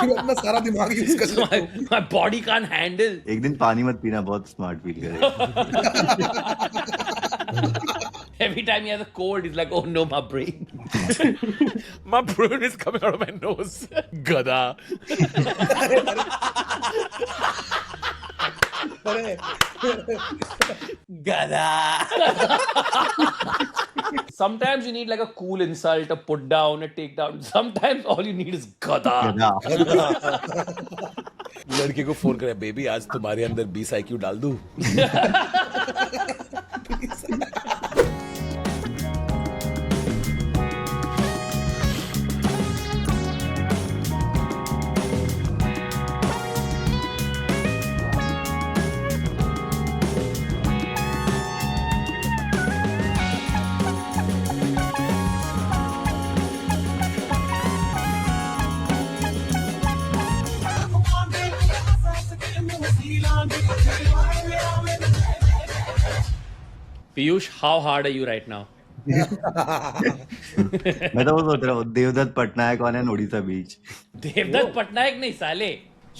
मैं अपना सारा दिमाग यूज कर सकता हूँ। My body can't handle. एक दिन पानी मत पीना, बहुत स्मार्ट फील करेगा। Every time he has a cold, he's like, "Oh no, my brain." My brain is coming out of my nose. गधा। Gada. Sometimes you need like a cool insult, a put down, a take down. Sometimes all you need is gada. लड़के को phone करे, baby आज तुम्हारे अंदर 20 IQ डाल दूं? Piyush, how hard are you right now? मैं तो वो सोच रहा हूँ, देवदत्त पटनायक और ओडिशा बीच। देवदत्त पटनायक नहीं साले,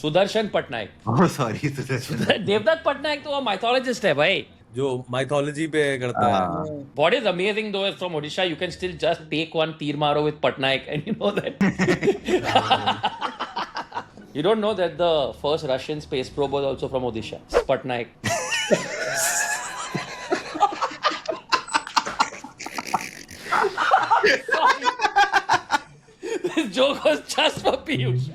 सुदर्शन पटनायक। ओह सॉरी, देवदत्त पटनायक तो माइथोलॉजिस्ट है भाई, जो माइथोलॉजी पे करता है। What is amazing though is from Odisha, you can still just take one tir maro with Patnaik, and you know that. You don't know that the first Russian space probe was also from Odisha, Patnaik. This joke was just for Piyush.